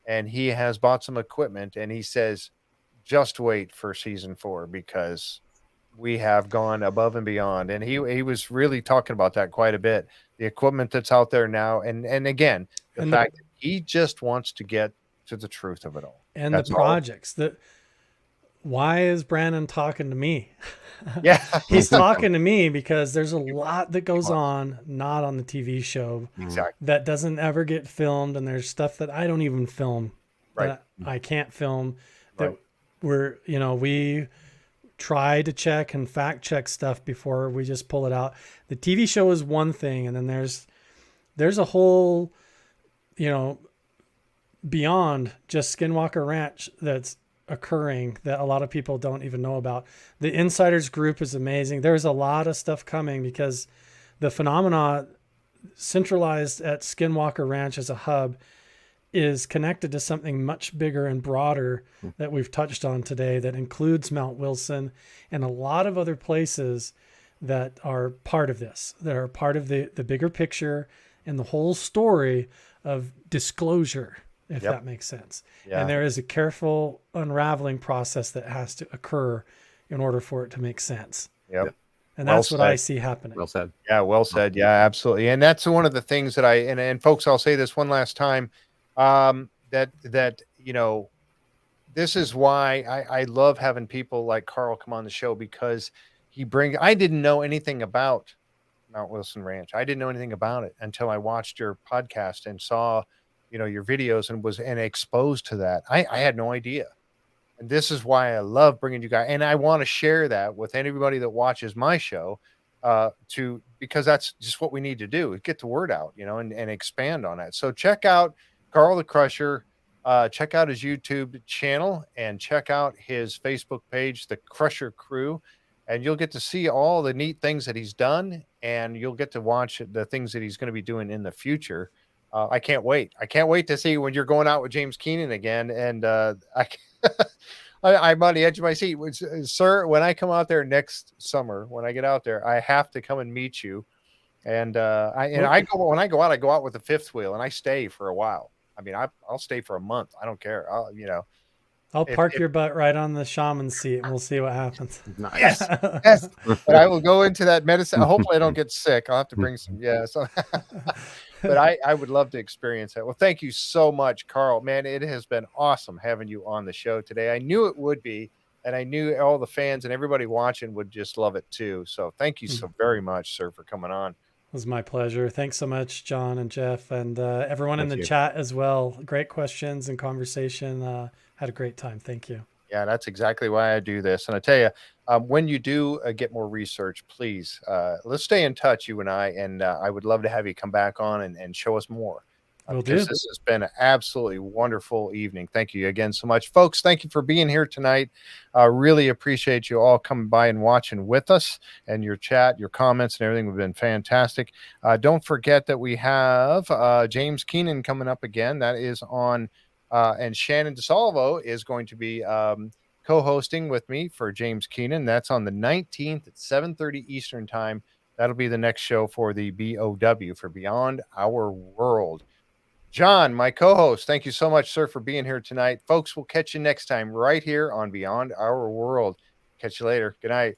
and he has bought some equipment, and he says, just wait for season 4 because we have gone above and beyond. And he was really talking about that quite a bit. The equipment that's out there now. And again, the fact that he just wants to get to the truth of it all. And that's the projects why is Brandon talking to me? Yeah. He's talking to me because there's a lot that goes on, not on the TV show. Exactly. That doesn't ever get filmed. And there's stuff that I don't even film, right, that I can't film, that we try to check and fact check stuff before we just pull it out. The TV show is one thing. And then there's a whole, beyond just Skinwalker Ranch that's occurring that a lot of people don't even know about. The Insiders group is amazing. There's a lot of stuff coming because the phenomena centralized at Skinwalker Ranch as a hub is connected to something much bigger and broader that we've touched on today, that includes Mount Wilson and a lot of other places that are part of this, that are part of the bigger picture and the whole story of disclosure, if that makes sense. Yeah. And there is a careful unraveling process that has to occur in order for it to make sense. Yep. And that's what I see happening. Well said. Yeah, well said. Yeah, absolutely. And that's one of the things that and folks, I'll say this one last time, that this is why I love having people like Carl come on the show, because I didn't know anything about Mount Wilson Ranch. I didn't know anything about it until I watched your podcast and saw your videos and was exposed to that. I had no idea. And this is why I love bringing you guys. And I want to share that with anybody that watches my show, because that's just what we need to do, is get the word out, and expand on it. So check out Carl the Crusher, check out his YouTube channel, and check out his Facebook page, The Crusher Crew. And you'll get to see all the neat things that he's done, and you'll get to watch the things that he's going to be doing in the future. I can't wait. I can't wait to see when you're going out with James Keenan again. And I'm on the edge of my seat. Sir, when I come out there next summer, when I get out there, I have to come and meet you. And when I go out with the fifth wheel, and I stay for a while. I mean, I'll stay for a month. I don't care. I'll park your butt right on the shaman seat, and we'll see what happens. Nice. Yes. But I will go into that medicine. Hopefully I don't get sick. I'll have to bring some. Yeah. So, but I would love to experience that. Well, thank you so much, Carl. Man, it has been awesome having you on the show today. I knew it would be, and I knew all the fans and everybody watching would just love it too. So thank you so very much, sir, for coming on. It was my pleasure. Thanks so much, John and Jeff, and everyone in the chat as well. Great questions and conversation. Had a great time. Thank you. Yeah, that's exactly why I do this. And I tell you, when you do get more research, please, let's stay in touch, you and I would love to have you come back on and show us more. Because this has been an absolutely wonderful evening. Thank you again so much, folks. Thank you for being here tonight. Really appreciate you all coming by and watching with us, and your chat, your comments, and everything have been fantastic. Don't forget that we have James Keenan coming up again. That is on, and Shannon DeSalvo is going to be co-hosting with me for James Keenan. That's on the 19th at 7:30 Eastern time. That'll be the next show for the BOW, for Beyond Our World. John, my co-host, thank you so much, sir, for being here tonight. Folks, we'll catch you next time right here on Beyond Our World. Catch you later. Good night.